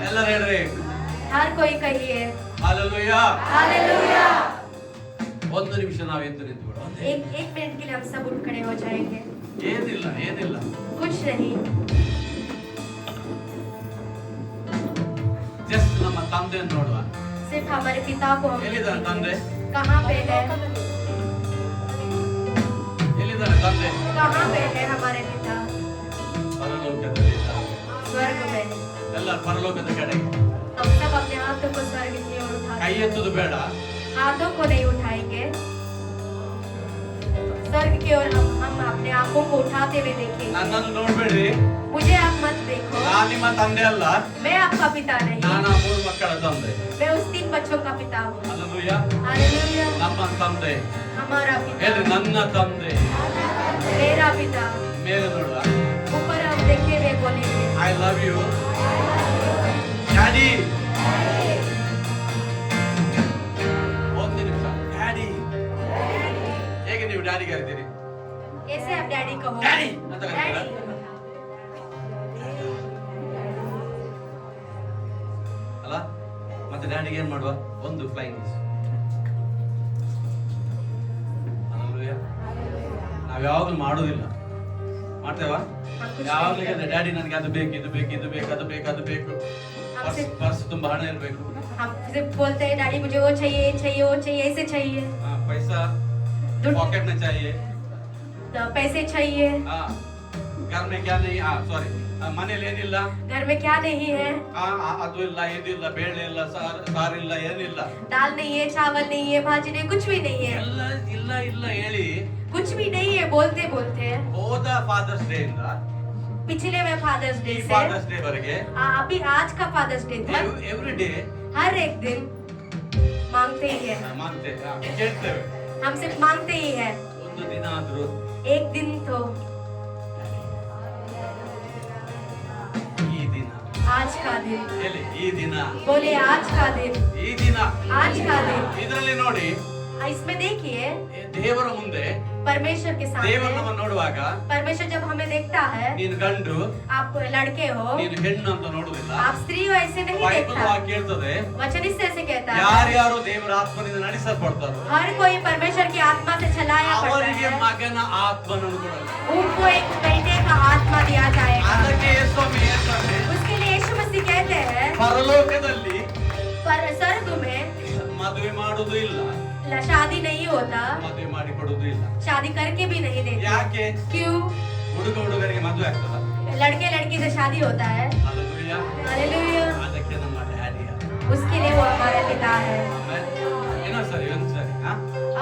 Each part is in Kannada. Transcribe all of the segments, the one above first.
ಎಲ್ಲರೂ ಹೇಳ್ರಿ हर कोई कहिए ಹಾಲೆಲೂಯಾ. हालेलुया। ಒಂದು ನಿಮಿಷ ನಾವು ಎದ್ದು ನಿಂತ್ಕೊಳ್ಳೋಣ. एक मिनट के लिए हम सब उठ खड़े हो जाएंगे। ಏನಿಲ್ಲ कुछ नहीं, ಜಸ್ಟ್ ನಮ್ಮ ತಂದೆಯನ್ನು ನೋಡುವ. सिर्फ हमारे पिता को हम ಎಲ್ಲಿದ್ದಾನೆ ತಂದೆ? कहाँ पे है, ಎಲ್ಲಿದ್ದಾನೆ ತಂದೆ? कहाँ पे है हमारे पिता? ಪರಲೋಕದಲ್ಲಿ ಇದ್ದಾನೆ. स्वर्ग में। ಎಲ್ಲರೂ ಪರಲೋಕದ ಕಡೆಗೆ. हम सब अपने हाथों को स्वर्ग की ओर ಕೈ उठाएंगे, ಎತ್ತುದು ಬೇಡ. हाथों को नहीं उठाएंगे, स्वर्ग की ओर हम अपने आंखों को उठाते हुए देखेंगे। ನನ್ನನ್ನು ನೋಡ್ಬೇಡ್ರಿ, मुझे आप मत देखो, ನಾನು ನಿಮ್ಮ ತಂದೆ ಅಲ್ಲ, मैं आपका पिता नहीं, ನಾನು ಆ 3 ಮಕ್ಕಳ ತಂದೆ. मैं उस 3 बच्चों का पिता हूँ। ಹಾಲೆಲೂಯಾ. हालेलुया। ನಮ್ಮ ತಂದೆ हमारा पिता, ಹೇಳ್ರಿ ನನ್ನ ತಂದೆ. मेरा पिता। ಮೇಲೆ ನೋಡುವ. ऊपर हम देखते हुए बोलेंगे ಐ ಲವ್ ಯು ಡ್ಯಾಡಿ. ಒಂದು ನಿಮಿಷ ಡ್ಯಾಡಿ. ಹೇಗೆ ನೀವು ಡ್ಯಾಡಿ ಕರಿತೀರಿ? कैसे आप डैडी कहो? ಡ್ಯಾಡಿ ಅಂತ ಕರೀತೀರಾ? डैडी। ಅಲ್ಲ ಮತ್ತೆ ಡ್ಯಾಡಿಗೆ ಏನ್ ಮಾಡುವ? ಒಂದು ಫ್ಲೈಂಗ್ ಕಿಸ್. ಹಾಲೆಲೂಯಾ. ನಾವು ಯಾವಾಗಲೂ ಮಾಡೋದಿಲ್ಲ, ಮಾಡ್ತೇವಾ? ಯಾವಾಗಲೂ ಡ್ಯಾಡಿ ನನಗೆ ಅದು ಬೇಕು, ಇದು ಬೇಕು, ಇದು ಬೇಕು, ಅದು ಬೇಕು, ಅದು ಬೇಕು. ಪರ್ಸ್ ತುಂಬಾ ಹಣ ಇರಬೇಕು. हम सिर्फ बोलते हैं डैडी मुझे वो चाहिए, चाहिए, वो चाहिए, ऐसे चाहिए, पैसा पॉकेट में चाहिए, तो पैसे चाहिए, घर में क्या नहीं, सॉरी ಮನೇಲಿ ಏನಿಲ್ಲ, घर में क्या नहीं है, ಅದು ಇಲ್ಲ, ಇದಿಲ್ಲ, ಬೇಳೆ ಇಲ್ಲ, ಸಾರಿಲ್ಲ, ಏನಿಲ್ಲ, दाल नहीं है, चावल नहीं है, भाजी नहीं, कुछ भी नहीं है, ಎಲ್ಲ ಇಲ್ಲ ಇಲ್ಲ ಹೇಳಿ कुछ भी नहीं है बोलते बोलते ಹೋದ ಫಾದರ್ಸ್ ಡೇ ಇಂದ पिछले में फादर्स डे से ಫಾದರ್ಸ್ ಡೇ ವರೆಗೆ अभी आज का फादर्स डे तक ಎವ್ರಿ ಡೇ हर एक दिन मांगते ही है, ಕೇಳ್ತೇವೆ. हम सिर्फ मांगते ही है, ಒಂದು ದಿನ ಆದ್ರೂ एक दिन तो ಈ ದಿನ आज का दिन, ಹೇಳಿ ಈ ದಿನ, बोले आज का दिन, ಈ ದಿನ, आज का दिन। ಇದರಲ್ಲಿ ನೋಡಿ इसमें देखिए ದೇವರ ಮುಂದೆ परमेश्वर के ದೇವರು सामने ನಮ್ಮನ್ನು ನೋಡುವಾಗ परमेश्वर जब हमें देखता है, ನೀನು ಗಂಡು, आप लड़के हो, ನೀನು ಹೆಣ್ಣು ಅಂತ ನೋಡುದಿಲ್ಲ. आप स्त्री हो ऐसे नहीं ಬೈಬಲ್ देखता, ವಾಕ್ಯ ಹೇಳ್ತದೆ वचन इससे ऐसे कहता है ಯಾರ್ಯಾರು ದೇವರ ಆತ್ಮನಿಂದ ನಡೆಸಲ್ಪಡ್ತಾರೋ हर कोई परमेश्वर की आत्मा से चलाया पड़ता ಅವರಿಗೆ है, ಮಗನ ಆತ್ಮನನ್ನು ಕೊಡಲು. उनको एक बेटे का आत्मा दिया जाएगा। ಅದಕ್ಕೆ ಯೇಸುಸ್ವಾಮಿ ಹೇಳ್ತಾರೆ, उसके लिए यीशु मसीह कहते हैं ಪರಲೋಕದಲ್ಲಿ पर स्वर्ग में ಮದುವೆ ಮಾಡುವುದು ಇಲ್ಲ, शादी नहीं होता, ಮದುವೆ ಮಾಡಿ ಕೊಡುವುದು ಇಲ್ಲ. शादी करके भी नहीं देते। ಯಾಕೆ? क्यों? ಹುಡುಗ ಹುಡುಗರಿಗೆ ಮದುವೆ ಆಗ್ತದ? लड़के लड़की से शादी होता है, ಹಾಲೆಲೂಯಾ. हालेलुया। ಅದಕ್ಕೆ ನಮ್ಮ ಡ್ಯಾಡಿ उसके लिए वो हमारा पिता है। ಇನ್ನೊಂದ್ಸರಿ ಒಂದ್ಸರಿ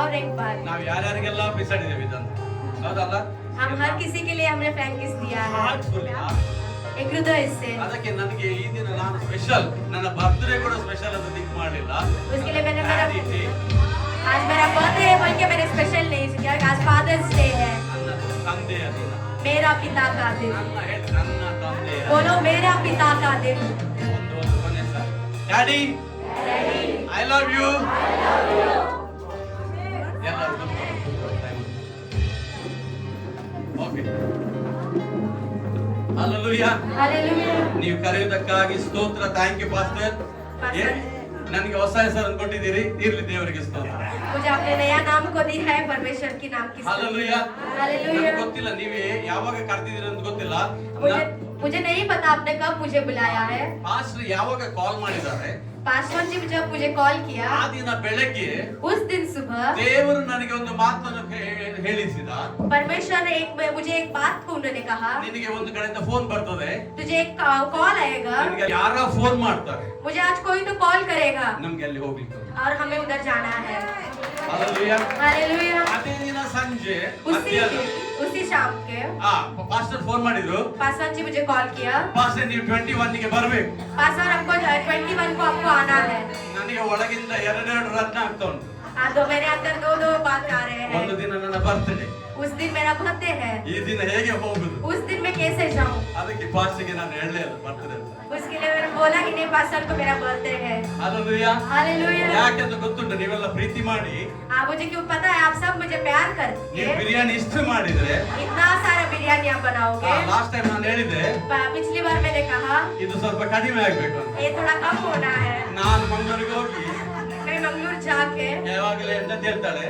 और एक बार ನಾವು ಯಾರ್ಯಾರಿಗೆಲ್ಲ ಬಿಸಾಡಿದ್ದೇವೆ ಇದನ್ನು, ಹೌದಲ್ಲ? हम हर किसी के लिए हमने फ्रैंकिस दिया है, Heartfully, एक हृदय से। ಅದಕ್ಕೆ ನನಗೆ ಈ ದಿನ ನಾನು ಸ್ಪೆಷಲ್, ನನ್ನ ಬರ್ತ್ಡೇ ಕೂಡ ಸ್ಪೆಷಲ್ ಅಂತ ಥಿಂಕ್ ಮಾಡಲಿಲ್ಲ. उसके लिए मैंने आज मेरा बर्थडे है बोल के मैंने स्पेशल नहीं किया, आज फादर्स डे है, ನನ್ನ ತಂದೆಯ ದಿನ, मेरा पिता का दिन। ನನ್ನ ತಂದೆಯ बोलो मेरा पिता का दिन। ಒಂದು ಕೊನೆ sir. Daddy I love you. ಎಲ್ಲರೂ ಓಕೆ. ಹಾಲೆಲೂಯಾ. हालेलुया। ನೀವು ಕರೆಯುವುದಕ್ಕಾಗಿ ಸ್ತೋತ್ರ. Thank you pastor. ನನಗೆ ಹೊಸ ಹೆಸರನ್ನು ಕೊಟ್ಟಿದ್ದೀರಿ, ಇರ್ಲಿ ದೇವರಿಗೆ ಸ್ತೋತ್ರ. मुझे आपने नया नाम को दिया है, परमेश्वर की नाम की। ಹಾಲೆಲೂಯಾ. हालेलुया। ನನಗೆ ಗೊತ್ತಿಲ್ಲ ನೀವೇ ಯಾವಾಗ ಕರೆದಿದ್ದೀರಿ ಅಂತ ಗೊತ್ತಿಲ್ಲ. मुझे नहीं पता आपने कब मुझे बुलाया है। ಪಾಸ್ಟರ್ ಯಾವಾಗ ಕಾಲ್ ಮಾಡಿದ್ದಾರೆ, पास्टर जी जब मुझे कॉल किया, ಆ ದಿನ ಬೆಳಗ್ಗೆ उस दिन सुबह ದೇವರು ನನಗೆ ಒಂದು ಮಾತನ್ನು ಹೇಳಿಸಿದ. परमेश्वर ने मुझे एक बात को उन्होंने कहा, ನಿನಗೆ ಒಂದು ಕಡೆಯಿಂದ ಫೋನ್ ಬರ್ತದೆ, तुझे एक कॉल आएगा, ನಿನಗೆ ಯಾರ ಫೋನ್ ಮಾಡ್ತಾರೆ, मुझे आज कोई तो कॉल करेगा ನಮ್ಗೆ ಅಲ್ಲಿ ಹೋಗ್ಲಿಕ್ಕೆ. और हमें उधर जाना है। ಹಾಲೆಲೂಯಾ. हालेलुया। ಅದೇ ದಿನ ಸಂಜೆ ಮಧ್ಯಾಹ್ನ उसी शाम के ಪಾಸ್ಟರ್ ಫೋನ್ ಮಾಡಿದ್ರು, पास्टर जी मुझे कॉल किया, ಪಾಸ್ಟರ್ ನೀವು 21 ಗೆ ಬರಬೇಕು. पास्टर हमको 21 को आपको आना है। ನನಗೆ ಒಳಗಿಂದ ಎರಡೆರಡು ರತ್ನ ಆಗ್ತಾ ಉಂಟು. तो मेरे अंदर दो बात आ रहे ಒಂದು हैं। ದಿನ ನನ್ನ ಬರ್ತಡೆ, उस दिन मेरा बर्थडे है, ಈ ದಿನ ಹೇಗೆ ಹೋಗುದು? उस दिन मैं कैसे जाऊं? ಅದಕ್ಕೆ ಪಾಸ್ಟರ್ಗೆ ನಾನು ಹೇಳಲೇ ಇಲ್ಲ ಬರ್ತದೆ ಅಂತ. उसके लिए मैंने बोला कि नहीं पास्टर को मेरा बर्थडे है। Hallelujah. हालेलुया। ಯಾಕೆಂತ ಗೊತ್ತುಂಟು, ನೀವೆಲ್ಲ ಪ್ರೀತಿ ಮಾಡಿ मुझे क्यों पता है, आप सब मुझे प्यार करते ನೀವು हैं। ಬಿರಿಯಾನಿ ಇಷ್ಟು ಮಾಡಿದ್ರೆ, इतना सारा बिरयानी आप बनाओगे। ಲಾಸ್ಟ್ ಟೈಮ್ ನಾನು ಹೇಳಿದೆ पिछली बार मैंने कहा ಇದು ಸ್ವಲ್ಪ ಕಡಿಮೆ ಆಗ್ಬೇಕು ಅಂತ. ये थोड़ा कम होना है। ನಾನು ಮಂಗಳೂರಿಗೆ ಹೋಗಿ मैं मंगलूर जाके ಯಾವಾಗಲೇ ಎಂತ ಹೇಳ್ತಾಳೆ,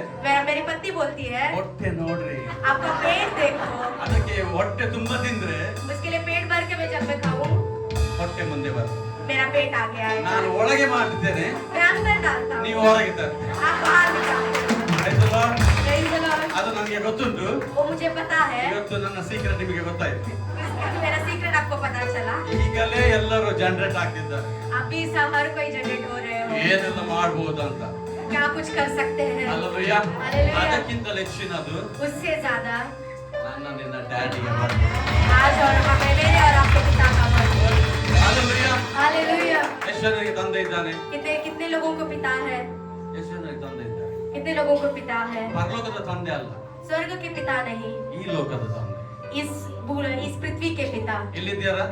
मेरी पत्नी बोलती है ಹೊಟ್ಟೆ ನೋಡ್ರಿ, आपका पेट देखो। ಅದಕ್ಕೆ ಹೊಟ್ಟೆ ತುಂಬಾ ತಿಂದ್ರೆ उसके लिए पेट भर के मैं जब मैं खाऊं ಹೊಟ್ಟೆ ಮುಂದೆ ಬರ್ತದೆ. मेरा पेट आगे आएगा। ನಾನು ಒಳಗೆ ಮಾಡಿದ್ದೇನೆ, मैं अंदर डालता हूँ, ನೀವು ಹೊರಗೆ ತರ್ರಿ. आप बाहर निकालते हो। ಆಯ್ತು Lord? Praise the Lord। ಅದು ನನಗೆ ಗೊತ್ತುಂಟು. वो मुझे पता है, ಇವತ್ತು ನನ್ನ ಸೀಕ್ರೆಟ್ ನಿಮಗೆ ಗೊತ್ತಾಯ್ತು. मेरा सीक्रेट आपको पता चला। ಈಗಲೇ ಎಲ್ಲರೂ ಜನರೇಟ್ ಆಗ್ತಿದ್ದಾರೆ, अभी सब हर कोई जनरेट हो रहे हो, ಏನೆಲ್ಲ ಮಾಡ್ಬೋದು ಅಂತ. क्या कुछ कर सकते हैं। ಅಲ್ಲೂಯ್ಯ. Hallelujah। ಅದಕ್ಕಿಂತ ಹೆಚ್ಚಿನದು उससे ज्यादा ನನ್ನ ನಿನ್ನ ಡ್ಯಾಡಿಗೆ ಮಾಡ್ಬೋದು. आज और हमें मेरे और आपके पिता का बर्थडे। ಅಲ್ಲೂಯ್ಯ. हालेलुया। ಎಷ್ಟು ಜನರಿಗೆ ತಂದೆ ಇದ್ದಾನೆ? कितने कितने लोगों को पिता है, ಎಷ್ಟು ಜನರಿಗೆ ತಂದೆ ಇದ್ದಾನೆ? कितने लोगों को पिता है। ಪರಲೋಕದ ತಂದೆ ಅಲ್ಲ, स्वर्ग के पिता नहीं, ಈ ಲೋಕದ ತಂದೆ. इस पृथ्वी के पिता।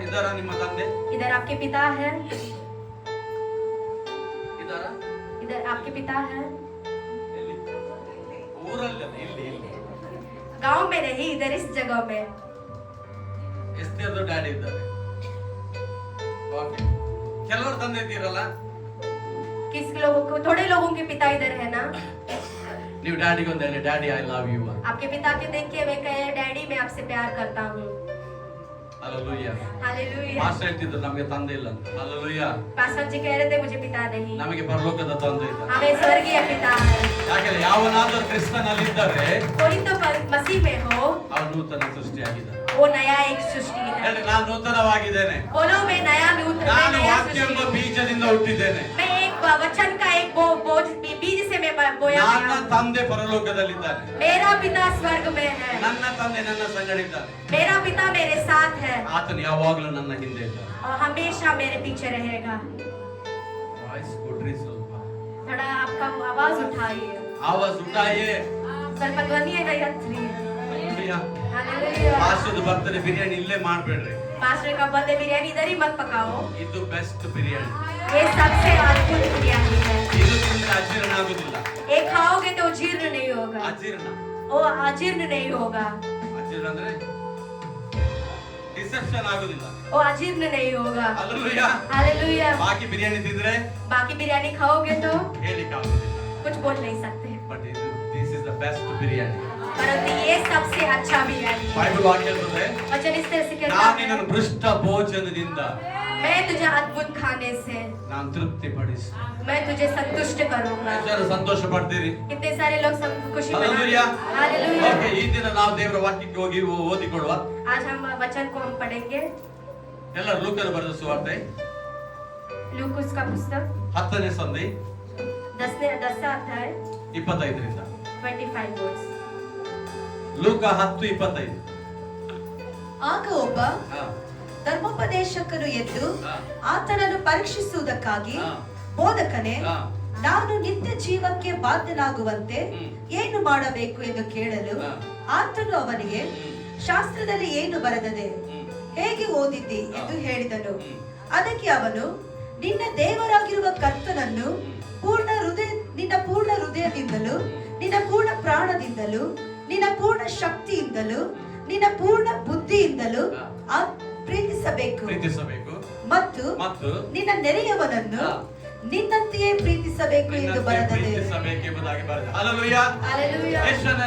ಇದ್ದಾರಾ ನಿಮ್ಮ ತಂದೆ? इधर आपके पिता है, ಇದ್ದಾರಾ? इधर आपके पिता है। ಎಲ್ಲಿ? ಊರಲ್ಲಿ ಅಲ್ಲ, ಇಲ್ಲಿ ಇಲ್ಲಿ. गांव में नहीं, इधर इस जगह में। ಎಷ್ಟೇದು ಡ್ಯಾಡಿ ಇದ್ದಾರೆ. ಓಕೆ. ಕೆಲವರು ತಂದೆ ಇದ್ದೀರಲ್ಲ, किस लोगों को, थोड़े लोगों के पिता इधर है ना। ನೀವು ಡ್ಯಾಡಿಗೆ ಒಂದು ಹೇಳಿ, ಡ್ಯಾಡಿ ಐ ಲವ್ ಯು. आपके पिता के देख के मैं कहे डैडी मैं आपसे प्यार करता हूँ। ಹalleluya. हालेलुया। ಮಾಸ್ಟರ್ ಹೇಳ್ತಿದ್ರು ನಮಗೆ ತಂದೆ ಇಲ್ಲ ಅಂತ. ಹalleluya. पास्टर जी कह रहे थे मुझे पिता नहीं, ನಮಗೆ ಪರಲೋಕದ ತಂದೆ ಇದ್ದಾರೆ. हमें स्वर्गीय पिता है। ಯಾಕೆಂದ್ರೆ ಯಾವನಾದರೂ ಕ್ರಿಸ್ತನಲ್ಲಿದ್ದರೆ कोई तो मसीह में हो, ಅವನು ನೂತನ ಸೃಷ್ಟಿಯಾಗಿದ್ದಾನೆ. वो नया एक सृष्टि है। ಹೇಳಿ, ನಾನು ನೂತನವಾಗಿದ್ದೇನೆ, बोलो मैं नया नूतन, मैं ನಾನು नया ವಾಕ್ಯ ಎಂಬ सृष्टि। ಬೀಜದಿಂದ ಹುಟ್ಟಿದ್ದೇನೆ. मैं एक वचन का एक बोझ बीज से मैं बोया ನನ್ನ गया हूँ। ತಂದೆ ಪರಲೋಕದಲ್ಲಿದ್ದಾನೆ, मेरा पिता स्वर्ग में है, ನನ್ನ ತಂದೆ ನನ್ನ ಸಂಗಡ ಇದ್ದಾನೆ. मेरा पिता मेरे साथ है ಆತನು ಯಾವಾಗಲೂ ನನ್ನ ಹಿಂದೆ ಇದ್ದಾನೆ. और हमेशा मेरे पीछे रहेगा। ವಾಯ್ಸ್ ಕೊಡ್ರಿ ಸ್ವಲ್ಪ, थोड़ा आपका आवाज उठाइए, ಆವಾಜ್ ಉಟಾಯೇ. ಸ್ವಲ್ಪ ಧ್ವನಿಯನ್ನು ಎತ್ತಿರಿ। ಹalleluya. हालेलुया। ಪಾಸ್ಟರ್ದು ಬರ್ತಡೇ ಬಿರಿಯಾನಿ ಇಲ್ಲೇ ಮಾಡಬೇಡ್ರಿ, पास्टर का बर्थडे बिरयानी इधर ही मत पकाओ, ಇದು ಬೆಸ್ಟ್ ಬಿರಿಯಾನಿ. ये सबसे अद्भुत बिरयानी है। ಇದು ತಿಂದ್ರೆ ಅಜೀರ್ಣ ಆಗುದಿಲ್ಲ. ये खाओगे तो जीर्ण नहीं होगा, ಅಜೀರ್ಣ, वो अजीर्ण नहीं होगा, ಅಜೀರ್ಣ ಅಂದ್ರೆ ರಿಸೆಪ್ಷನ್ ಆಗುದಿಲ್ಲ. वो अजीर्ण नहीं होगा। ಹalleluya. हालेलुया। ಬಾಕಿ ಬಿರಿಯಾನಿ ತಿಂದ್ರೆ बाकी बिरयानी खाओगे तो ಹೇಳಿಕ್ಕೆ ಆಗುದಿಲ್ಲ. कुछ बोल नहीं सकते, but this is the best biryani. परंतु ये सबसे अच्छा बिरयानी है। ಬೈಬಲ್ ವಾಕ್ಯ ಹೇಳ್ತದೆ, वचन इस तरह से कहता ನಾನು है, ನಿನ್ನನ್ನು ಭ್ರಷ್ಟ ಭೋಜನದಿಂದ मैं तुझे अद्भुत खाने से ನಾನು ತೃಪ್ತಿ ಪಡಿಸಿ. मैं तुझे संतुष्ट करूंगा। ಎಲ್ಲರೂ ಸಂತೋಷ ಪಡ್ತೀರಿ? कितने सारे लोग खुशी हालेलुया। मनाते। हालेलुया। ಓಕೆ, ಈ ದಿನ ನಾವು ದೇವರ ವಾಕ್ಯಕ್ಕೆ ಹೋಗಿ ಓದಿಕೊಳ್ಳುವ. आज हम वचन को हम पढ़ेंगे, ಎಲ್ಲರೂ ಲೂಕನ ಬರೆದ ಸುವಾರ್ತೆ लूकस का पुस्तक 10ನೇ ಸಂಧಿ 10 अध्याय 25ರಿಂದ. 25 वर्स। ಲೂಕ 10:25. ಆಗ ಒಬ್ಬ ಹಾ, ಧರ್ಮೋಪದೇಶಕನು ಎದ್ದು ಹಾ, ಆತನನ್ನು ಪರೀಕ್ಷಿಸುವುದಕ್ಕಾಗಿ, ಹಾ, ಬೋಧಕನೇ, ಹಾ. ನಾನು ನಿತ್ಯ ಜೀವಕ್ಕೆ ಬಾಧ್ಯನಾಗುವಂತೆ ಹ್ಮ್. ಏನು ಮಾಡಬೇಕು ಎಂದು ಕೇಳಲು, ಹಾ. ಆತನು ಅವನಿಗೆ, ಹ್ಮ್. ಶಾಸ್ತ್ರದಲ್ಲಿ ಏನು ಬರೆದದೆ, ಹ್ಮ್. ಹೇಗೆ ಓದಿದ್ದಿ ಎಂದು ಹೇಳಿದನು. ಹ್ಮ್. ಅದಕ್ಕೆ ಅವನು, ನಿನ್ನ ದೇವರಾಗಿರುವ ಕರ್ತನನ್ನು ನಿನ್ನ ಪೂರ್ಣ ಹೃದಯದಿಂದಲೂ, ನಿನ್ನ ಪೂರ್ಣ ಪ್ರಾಣದಿಂದಲೂ, ನಿನ್ನ ಪೂರ್ಣ ಶಕ್ತಿಯಿಂದಲೂ, ನಿನ್ನ ಪೂರ್ಣ ಬುದ್ಧಿಯಿಂದಲೂ ಪ್ರೀತಿಸಬೇಕು ಮತ್ತು ಮತ್ತು ನಿನ್ನ ನೆರೆಯವನನ್ನು ನಿನ್ನಂತೆಯೇ ಪ್ರೀತಿಸಬೇಕು ಎಂದು ಬರೆದದೆ. ಪ್ರೀತಿಸಬೇಕೆಂಬುದಾಗಿ ಬರೆದ. ಹalleluya. हालेलुया। ಎಷ್ಟು ಜನ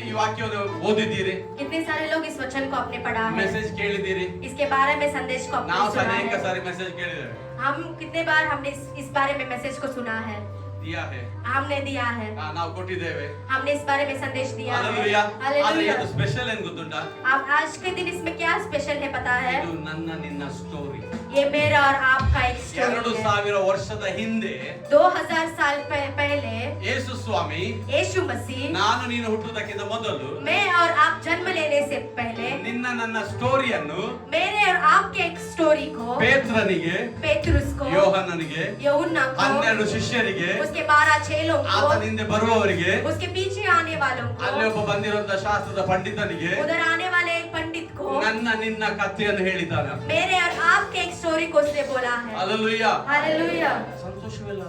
ಈ ವಾಕ್ಯವನ್ನು ಓದಿದ್ದೀರಿ? कितने सारे लोग इस वचन को अपने पढ़ा है, ಮೆಸೇಜ್ ಕೇಳಿದ್ದೀರಿ? इसके बारे में संदेश को अपने ನಾವು सुना ಅನೇಕ है। ಸಾರಿ ಮೆಸೇಜ್ ಕೇಳಿದ್ದೇವೆ, हम कितने बार हमने इस बारे में मैसेज को सुना है, ದಿಯಾ ಹೇ, हमने दिया है, ನಾವು ಕೊಟ್ಟಿದ್ದೇವೆ. हमने इस बारे में संदेश दिया है। ಹalleluya. ಆದರೆ हालेलुया। ಅದು ಸ್ಪೆಷಲ್ ಏನು ಗೊತ್ತುಂಟಾ? अब आज के दिन इसमें क्या स्पेशल है पता है? ಇದು ನನ್ನ ನಿನ್ನ ಸ್ಟೋರಿ. ये मेरा और आपका एक स्टोरी है। 2000 ವರ್ಷದ ಹಿಂದೆ 2000 साल पहले ಯೇಸು ಸ್ವಾಮಿ यीशु मसीह, ನಾನು ನೀನು ಹುಟ್ಟುವುದಕ್ಕಿಂತ ಮೊದಲು मैं और आप जन्म लेने से पहले ನಿನ್ನ ನನ್ನ ಸ್ಟೋರಿಯನ್ನು मेरे और आपके एक स्टोरी को ಪೇತ್ರನಿಗೆ, पेतरुस को, ಯೋಹನನಿಗೆ, यूहन्ना को, 12 ಶಿಷ್ಯರಿಗೆ, उसके 12 चेलों को, ಆತನ ಹಿಂದೆ ಬರುವವರಿಗೆ, उसके पीछे आने वालों ಅಲ್ಲಿ को, ಒಬ್ಬ ಬಂದಿರುವಂತ ಶಾಸ್ತ್ರದ ಪಂಡಿತನಿಗೆ, उधर आने वाले एक पंडित को, ನನ್ನ ನಿನ್ನ ಕಥೆಯನ್ನು ಹೇಳಿದ್ದಾನೆ. मेरे और आपके एक स्टोरी को उसने बोला है. ಹಲ್ಲೆಲೂಯಾ. हालेलुया. ಸಂತೋಷವಿಲ್ಲ?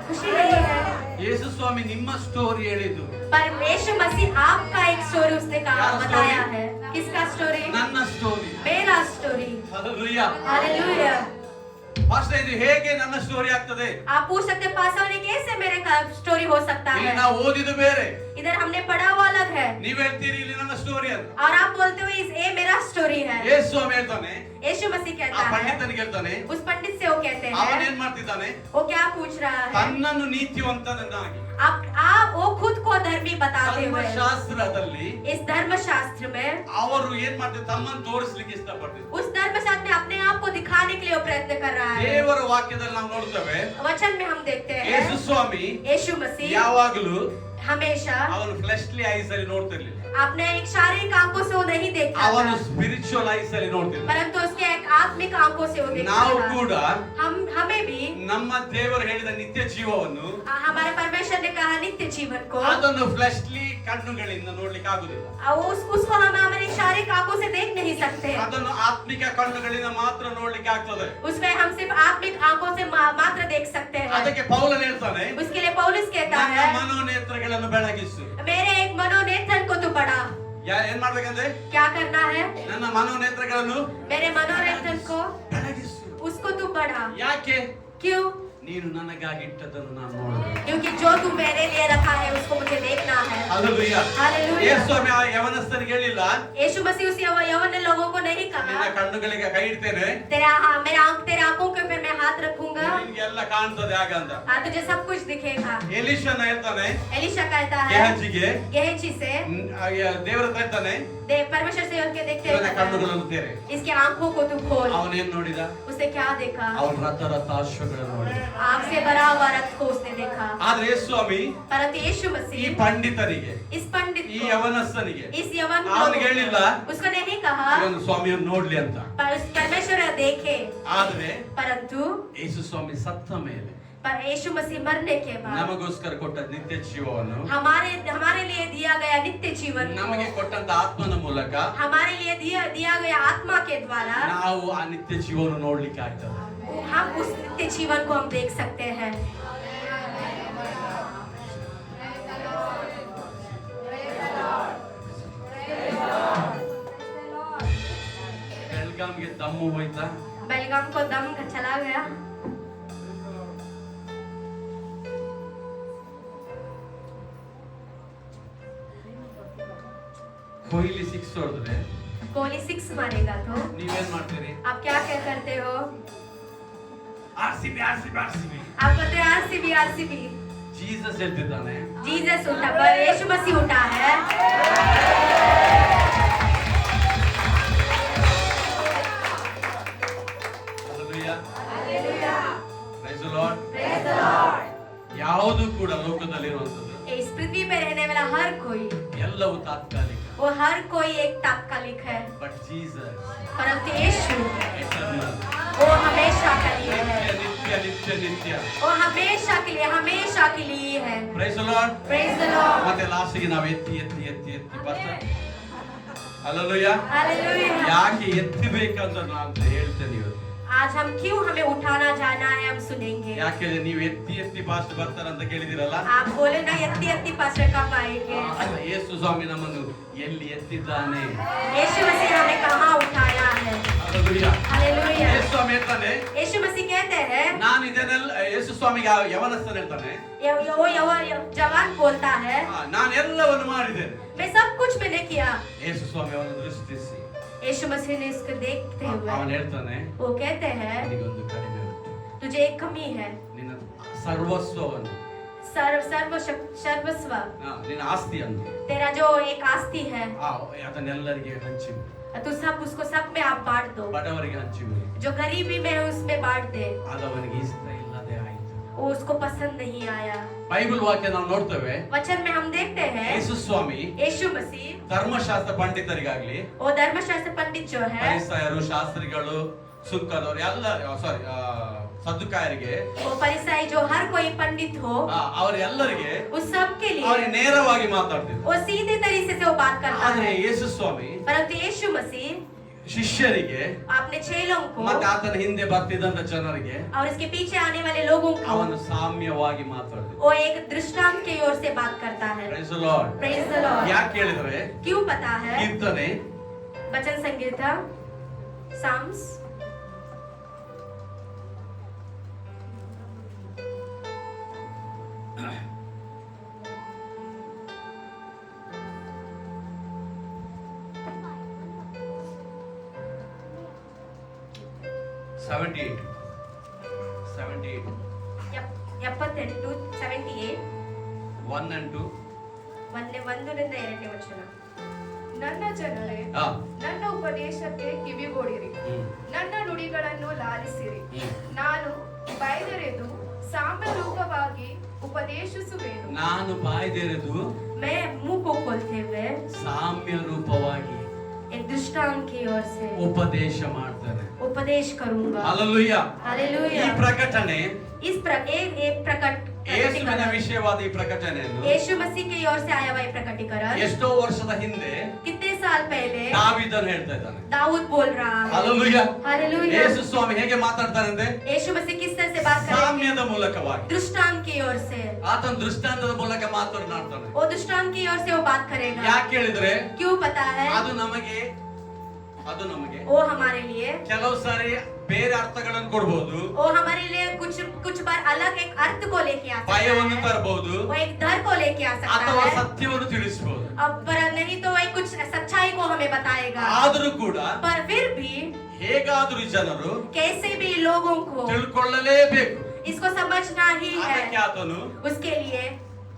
खुशी नहीं है? ಯೇಸು ಸ್ವಾಮಿ ನಿಮ್ಮ ಸ್ಟೋರಿ ಹೇಳಿದ್ದು. पर यीशु मसीह आपका एक स्टोरी उसने कहा क्या बताया story? है. किसका स्टोरी? ನನ್ನ ಸ್ಟೋರಿ. मेरा स्टोरी. ಹಲ್ಲೆಲೂಯಾ. हालेलुया. ಪಾಸ್ಟರ್ ಇದು ಹೇಗೆ ನನ್ನ ಸ್ಟೋರಿ ಆಗ್ತದೆ? आप पूछ सकते हैं पास्टर ने कैसे मेरे स्टोरी हो सकता ಇಲ್ಲಿ है? ನಾವು ಓದಿದ್ದು ಬೇರೆ, इधर हमने पढ़ा हुआ अलग है ನೀವ್ ಹೇಳ್ತೀರಿ ಇಲ್ಲಿ ನನ್ನ ಸ್ಟೋರಿ ಅಂತ. और आप बोलते हो ये मेरा स्टोरी है. ಯೇಸು ಸ್ವಾಮಿ ಹೇಳ್ತಾನೆ, यीशु मसीह ಆ कहता है, ಪಂಡಿತನಿಗೆ ಹೇಳ್ತಾನೆ, उस पंडित से वो कहते ಅವನ್ हैं, ಏನ್ ಮಾಡ್ತಿದ್ದಾನೆ? वो क्या पूछ रहा है? ತನ್ನನ್ನು ನೀತಿವಂತನನ್ನಾಗಿ आप वो खुद को धर्मी बताते हुए ಧರ್ಮಶಾಸ್ತ್ರದಲ್ಲಿ इस धर्मशास्त्र में ಅವರು ಏನ್ ಮಾಡ್ತಾರೆ? ತಮ್ಮನ್ನು ತೋರಿಸ್ಲಿಕ್ಕೆ ಇಷ್ಟಪಡ್ತಿದ್ರು. उस धर्मशास्त्र में अपने आप को दिखाने के लिए वो प्रयत्न कर रहा है. ದೇವರ ವಾಕ್ಯದಲ್ಲಿ ನಾವು ನೋಡ್ತೇವೆ, वचन में हम देखते ಯೇಸು हैं ಸ್ವಾಮಿ यीशु मसीह ಯಾವಾಗಲೂ हमेशा ಅವನು ಫ್ಲೆಶ್ಲಿ ಐಸ್ ಅಲ್ಲಿ ನೋಡ್ತಿರ್ಲಿಲ್ಲ, अपने एक शारीरिक आंखों से वो नहीं देखता ಅವನು था, ಸ್ಪಿರಿಚುವಲ್ ಐಸ್ ಅಲ್ಲಿ ನೋಡ್ತಿದ್ದ. परंतु उसके एक आत्मिक आंखों से वो देखता ನಾವು था. ಕೂಡ हमें भी ನಮ್ಮ ದೇವರು ಹೇಳಿದ ನಿತ್ಯ ಜೀವವನ್ನು हमारे परमेश्वर ने कहा नित्य जीवन को ಅದನ್ನು ಫ್ಲೆಶ್ಲಿ ಕಣ್ಣುಗಳಿಂದ ನೋಡ್ಲಿಕ್ಕೆ ಆಗುದಿಲ್ಲ. उसको हम हमारे शारीरिक आंखों से देख नहीं सकते. ಅದನ್ನು ಆತ್ಮಿಕ ಕಣ್ಣುಗಳಿಂದ ಮಾತ್ರ ನೋಡ್ಲಿಕ್ಕೆ ಆಗ್ತದೆ. उसमें हम सिर्फ आत्मिक आंखों से मात्र देख सकते हैं. ಅದಕ್ಕೆ ಪೌಲನು ಹೇಳ್ತಾನೆ, उसके लिए पौलुस कहता ನನ್ನ है, ಮನೋನೇತ್ರಗಳನ್ನು ಬೆಳಗಿಸು. मेरे एक मनोनेत्रन को तू बढ़ा. ಏನ್ ಮಾಡ್ಬೇಕಂದ್ರೆ? क्या करना है? ನನ್ನ ಮನೋನೇತ್ರಗಳನ್ನು मेरे मनोनेत्रन को ಬೆಳಗಿಸು. उसको तू बढ़ा. ಯಾಕೆ? क्यों? ನೀನು ನನಗಾಗಿ ಇಟ್ಟದನ್ನು ನಾನು ನೋಡಬೇಕು. क्योंकि जो तू मेरे लिए रखा है उसको मुझे देखना है. ಹಲ್ಲೆಲೂಯಾ. हालेलुया. ಯೇಸು ಸ್ವಾಮಿ ಆ ಯವನಸ್ಥನಿಗೆ ಹೇಳಿಲ್ಲ, यीशु मसीह उस यवन लोगों को नहीं ನಿನ್ನ कहा ಕಣ್ಣುಗಳಿಗೆ ಕೈ ಇಡ್ತೇನೆ, तेरे आंखों के ऊपर मैं हाथ रखूंगा, ನಿನ್ಗೆ ಎಲ್ಲ ಕಾಣ್ತದೆ ಹಾಗಂತ. हाँ तुझे सब कुछ दिखेगा. ಎಲಿಷನ ಹೇಳ್ತಾನೆ एलिशा कहता है ಗೆಹಜಿಗೆ, गेहजी से ದೇವರ ಹತ್ರ ಹೇಳ್ತಾನೆ, परमेश्वर से उनके देखते ಇವನ हुए ಕಣ್ಣುಗಳನ್ನು ತೆರೆ. इसके आंखों को तू खोल. ಅವನೇನ್ ನೋಡಿದ? उसने क्या देखा? ಅವನ ರಥ ಅಶ್ವಗಳನ್ನು ನೋಡಿದ. आग से भरा हुआ रथ को उसने देखा. ಆದ್ರೆ ಯೇಸು ಸ್ವಾಮಿ परंतु यीशु ಈ मसीह ಪಂಡಿತರಿಗೆ, इस पंडित ಈ को, ಯವನಸ್ಥನಿಗೆ इस यवन ಅವನಿಗೆ ಹೇಳಿಲ್ಲ उसको नहीं कहा ಇವನು ಸ್ವಾಮಿಯನ್ನು ನೋಡ್ಲಿ ಅಂತ. पर उस परमेश्वर देखे. ಆದ್ರೆ परंतु ಯೇಸು ಸ್ವಾಮಿ ಸತ್ತ ಮೇಲೆ पर यीशु मसीह मरने के बाद ನಮಗೋಸ್ಕರ ಕೊಟ್ಟ ನಿತ್ಯ ಜೀವವನ್ನು, हमारे लिए दिया गया नित्य जीवन को, ನಮಗೆ ಕೊಟ್ಟಂತ ಆತ್ಮನ ಮೂಲಕ हमारे लिए दिया गया आत्मा के द्वारा ನಾವು ಆ ನಿತ್ಯ ಜೀವವನ್ನು ನೋಡ್ಲಿಕ್ಕೆ ಆಗ್ತದೆ. हम उस नित्य जीवन को हम देख सकते हैं. ಬೆಳಗಾಂಗೆ ದಮ್ಮು ಹೋಯ್ತಾ? बेलगाम को दम चला गया. ಕೊಹ್ಲಿ 6 ಹೊಡೆದ್ರೆ कोहली 6 मारेगा तो ನೀವೇನ್ ಮಾಡ್ತೀರಿ? आप क्या करते हो? RCB RCB RCB. आप कहते हैं आरसीबी आरसीबी. ಜೀಸಸ್ ಹೇಳ್ತಿದ್ದಾನೆ, जीसस उठा पर यीशु मसीह उठा है. Hallelujah. Hallelujah. Praise the Lord. Praise the Lord. ಯಾವುದು ಕೂಡ ಲೋಕದಲ್ಲಿರುವಂತದ್ದು इस पृथ्वी पे रहने वाला हर कोई, ಎಲ್ಲವೂ ತಾತ್ಕಾಲಿಕ. वो हर कोई एक तात्कालिक है. ಬಟ್ ಜೀಸಸ್ परंतु यीशु ಎಟರ್ನಲ್, वो हमेशा के लिए है. ನಿತ್ಯ ನಿತ್ಯ ನಿತ್ಯ ನಿತ್ಯ. वो हमेशा के लिए है. Praise the Lord. Praise the Lord. ಮತ್ತೆ ಲಾಸ್ಟ್ಗೆ ನಾವು ಎತ್ತಿ ಎತ್ತಿ ಎತ್ತಿ ಎತ್ತಿ ಬರ್ತಾರೆ. ಹಲ್ಲೆಲೂಯಾ. हालेलुया. ಯಾಕೆ ಎತ್ತಬೇಕಂತ ನಾನು ಹೇಳ್ತೇನೆ ಇವತ್ತು. आज हम क्यों हमें उठाना जाना है हम सुनेंगे. ಯಾಕೆಂದ್ರೆ ನೀವು ಎತ್ತಿ ಎತ್ತಿ ಪಾಸ್ಟ್ ಬರ್ತಾರಂತ ಕೇಳಿದಿರಲ್ಲ. आप बोले ना यत्ती पास्टर कब आएंगे. ಯೇಸು ಸ್ವಾಮಿ ನಮ್ಮನ್ನು ಎಲ್ಲಿ ಎತ್ತಿದ್ದಾನೆ? यीशु मसीह हमें कहाँ उठाया है. ಹಲ್ಲೆಲೂಯಾ. हालेलुया. ಯೇಸು ಸ್ವಾಮಿ ಹೇಳ್ತಾನೆ, यीशु मसीह कहते हैं, ನಾನು ಇದನ್ನೆಲ್ಲ, ಯೇಸು ಸ್ವಾಮಿಗೆ ಯವನಸ್ಥನ ಹೇಳ್ತಾನೆ, वो जवान बोलता है, ನಾನು ಎಲ್ಲವನ್ನು ಮಾಡಿದ್ದೇನೆ. मैं सब कुछ मैंने किया. ಯೇಸು ಸ್ವಾಮಿ ಅವನ ದೃಷ್ಟಿಸಿ यीशु मसीह ने इसको देखते हुए ಅವನು ಹೇಳ್ತಾನೆ, वो कहते हैं, ನಿನಗೊಂದು ಕಡಿಮೆ ಉಂಟು. तुझे एक कमी है. ನಿನ್ನ ಸರ್ವಸ್ವವನ್ನು, सर्वस्व ನಿನ್ನ ಆಸ್ತಿಯನ್ನು तेरा जो एक आस्ती है ಅದನ್ನೆಲ್ಲರಿಗೆ ಹಂಚಿಬಿಡು. तू उसको सब में आप बांट दो. ಬಡವರಿಗೆ ಹಂಚಿಬಿಡು. जो गरीबी में है उसमें बांट दे. ಅದವನಿಗೆ ಇಷ್ಟ ಇಲ್ಲದೆ ಆಯಿತು. वो उसको पसंद नहीं आया. ಬೈಬಲ್ ವಾಕ್ಯ ನಾವು ನೋಡ್ತೇವೆ, वचन में हम देखते हैं ಯೇಸು ಸ್ವಾಮಿ यीशु मसीह ಧರ್ಮಶಾಸ್ತ್ರ ಪಂಡಿತರಿಗಾಗ್ಲಿ, वो धर्मशास्त्र पंडित जो है, ಫರಿಸಾಯರು, ಶಾಸ್ತ್ರಿಗಳು, ಸುಂಕದವರು ಎಲ್ಲ, ಸಾರಿ ಸದ್ದುಕಾಯರಿಗೆ, वो फरीसाई जो हर कोई पंडित हो, ಅವರೆಲ್ಲರಿಗೆ उस सब के ಅವ್ರಿಗೆ लिए ನೇರವಾಗಿ ಮಾತಾಡ್ತಿದ್ರು. वो सीधे तरीके से वो बात करता ಆದ್ರೆ है. ಯೇಸು ಸ್ವಾಮಿ परंतु यीशु मसीह ಶಿಷ್ಯರಿಗೆ अपने चेलों को ಮತ್ತೆ ಆತನ ಹಿಂದೆ ಬರ್ತಿದ್ದಂತ ಜನರಿಗೆ और इसके पीछे आने वाले लोगों को ಅವನು ಸಾಮ್ಯವಾಗಿ ಮಾತಾಡ್ತಿದ್ದ. वो एक दृष्टांत की ओर से बात करता है। Praise the Lord. Praise the Lord। ಯಾಕೆ ಹೇಳಿದ್ರೆ क्यों पता है? ಕೀರ್ತನೆ वचन संगीता साम्स 78 78 78 1 and 2 ಒಂದರಿಂದ ಎರಡನೇ ವಚನ. ನನ್ನ ಜನರೇ, ಆ ನನ್ನ ಉಪದೇಶಕ್ಕೆ ಕಿವಿಗೊಡಿರಿ, ನನ್ನ ನುಡಿಗಳನ್ನು ಲಾಲಿಸಿರಿ. ನಾನು ಬಾಯ್ದೆರೆದು ಸಾಮ್ಯರೂಪವಾಗಿ ಉಪದೇಶಿಸುವೆನು. ನಾನು ಬಾಯ್ದೆರೆದು मैं मुंह को खोलते हुए ಸಾಮ್ಯ ರೂಪವಾಗಿ एक दृष्टांत की ओर से ಉಪದೇಶ ಮಾಡ್ತಾರೆ. उपदेश करूंगा। ಹಲ್ಲೆಲೂಯಾ. ಈ हालेलुया। ಪ್ರಕಟಣೆ एक प्रकट ಯೇಸುವಿನ प्रकटीकरण, ವಿಷಯವಾದ ಈ ಪ್ರಕಟಣೆಯನ್ನು यीशु मसीह की ओर से आया हुआ ये प्रकटीकरण ಎಷ್ಟೋ ವರ್ಷದ ಹಿಂದೆ कितने साल पहले ದಾವೀದನು ಹೇಳ್ತಾ ಇದ್ದಾನೆ. दाऊद बोल रहा है। ಹಲ್ಲೆಲೂಯಾ. हालेलुया। ಯೇಸು ಸ್ವಾಮಿ ಹೇಗೆ ಮಾತಾಡ್ತಾರಂತೆ? यीशु मसीह किस तरह से बात करेंगे? ಸಾಮ್ಯದ ಮೂಲಕವಾಗಿ. दृष्टांत की ओर से, ಆತನ ದೃಷ್ಟಾಂತದ ಮೂಲಕ ಮಾತನಾಡ್ತಾನೆ. वो दृष्टांत की ओर से वो बात करेगा। ಯಾಕೆ ಹೇಳಿದ್ರೆ क्यों पता है? ಅದು ನಮಗೆ वो हमारे लिए ಕೆಲವು ಸಾರಿ ಬೇರೆ ಅರ್ಥಗಳನ್ನು ಕೊಡಬಹುದು, वो हमारे लिए कुछ बार अलग एक अर्थ को लेके आ सकता ಭಯವನ್ನು है, ತರಬಹುದು वो एक डर को लेके आ सकता ಅಥವಾ है, ಸತ್ಯವನ್ನು ತಿಳಿಸಬಹುದು. अब पर नहीं तो वही कुछ सच्चाई को हमें बताएगा। ಆದರೂ ಕೂಡ पर फिर भी ಹೇಗಾದರೂ ಜನರು कैसे भी लोगों को ತಿಳ್ಕೊಳ್ಳಲೇಬೇಕು. इसको समझना ही ಅದಕ್ಕೆ है। ಆತನು उसके लिए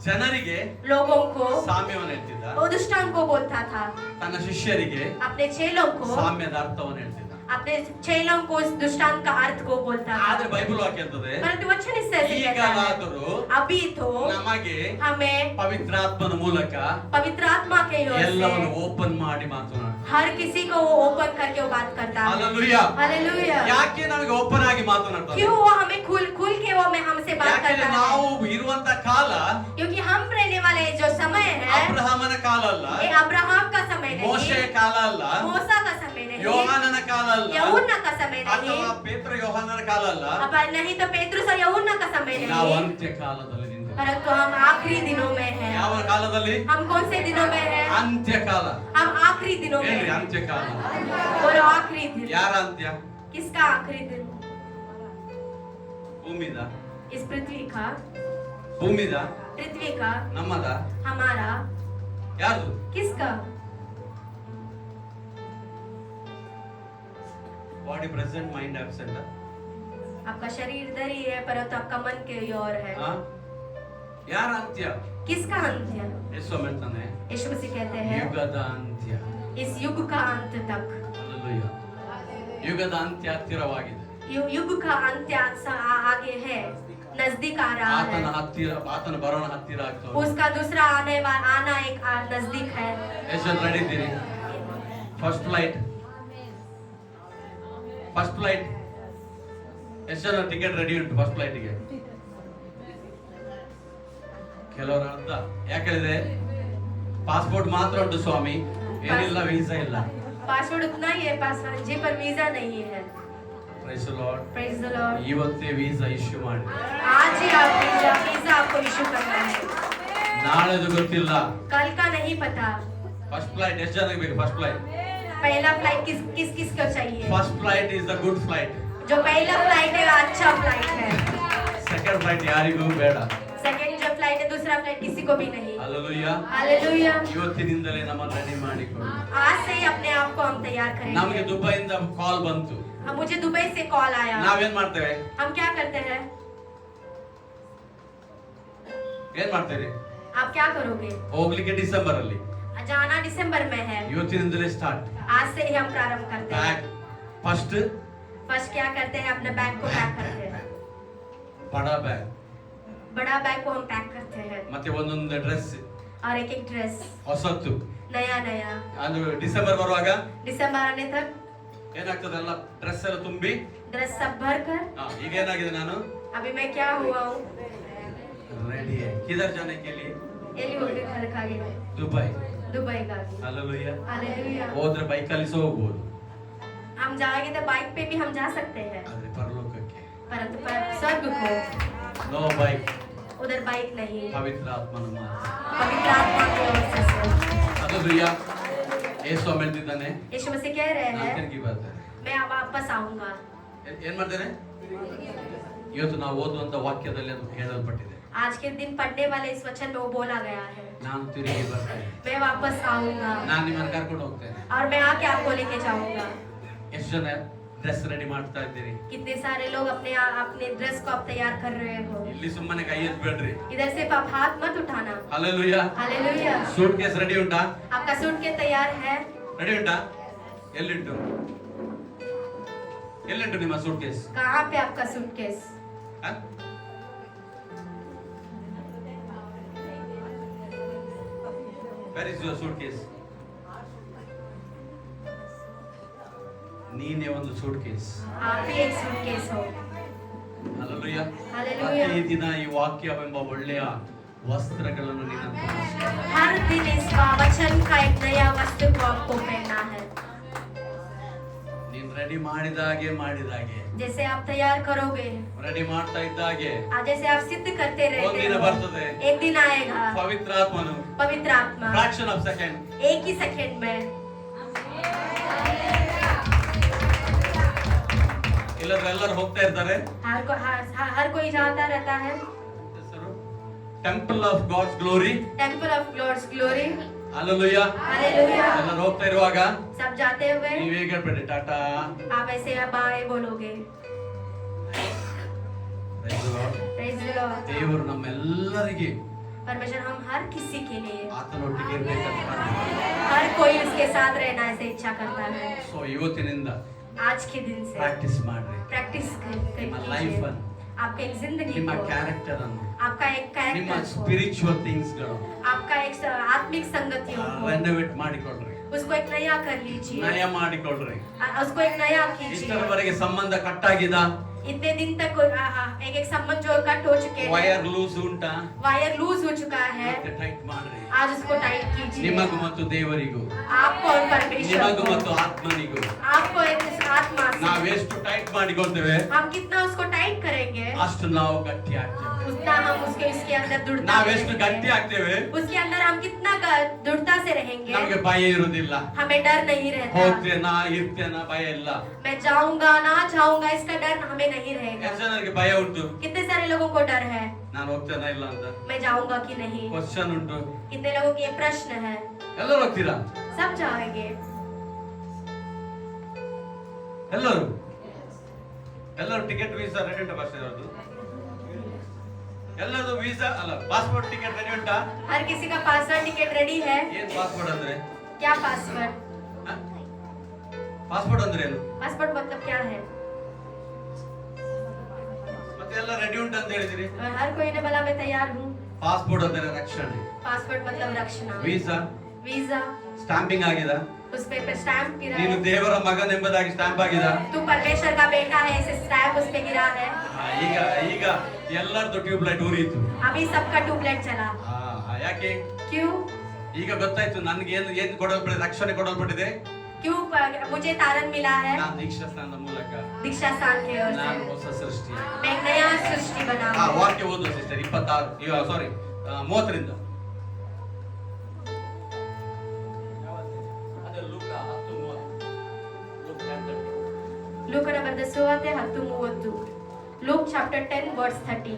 ಜನರಿಗೆ लोगों को ಸಾಮ್ಯವನ್ನು ಹೇಳ್ತಿದ್ದ, वो दृष्टांत को बोलता था, ತನ್ನ ಶಿಷ್ಯರಿಗೆ अपने चेलों को ಸಾಮ್ಯದ ಅರ್ಥವನ್ನು ಹೇಳ್ತಿದ್ದ. अपने चेलों को उस दृष्टांत का अर्थ को बोलता ಆದ್ರೆ था। ಬೈಬಲ್ ವಾಕ್ಯ ಅಂತದೆ, परंतु वचन इस तरह से कहता है, ಈಗಲಾದರೂ अभी तो ನಮಗೆ हमें ಪವಿತ್ರಾತ್ಮನ ಮೂಲಕ पवित्र आत्मा के ओर ಎಲ್ಲವನ್ನು से ಓಪನ್ ಮಾಡಿ ಮಾತನಾಡ. हर किसी को वो ओपन करके वो बात करता है। ಹಲ್ಲೆಲೂಯಾ. हालेलुया। ಯಾಕೆ ನಮಗೆ ಓಪನ್ ಆಗಿ ಮಾತನಾಡ್ತಾನೆ? क्यों वो हमें खुल के वो में हमसे बात ಯಾಕಂದ್ರೆ करता ನಾವು है? ಇರುವಂತ ಕಾಲ क्योंकि हम रहने वाले जो समय है ಅಬ್ರಹಾಮನ ಕಾಲ ಅಲ್ಲ, ये अब्राहम का समय ಮೋಶೆಯ नहीं, ಕಾಲ ಅಲ್ಲ, मूसा का समय नहीं, ಯೋಹಾನನ ಕಾಲ ಅಲ್ಲ, यूहन्ना का समय नहीं, ಅಥವಾ ಪೇತ್ರ ಯೋಹಾನನ ಕಾಲ ಅಲ್ಲ. अब नहीं तो पेतरुस और यूहन्ना का समय ನಾವು नहीं, ಅಂತ್ಯ ಕಾಲದಲ್ಲಿ ನಿಂತಿದ್ದೇವೆ. परंतु हम आखिरी दिनों में हैं। ಯಾವ ಕಾಲದಲ್ಲಿ? हम कौन से दिनों में हैं? ಅಂತ್ಯ ಕಾಲ. हम आखिरी दिनों में ಏನ್ರಿ हैं। ಅಂತ್ಯ ಕಾಲ? और आखिरी दिन ಯಾರ ಅಂತ್ಯ? किसका आखिरी दिन? ಭೂಮಿದ? इस पृथ्वी का, ಭೂಮಿದ? पृथ्वी का, ನಮ್ಮದ? हमारा, ಯಾರ್ದು? किसका? Body present mind absent. आपका शरीर इधर ही है परंतु आपका मन के ओर है। ಯಾರ ಅಂತ್ಯ? किसका अंत्य? ಯೇಸು ಹೇಳ್ತಾನೆ, यीशु मसीह कहते हैं ಯುಗದ ಅಂತ್ಯ. इस युग का अंत तक, ಹಲ್ಲೆಲೂಯಾ. ಯುಗದ ಅಂತ್ಯ ಹತ್ತಿರವಾಗಿದೆ. युग का अंत्य आगे है, नजदीक आ रहा ಆತನ है, ಹತ್ತಿರ, ಆತನ ಬರೋಣ ಹತ್ತಿರ ಆಗ್ತಾ ಇದೆ. उसका दूसरा आना एक नजदीक है। ಎಷ್ಟು ಜನ ರೆಡಿ ಇದ್ದೀರಿ? ಫಸ್ಟ್ ಫ್ಲೈಟ್ ಎಷ್ಟು ಜನ ಟಿಕೆಟ್ ರೆಡಿ ಉಂಟು ಫಸ್ಟ್ ಫ್ಲೈಟ್ಗೆ? ಕೆಲವರ ಅರ್ಥ ಯಾಕೆ ಹೇಳಿದೆ? ಪಾಸ್ಪೋರ್ಟ್ ಮಾತ್ರ ಉಂಟು ಸ್ವಾಮಿ, ಏನಿಲ್ಲ, ವೀಸಾ ಇಲ್ಲ. पासवर्ड उतना ही है, पासवर्ड जी पर वीजा नहीं है। Praise the Lord. Praise the Lord. ಇವತ್ತೇ ವೀಸಾ ಇಶ್ಯೂ ಮಾಡಿ. आज ही आप वीजा आपको इशू करना है, ನಾಳೆದು ಗೊತ್ತಿಲ್ಲ. कल का नहीं पता। ಫಸ್ಟ್ ಫ್ಲೈಟ್ ಎಷ್ಟು ಜನಕ್ಕೆ ಬೇಕು? First flight. पहला फ्लाइट किस को चाहिए? First flight is the good flight. जो पहला फ्लाइट है वो अच्छा फ्लाइट है। ಸೆಕೆಂಡ್ ಫ್ಲೈಟ್ ಯಾರಿಗೂ ಬೇಡ. सेकंड जो फ्लाइट है दूसरा फ्लाइट किसी को भी नहीं। ಹಲ್ಲೆಲೂಯಾ. हालेलुया। ಇವತ್ತಿನಿಂದಲೇ ನಮ್ಮನ್ನು ರೆಡಿ ಮಾಡಿಕೊಳ್ಳಿ. आज से ही अपने आप को हम तैयार ನಮಗೆ करेंगे। ದುಬೈಯಿಂದ ಕಾಲ್ ಬಂತು. मुझे दुबई से कॉल आया। ನಾವೇನ್ ಮಾಡ್ತೇವೆ? हम क्या करते हैं? ಏನ್ ಮಾಡ್ತೇವೆ? आप क्या करोगे? ಹೋಗ್ಲಿಕ್ಕೆ ಡಿಸೆಂಬರ್ ಅಲ್ಲಿ. जाना दिसंबर में है, ಇವತ್ತಿನಿಂದಲೇ ಸ್ಟಾರ್ಟ್. आज से ही हम प्रारंभ करते हैं। ಬ್ಯಾಗ್ ಫಸ್ಟ್ फर्स्ट क्या करते हैं? अपने बैग को पैक करते हैं, ಬಡಾ ಬ್ಯಾಗ್, बड़ा बैग को हम पैक करते हैं, ಮತ್ತೆ ಒಂದೊಂದು ಡ್ರೆಸ್ और एक एक ड्रेस ಹೊಸತ್ತು. नया नया। ಅದು ಡಿಸೆಂಬರ್ ಬರುವಾಗ दिसंबर आने तक ಏನಾಗ್ತದೆ? ಎಲ್ಲ ಡ್ರೆಸ್ ಎಲ್ಲ ತುಂಬಿ. ड्रेस सब भर कर, ಈಗ ಏನಾಗಿದೆ? ನಾನು अभी मैं क्या हुआ हूँ? ರೆಡಿ. ಕಿದರ್ ಜಾನೆ ಕೆ ಲಿಯೆ? ಎಲ್ಲಿ ಹೋಗ್ಬೇಕಾಗಿದೆ? ದುಬೈ. ದುಬೈಗಾಗಿ। ಹಲ್ಲೆಲೂಯಾ. हालेलुया। ಹೋದ್ರೆ ಬೈಕಲ್ಲಿ ಸಹ ಹೋಗ್ಬೋದು. हम जाएंगे तो बाइक पे भी हम जा सकते हैं, ಆದ್ರೆ ಪರಲೋಕಕ್ಕೆ परंतु स्वर्ग को ನೋ ಬೈಕ್, उधर बाइक नहीं, ಪವಿತ್ರ ಆತ್ಮನ ಮಾತು. पवित्र आत्मा की ओर से से। ಹಲ್ಲೆಲೂಯಾ. ಯೇಸು ಹೇಳ್ತಿದ್ದಾನೆ, यीशु मसीह कह रहे ನಾನು हैं ತಿರುಗಿ ಬರ್ತೇನೆ. मैं वापस आऊंगा। ಏನ್ ಮಾಡ್ತೇನೆ? ಇವತ್ತು ನಾವು ಓದುವಂತ ವಾಕ್ಯದಲ್ಲಿ ಅದು ಹೇಳಲ್ಪಟ್ಟಿದೆ, आज के दिन पढ़ने वाले इस वचन में वो बोला गया है, ನಾನು ತಿರುಗಿ ಬರ್ತೇನೆ, मैं वापस आऊंगा ನಾನು ನಿಮ್ಮನ್ನು ಕರ್ಕೊಂಡು ಹೋಗ್ತೇನೆ. और मैं आके आपको लेके जाऊंगा। ಎಷ್ಟು ಜನ ಡ್ರೆಸ್ ರೆಡಿ ಮಾಡ್ತಾ ಇದ್ದೀರಿ? कितने सारे लोग अपने ड्रेस को आप तैयार कर रहे हो? ಇಲ್ಲಿ ಸುಮ್ಮನೆ ಕೈ ಎತ್ತಬೇಡ್ರಿ. इधर से आप हाथ मत उठाना। Hallelujah. Hallelujah. Suitcase ready ಉಂಟಾ? आपका सूट के तैयार है? ರೆಡಿ ಉಂಟಾ? ಎಲ್ಲಿಂಟು? ಎಲ್ಲಿಂಟು ನಿಮ್ಮ ಸೂಟ್ ಕೇಸ್? कहाँ पे आपका suitcase? Where is your suitcase? ನೀನೇ ಒಂದು ಸೂಟ್ ಕೇಸ್. आप ही एक सूटकेस हो। ಹಲ್ಲೆಲೂಯಾ. हालेलुया। ಪ್ರತಿದಿನ ಈ ವಾಕ್ಯವೆಂಬ ಒಳ್ಳೆಯ ವಸ್ತ್ರಗಳನ್ನು ನೀನು ಧರಿಸು. हर दिन इस वचन का एक नया वस्त्र को आपको पहनना है। ನೀನು ರೆಡಿ ಮಾಡಿದಾಗೆ जैसे आप तैयार करोगे, ರೆಡಿ ಮಾಡ್ತಾ ಇದ್ದಾಗೆ जैसे आप सिद्ध करते रहते ಒಂದಿನ हो, ಬರ್ತದೆ, एक दिन आएगा ಪವಿತ್ರ ಆತ್ಮನು पवित्र आत्मा ಫ್ರಾಕ್ಷನ್ ಆಫ್ ಸೆಕೆಂಡ್, एक ही सेकंड में। ಇಲ್ಲದ್ರೆ ಎಲ್ಲರೂ ಹೋಗ್ತಾ ಇರ್ತಾರೆ. हर कोई जाता रहता है। Temple of God's glory, temple of God's glory. Hallelujah. Hallelujah. ಎಲ್ಲರೂ ಹೋಗ್ತಾ ಇರುವಾಗ सब जाते हुए ನೀವು ಹೇಗೆ ಹೇಳ್ಬೇಡಿ ಟಾಟಾ. आप ऐसे बाय बोलोगे। Praise the Lord. Praise the Lord। ದೇವರು ನಮ್ಮೆಲ್ಲರಿಗೆ परमेश्वर हम हर किसी के लिए, ಆತನೊಟ್ಟಿಗೆ ಇರಬೇಕಂತ ಮಾಡ್ತಾರೆ. हर कोई उसके साथ रहना ऐसे इच्छा करता है। ಸೊ ಇವತ್ತಿನಿಂದ आज के दिन से ಪ್ರಾಕ್ಟೀಸ್ ಮಾಡ್ರಿ. प्रैक्टिस ನಿಮ್ಮ ಲೈಫ್ कीजिए। ಅನ್ನು, आपका एक जिंदगी ನಿಮ್ಮ को, ಕ್ಯಾರೆಕ್ಟರ್ ಅನ್ನು, आपका एक ನಿಮ್ಮ कैरेक्टर को, ಸ್ಪಿರಿಚುವಲ್ ಥಿಂಗ್ಸ್ ಗಳು आपका एक आत्मिक संगतियों को, ರೆನೋವೇಟ್ ಮಾಡಿಕೊಳ್ಳ್ರಿ, उसको एक नया कर लीजिए, ನಯ ಮಾಡಿಕೊಳ್ಳ್ರಿ. उसको एक नया कीजिए। ಇಷ್ಟರವರೆಗೆ ಸಂಬಂಧ ಕಟ್ಟಾಗಿದ, इतने दिन तक एक एक संबंध जो कट हो चुके हैं, ವೈರ್ ಲೂಸ್ ಉಂಟಾ, वायर लूज हो चुका है, ಟೈಟ್ ಮಾಡ್ರಿ. आज उसको टाइट कीजिए। ನಿಮಗೂ ಮತ್ತು ದೇವರಿಗೂ, आपको और परमेश्वर ನಿಮಗೂ को, ಮತ್ತು ಆತ್ಮನಿಗೂ आपको एक आत्मा से ನಾವೆಷ್ಟು ಟೈಟ್ ಮಾಡಿಕೊಳ್ತೇವೆ हम कितना उसको टाइट करेंगे, ಅಷ್ಟು ನಾವು ಗಟ್ಟಿ ಆಗ್ತೇವೆ. उतना हम उसके अंदर दृढ़ता ನಾವೆಷ್ಟು रहेंगे। ಗಟ್ಟಿ ಆಗ್ತೇವೆ, उसके अंदर हम कितना दृढ़ता से रहेंगे, ನಮಗೆ ಭಯ ಇರುವುದಿಲ್ಲ. हमें डर नहीं रहता। ಹೋಗ್ತೇನಾ ಇರ್ತೇನಾ ಭಯ ಇಲ್ಲ. मैं जाऊंगा ना जाऊंगा इसका डर हमें नहीं रहेगा। ಎಷ್ಟು ಜನರಿಗೆ ಭಯ ಉಂಟು, कितने सारे लोगों को डर है, ನಾನು ಹೋಗ್ತೇನಾ ಇಲ್ಲ ಅಂತ मैं जाऊंगा कि नहीं। ಕ್ವಶನ್ ಉಂಟು. कितने लोगों की ये प्रश्न है। ಎಲ್ಲರೂ ಹೋಗ್ತೀರಾ? सब जाएंगे। ಎಲ್ಲರೂ ಎಲ್ಲರೂ ಟಿಕೆಟ್ ವೀಸಾ ರೆಡಿ ಉಂಟಾ? ಬಸ್ ಇರೋದು ಎಲ್ಲರೂ ವೀಸಾ ಅಲ್ಲ ಪಾಸ್ಪೋರ್ಟ್ ಟಿಕೆಟ್ ರೆಡಿ ಉಂಟಾ? हर किसी का पासवर्ड टिकट रेडी है। ಏನ್ ಪಾಸ್ಪೋರ್ಟ್ ಅಂದ್ರೆ? क्या पासवर्ड? ಪಾಸ್ಪೋರ್ಟ್ ಅಂದ್ರೆ ಏನು? पासवर्ड मतलब क्या है? ಮತ್ತೆ ಎಲ್ಲ ರೆಡಿ ಉಂಟು ಅಂತ ಹೇಳಿದಿರಿ. और हर कोई ने बोला मैं तैयार हूँ। ಪಾಸ್ಪೋರ್ಟ್ ಅಂದ್ರೆ ರಕ್ಷಣೆ, पासवर्ड मतलब रक्षणा। ವೀಸಾ वीजा ಸ್ಟಾಂಪಿಂಗ್ ಆಗಿದೆ, उस पे स्टैंप गिरा ನೀನು है। ದೇವರ ಮಗನೆಂಬುದಾಗಿ ಸ್ಟಾಂಪ್ ಆಗಿದೆ. तू परमेश्वर का बेटा है ऐसे स्टैंप उस पे गिरा है। ಈಗ ಈಗ ಎಲ್ಲರದು ಟ್ಯೂಬ್ ಲೈಟ್ ಉರಿಯಿತು. अभी सबका ट्यूबलाइट चला। ಯಾಕೆ? क्यों? ಈಗ ಗೊತ್ತಾಯ್ತು ನನಗೆ ಏನು ಕೊಡಲ್ಪಟ್ಟಿದೆ, ರಕ್ಷಣೆ ಕೊಡಲ್ಪಟ್ಟಿದೆ. क्यों मुझे तारण मिला है? ನಾನು ದೀಕ್ಷಾ ಸ್ಥಾನದ ಮೂಲಕ दीक्षा स्थान की ओर से ನಾನು ಹೊಸ ಸೃಷ್ಟಿ. मैं एक नया सृष्टि बना ಆ हूँ। ವಾಕ್ಯ ಓದುವ ಸಿಸ್ಟರ್ 26 ಸಾರಿ 30ರಿಂದ. ಅದೇ ಲೂಕ 10:30. ಲೂಕ 10:30. ಲೂಕ ಬರೆದ ಸುವಾರ್ತೆ 10:30. Luke chapter 10 verse 30.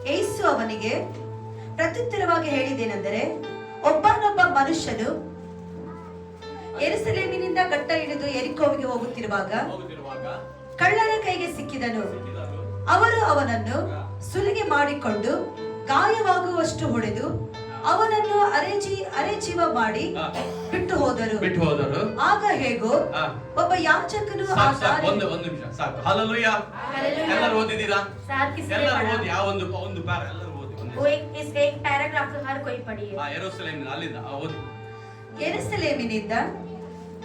ಯೇಸು ಅವನಿಗೆ ಪ್ರತ್ಯುತ್ತರವಾಗಿ ಹೇಳಿದ್ದೇನೆಂದರೆ, ಒಬ್ಬನೊಬ್ಬ ಮನುಷ್ಯನು ಯೆರೂಸಲೇಮಿನಿಂದ ಗಟ್ಟ ಹಿಡಿದು ಯೆರಿಕೋವಿಗೆ ಹೋಗುತ್ತಿರುವಾಗ ಕಳ್ಳರ ಕೈಗೆ ಸಿಕ್ಕಿದನು. ಅವರು ಅವನನ್ನು ಸುಲಿಗೆ ಮಾಡಿಕೊಂಡು ಗಾಯವಾಗುವಷ್ಟು ಹೊಡೆದು ಅವನನ್ನು ಅರೆಜೀವ ಮಾಡಿ ಬಿಟ್ಟು ಹೋದರು. ಆಗ ಹೇಗೋ ಒಬ್ಬ ಯಾಜಕನು ಆ ದಾರಿ- ಒಂದು ನಿಮಿಷ ಸಾಕು. ಹಲ್ಲೆಲೂಯಾ. हालेलुया। ಎಲ್ಲರೂ ಓದಿದ್ದೀರಾ? सार किसी ने ಎಲ್ಲರೂ पढ़ा? ಓದಿ. ಯಾವ ಒಂದು ಪ್ಯಾರ ಎಲ್ಲರೂ ಓದಿ. वो एक पैराग्राफ तो हर कोई पढ़ी है। ಯೆರೂಸಲೇಮ್ ಅಲ್ಲಿಂದ ಓದಿ. ಯೆರೂಸಲೇಮಿನಿಂದ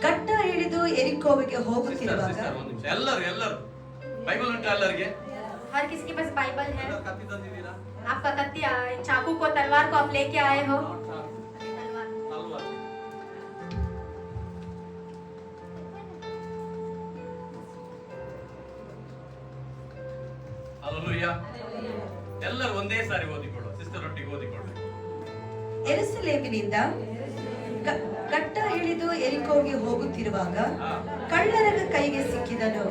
ಗಟ್ಟ ಹಿಡಿದು ಯೆರಿಕೋವಿಗೆ ಸಿಸ್ಟರ್ ಹೋಗುತ್ತಿರುವಾಗ ಒಂದು ನಿಮಿಷ. ಎಲ್ಲರೂ ಬೈಬಲ್ ಉಂಟಾ ಎಲ್ಲರಿಗೆ? हर किसी के पास बाइबल है। ಎಲ್ಲರೂ ಕತ್ತಿ ತಂದಿದ್ದೀರಾ? आपका कत्ती चाकू को तलवार को आप लेके आए हो। ಅಲ್ವಾ? ಹಲ್ಲೆಲೂಯ. ಎಲ್ಲರೂ ಒಂದೇ ಸಾರಿ ಓದಿಕೊಳ್ಳುವ, ಸಿಸ್ಟರ್ ಒಟ್ಟಿಗೆ ಓದಿಕೊಳ್ಳಿ. ಯೆರೂಸಲೇಮಿನಿಂದ ಗಟ್ಟ ಇಳಿದು ಎರಿಕೋಗೆ ಹೋಗುತ್ತಿರುವಾಗ ಕಳ್ಳರ ಕೈಗೆ ಸಿಕ್ಕಿದನು.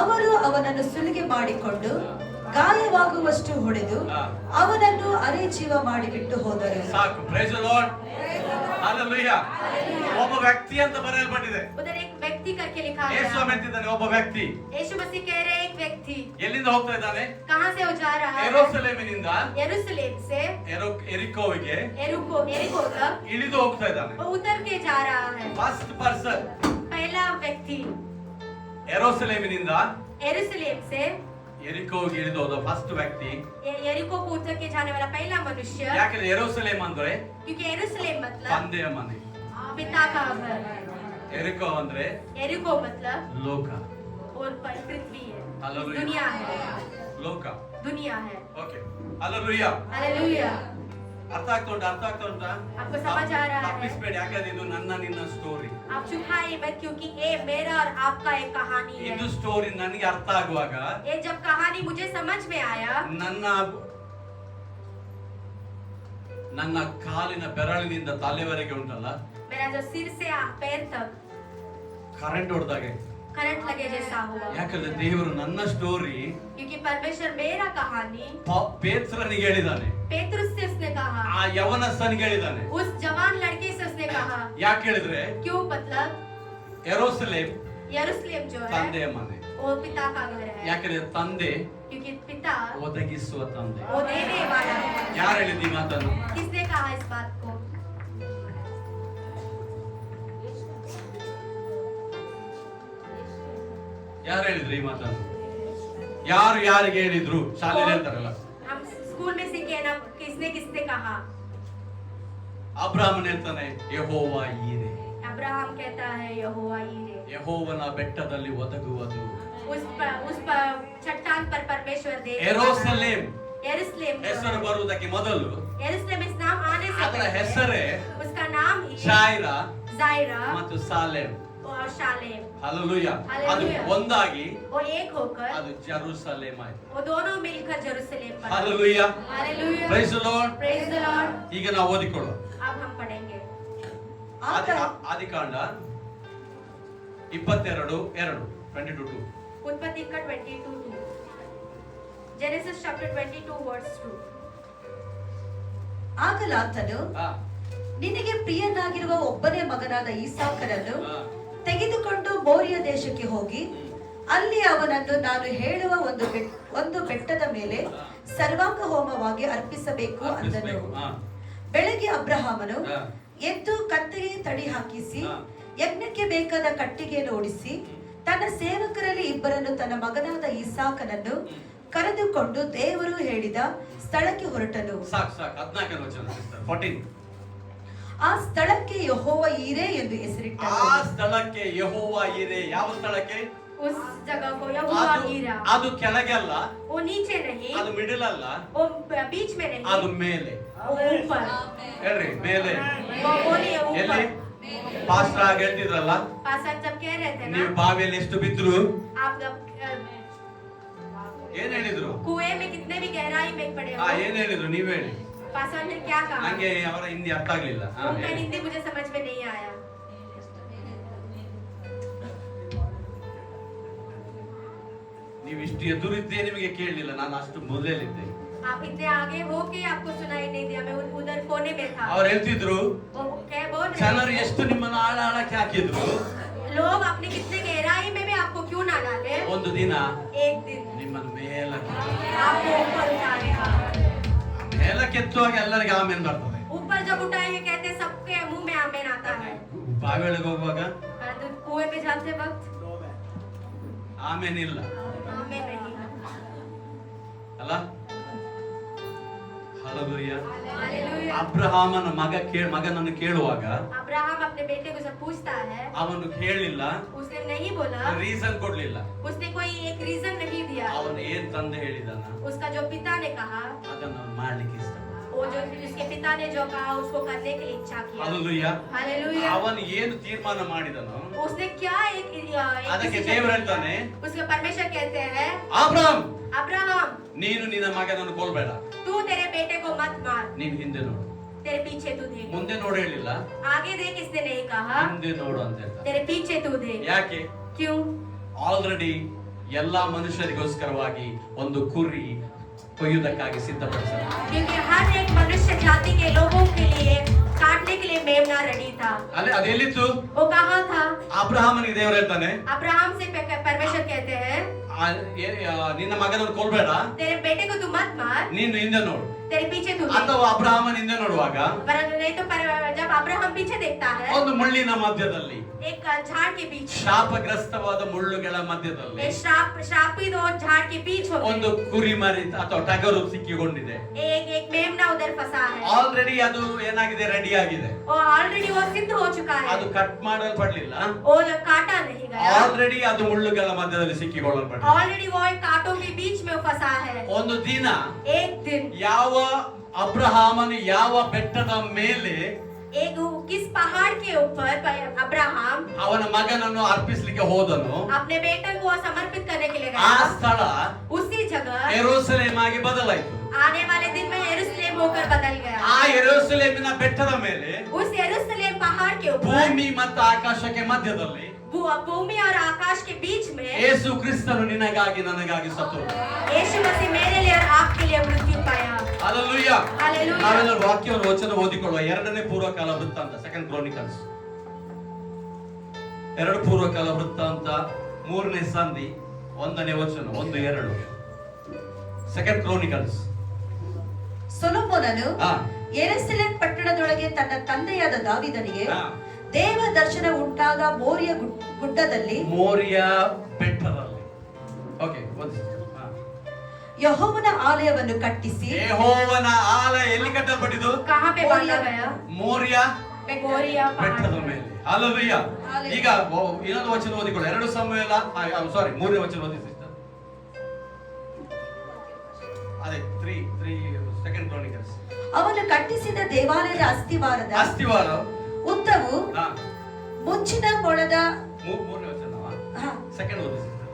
ಅವರು ಅವನನ್ನು ಸುಲಿಗೆ ಮಾಡಿಕೊಂಡು ಗಾಯವಾಗುವಷ್ಟು ಹೊಡೆದು ಅವನನ್ನು ಅರೆ ಜೀವ ಮಾಡಿಬಿಟ್ಟು ಹೋದರು. ಸಾಕು. Praise the Lord. ಹಲ್ಲೆಲೂಯ. ಒಬ್ಬ ವ್ಯಕ್ತಿ ಅಂತ ಬರೆಯಲ್ಪಟ್ಟಿದೆ. उधर एक व्यक्ति करके लिखा है. ಯೇಸು ಅಂತಿದ್ದಾನೆ, ಒಬ್ಬ ವ್ಯಕ್ತಿ. यीशु मसीह कह रहे हैं एक व्यक्ति. ಎಲ್ಲಿಂದ ಹೋಗ್ತಾ ಇದ್ದಾನೆ? कहां से वो जा रहा है? ಯೆರೂಸಲೇಮಿನಿಂದ यरूशलेम से ಎರಿಕೋವಿಗೆ एरिको तक ಇಳಿದು ಹೋಗ್ತಾ ಇದ್ದಾನೆ. वो उतर के जा रहा है. First person. पहला व्यक्ति ಯೆರೂಸಲೇಮಿನಿಂದ यरूशलेम से ಎರಿಕೋವಿಗೆ ಇಳಿದು ಹೋದ ಫಸ್ಟ್ ವ್ಯಕ್ತಿ. यरीको को उतर के जाने वाला पहला मनुष्य. ಯಾಕಂದ್ರೆ ಯೆರೂಸಲೇಮ್ ಅಂದ್ರೆ क्योंकि यरूशलेम मतलब ತಂದೆಯ ಮನೆ, पिता का घर. ಎರಿಕೋ ಅಂದ್ರೆ यरीको मतलब ಲೋಕ, और पृथ्वी है, Hallelujah. दुनिया है, ಲೋಕ. दुनिया है. ಓಕೆ. ಹಲ್ಲೆಲೂಯಾ. हालेलुया. ಅರ್ಥ ಆಗ್ತಾ ಉಂಟಾ? आपको समझ आ रहा है? ತಪ್ಪಿಸ್ಬೇಡಿ, ಯಾಕಂದ್ರೆ ಇದು ನನ್ನ ನಿನ್ನ ಸ್ಟೋರಿ. आप चुकाइए मत, क्योंकि ये मेरा और आपका एक कहानी है. ಇದು ಸ್ಟೋರಿ ನನಗೆ ಅರ್ಥ ಆಗುವಾಗ ये जब कहानी मुझे समझ में आया, ನನ್ನ ಕಾಲಿನ ಬೆರಳಿನಿಂದ ತಲೆವರೆಗೆ ಉಂಟಲ್ಲ, मेरा जो सिर से पैर तक ಕರೆಂಟ್ ಹೊಡೆದಾಗೆ. करंट लगे जैसा हुआ. ಯಾಕಂದ್ರೆ ದೇವರು ನನ್ನ ಸ್ಟೋರಿ क्योंकि परमेश्वर मेरा कहानी ಪೇತ್ರನಿಗೆ ಹೇಳಿದಾನೆ, पेतरुस से उसने कहा, ಆ ಯವನಸ್ಥನಿಗೆ ಹೇಳಿದಾನೆ. उस जवान लड़के से उसने कहा. ಯಾಕೆ ಹೇಳಿದ್ರೆ क्यों? मतलब ಯೆರೂಸಲೇಮ್ यरूशलेम जो है ತಂದೆಯ ಮನೆ. वो पिता का घर है. ಯಾಕಂದ್ರೆ ತಂದೆ क्योंकि पिता ಒದಗಿಸುವ ತಂದೆ. वो देने वाला है. ಯಾರು ಹೇಳಿದ ಈ ಮಾತನ್ನು? किसने कहा इस बात को? ಯಾರು ಹೇಳಿದ್ರು ಈ ಮಾತನ್ನು? ಯಾರು ಯಾರಿಗೆ ಹೇಳಿದ್ರು? ಶಾಲೆಯಲ್ಲಿ ಹೇಳ್ತಾರಲ್ಲ, हम स्कूल में सीखे ना, किसने किसने कहा? ಅಬ್ರಾಹ್ಮನ್ ಹೇಳ್ತಾನೆ, ಯೆಹೋವ ಈರೆ. अब्राहम कहता है यहोवा यीरे. ಯೆಹೋವನ ಬೆಟ್ಟದಲ್ಲಿ ಒದಗುವುದು. उस चट्टान पर परमेश्वर दे. ಯೆರೂಸಲೇಮ್ यरूशलेम ಹೆಸರು ಬರುವುದಕ್ಕೆ ಮೊದಲು यरूशलेम इस नाम आने से ಅದರ पहले ಹೆಸರೇ उसका नाम ही ಶಾಯಿರಾ जायरा ಮತ್ತು ಸಾಲೇಮ್. और शालेम. ಹಲ್ಲೆಲೂಯಾ. ಅದು Hallelujah. ಒಂದಾಗಿ वो एक होकर ಅದು ಜೆರೂಸಲೇಮ್ ಆಯ್ತು. वो दोनों मिलकर जेरूसलेम बना. Hallelujah. Hallelujah. Praise the Lord. Praise the Lord. ಈಗ ನಾವು ಓದಿಕೊಳ್ಳೋಣ. अब हम पढ़ेंगे ಆದಿಕಾಂಡ 22:2. उत्पत्ति का 22:2. Genesis chapter 22 verse 2. ಆಗಲಾತನು ನಿನಗೆ ಪ್ರಿಯನಾಗಿರುವ ಒಬ್ಬನೇ ಮಗನಾದ ಈಸಾಕನನ್ನು ತೆಗೆದುಕೊಂಡು ಮೋರಿಯ ದೇಶಕ್ಕೆ ಹೋಗಿ ಅಲ್ಲಿ ಅವನನ್ನು ನಾನು ಹೇಳುವ ಒಂದು ಬೆಟ್ಟದ ಮೇಲೆ ಸರ್ವಾಂಗ ಹೋಮವಾಗಿ ಅರ್ಪಿಸಬೇಕು ಅಂದನು. ಬೆಳಗ್ಗೆ ಅಬ್ರಹಾಮನು ಎದ್ದು ಕತ್ತೆಗೆ ತಡಿ ಹಾಕಿಸಿ ಯಜ್ಞಕ್ಕೆ ಬೇಕಾದ ಕಟ್ಟಿಗೆಯನ್ನು ಓಡಿಸಿ ತನ್ನ ಸೇವಕರಲ್ಲಿ ಇಬ್ಬರನ್ನು ತನ್ನ ಮಗನಾದ ಈಸಾಕನನ್ನು ಕರೆದುಕೊಂಡು ದೇವರು ಹೇಳಿದ ಸ್ಥಳಕ್ಕೆ ಹೊರಟನು. ಆ ಸ್ಥಳಕ್ಕೆ ಯೆಹೋವ ಈರೆ ಎಂದು ಹೆಸರಿಟ್ಟನು. ಆ ಸ್ಥಳಕ್ಕೆ ಯೆಹೋವ ಈರೆ. ಯಾವ ಸ್ಥಳಕ್ಕೆ? उस जगह को यहोवा ईरा. ಅದು ಕೆಳಗೆ ಅಲ್ಲ, वो नीचे नहीं, ಅದು ಮಿಡಲ್ ಅಲ್ಲ, वो बीच में नहीं, ಅದು ಮೇಲೆ. वो ऊपर. ಹೇಳ್ರಿ, ಮೇಲೆ. वो बोलिए ಎಲ್ಲಿ? ऊपर. ಪಾಸ್ಟರ್ ಆಗ ಹೇಳ್ತಿದ್ರಲ್ಲ, पास्टर जब कह रहे थे ನೀವು ना, ಬಾವಿಯಲ್ಲಿ ಎಷ್ಟು ಬಿದ್ರು आप जब ಏನ್ ಹೇಳಿದ್ರು? कुएं में कितने भी गहराई में पड़े हो, ಏನ್ ಹೇಳಿದ್ರು ನೀವ್ ಹೇಳಿ. पास्टर ने क्या कहा? ನಂಗೆ ಅವರ ಹಿಂದಿ ಅರ್ಥ ಆಗ್ಲಿಲ್ಲ. उनका हिंदी मुझे समझ में नहीं आया. ನೀವು ಇಷ್ಟು ಎದುರಿದ್ದೇ ನಿಮಗೆ ಕೇಳಲಿಲ್ಲ, ನಾನು ಅಷ್ಟು ಮೊದಲಿದ್ದೆ. आप इतने आगे हो कि आपको सुनाई नहीं दिया, मैं उधर कोने में था. ಅವ್ರು ಹೇಳ್ತಿದ್ರು, वो क्या बोल रहे ಜನರು हैं? ಎಷ್ಟು ನಿಮ್ಮನ್ನ ಆಳಕ್ಕೆ ಹಾಕಿದ್ರು, लोग अपने कितने गहराई में भी आपको क्यों ना डाले, ಒಂದು ದಿನ एक दिन ನಿಮ್ಮನ್ನ ಮೇಲಕ್ಕೆ आपको ऊपर उठाएगा. ಮೇಲಕ್ಕೆತ್ತುವಾಗ ಎಲ್ಲರಿಗೆ ಆಮೇಲೆ ಬರ್ತದೆ. ऊपर जब उठाएंगे कहते हैं सबके मुंह में आमेन आता है, ಬಾವಿಯೊಳಗೆ ಹೋಗುವಾಗ परंतु कुएं में जाते वक्त ಆಮೇನ್ ಇಲ್ಲ आमेन नहीं. ಅಲ್ಲ? ಹಲ್ಲೆಲೂಯಾ. हालेलुया. ಅಬ್ರಹಾಮನ ಮಗನನ್ನು ಕೇಳುವಾಗ अब्राहम अपने बेटे को जब पूछता है, ಅವನು ಕೇಳಿಲ್ಲ, उसने नहीं बोला, ರೀಸನ್ ಕೊಡ್ಲಿಲ್ಲ. उसने कोई एक रीजन नहीं दिया. ಅವನು ಏನ್ ತಂದೆ ಹೇಳಿದಾನ उसका जो पिता ने कहा ಅದನ್ನ ಮಾಡ್ಲಿಕ್ಕೆ ಇಷ್ಟ. वो वो जो उसके पिता ने जो कहा उसको करने के लिए इच्छा किया। Hallelujah. हालेलुया। ಅವನು ಏನು ತೀರ್ಮಾನ ಮಾಡಿದನು उसने क्या एक ಅದಕ್ಕೆ decision ದೇವರು लिया? ಹೇಳ್ತಾನೆ, उसके परमेश्वर कहते हैं, ಅಬ್ರಹಾಮ್ अब्राहम ನೀನು ನಿನ್ನ ಮಗನನ್ನು ಕೊಲ್ಬೇಡ, तू तेरे बेटे को मत मार, ನೀನು ಹಿಂದೆ ನೋಡು. तेरे पीछे तू देख। ಮುಂದೆ ನೋಡು ಹೇಳಿಲ್ಲ, आगे देख इसने नहीं कहा, ಹಿಂದೆ ನೋಡು ಅಂತ ಹೇಳ್ತಾನೆ. तेरे पीछे तू देख। ಯಾಕೆ? क्यों? ಆಲ್ರೆಡಿ ಎಲ್ಲಾ ಮನುಷ್ಯರಿಗೋಸ್ಕರವಾಗಿ ಒಂದು ಕುರಿ ಕೊಯ್ಯುವುದಕ್ಕಾಗಿ ಸಿದ್ಧಪಡಿಸಿದ. क्योंकि हर एक मनुष्य जाति के लोगों के लिए काटने के लिए मेमना रेडी था। ಅಲ್ಲೇ ಅದೆಲ್ಲಿತ್ತು? वो कहाँ था? ಅಬ್ರಹಾಮನಿಗೆ ದೇವರು ಹೇಳ್ತಾನೆ, अब्राहम से परमेश्वर कहते हैं, ನಿನ್ನ ಮಗನನ್ನು ಕೊಲ್ಬೇಡ, तेरे बेटे को तू मत मार, ನೀನು ಹಿಂದೆ ನೋಡು. तेरे पीछे तू देख। ಅಥವಾ ಅಬ್ರಹಾಮನ ಹಿಂದೆ ನೋಡುವಾಗ परंतु नहीं तो जब अब्राहम पीछे देखता है, ಒಂದು ಮುಳ್ಳಿನ ಮಧ್ಯದಲ್ಲಿ, एक झाड़ के बीच, ಶಾಪಗ್ರಸ್ತವಾದ ಮುಳ್ಳುಗಳ ಮಧ್ಯದಲ್ಲಿ एक श्रापित और झाड़ के बीच होकर ಒಂದು ಕುರಿಮರಿ ಅಥವಾ ಟಗರು ಸಿಕ್ಕಿಕೊಂಡಿದೆ. एक मेमना उधर फंसा है ಆಲ್ರೆಡಿ ಅದು ಏನಾಗಿದೆ, ರೆಡಿ ಆಗಿದೆ. और ऑलरेडी वो सिद्ध हो चुका है, ಅದು ಕಟ್ ಮಾಡಲ್ಪಡ್ಲಿಲ್ಲ, वो जो काटा नहीं गया, ಆಲ್ರೆಡಿ ಅದು ಮುಳ್ಳುಗಳ ಮಧ್ಯದಲ್ಲಿ ಸಿಕ್ಕಿಕೊಳ್ಳಲ್ಪಟ್ಟಿದೆ. ऑलरेडी वो एक कांटों के बीच में फंसा है। ಒಂದು ದಿನ एक दिन ಯಾವ ಅಬ್ರಹಾಮನು ಯಾವ ಬೆಟ್ಟದ ಮೇಲೆ एक किस पहाड़ के ऊपर अब्राहम ಅವನ ಮಗನನ್ನು ಅರ್ಪಿಸಲಿಕ್ಕೆ ಹೋದನು, अपने बेटे को समर्पित करने के लिए ಆ गया, ಸ್ಥಳ उसी जगह ಯೆರೂಸಲೇಮ್ ಆಗಿ ಬದಲಾಯಿತು. आने वाले दिन में यरूशलेम होकर बदल गया। ಆ ಯೆರೂಸಲೇಮಿನ ಬೆಟ್ಟದ ಮೇಲೆ उस यरूशलेम पहाड़ के ऊपर ಭೂಮಿ ಮತ್ತು ಆಕಾಶಕ್ಕೆ ಮಧ್ಯದಲ್ಲಿ भूमि और आकाश के बीच में ಯೇಸು ಕ್ರಿಸ್ತನು ನಿನಗಾಗಿ ನನಗಾಗಿ ಸತ್ತು. यीशु मसीह मेरे लिए और आपके लिए मृत्यु पाया। ಹಲ್ಲೆಲೂಯಾ. Hallelujah. ನಾವೆಲ್ಲರೂ ವಾಕ್ಯವನ್ನು ವಚನ ಓದಿಕೊಳ್ಳುವ. ಎರಡನೇ ಪೂರ್ವಕಾಲ ವೃತ್ತಾಂತ, ಸೆಕೆಂಡ್ ಕ್ರಾನಿಕಲ್ಸ್, ಎರಡು ಪೂರ್ವಕಾಲ ವೃತ್ತಾಂತ, ಮೂರನೇ ಸಂಧಿ, ಒಂದನೇ ವಚನ, 1-2. Second Chronicles. ಸೊಲೊಮೋನನು ಹಾ ಯೆರೂಸಲೇಮ್ ಪಟ್ಟಣದೊಳಗೆ ತನ್ನ ತಂದೆಯಾದ ದಾವೀದನಿಗೆ ಹಾ. ದೇವ ದರ್ಶನ ಉಂಟಾದ ಮೋರಿಯ ಗುಡ್ಡದಲ್ಲಿ ಮೋರಿಯ ಬೆಟ್ಟದಲ್ಲಿ. ಓಕೆ, ಓದಿ. ಹಾ. ಯೆಹೋವನ ಆಲಯವನ್ನು ಕಟ್ಟಿಸಿ ಯೆಹೋವನ ಆಲಯ ಎಲ್ಲಿ ಕಟ್ಟಲ್ಪಟ್ಟಿತು? कहाँ पे बांधा गया? ಮೋರಿಯ मोरिया ಬೆಟ್ಟದ पहाड़ ಮೇಲೆ. ಹಲ್ಲೆಲೂಯಾ. Hallelujah. ಈಗ ಇನ್ನೊಂದು ವಚನ ಓದಿಕೊಳ್ಳಿ. 2 ಸಮುವೇಲ, ಸಾರಿ, ಮೂರನೇ ವಚನ ಓದಿ ಸಿಸ್ಟರ್. ಅದೇ 3 ಸೆಕೆಂಡ್ ಕ್ರಾನಿಕಲ್ಸ್. ಅವನು ಕಟ್ಟಿಸಿದ ದೇವಾಲಯದ ಅಸ್ತಿವಾರ. ಉದ್ದವು ಹಾ, ಮುಂಚಿನ ಮೊಳದ ಮೂರನೇ ವಚನ, ಹಾ. ಸೆಕೆಂಡ್ ಓದಿ ಸಿಸ್ಟರ್.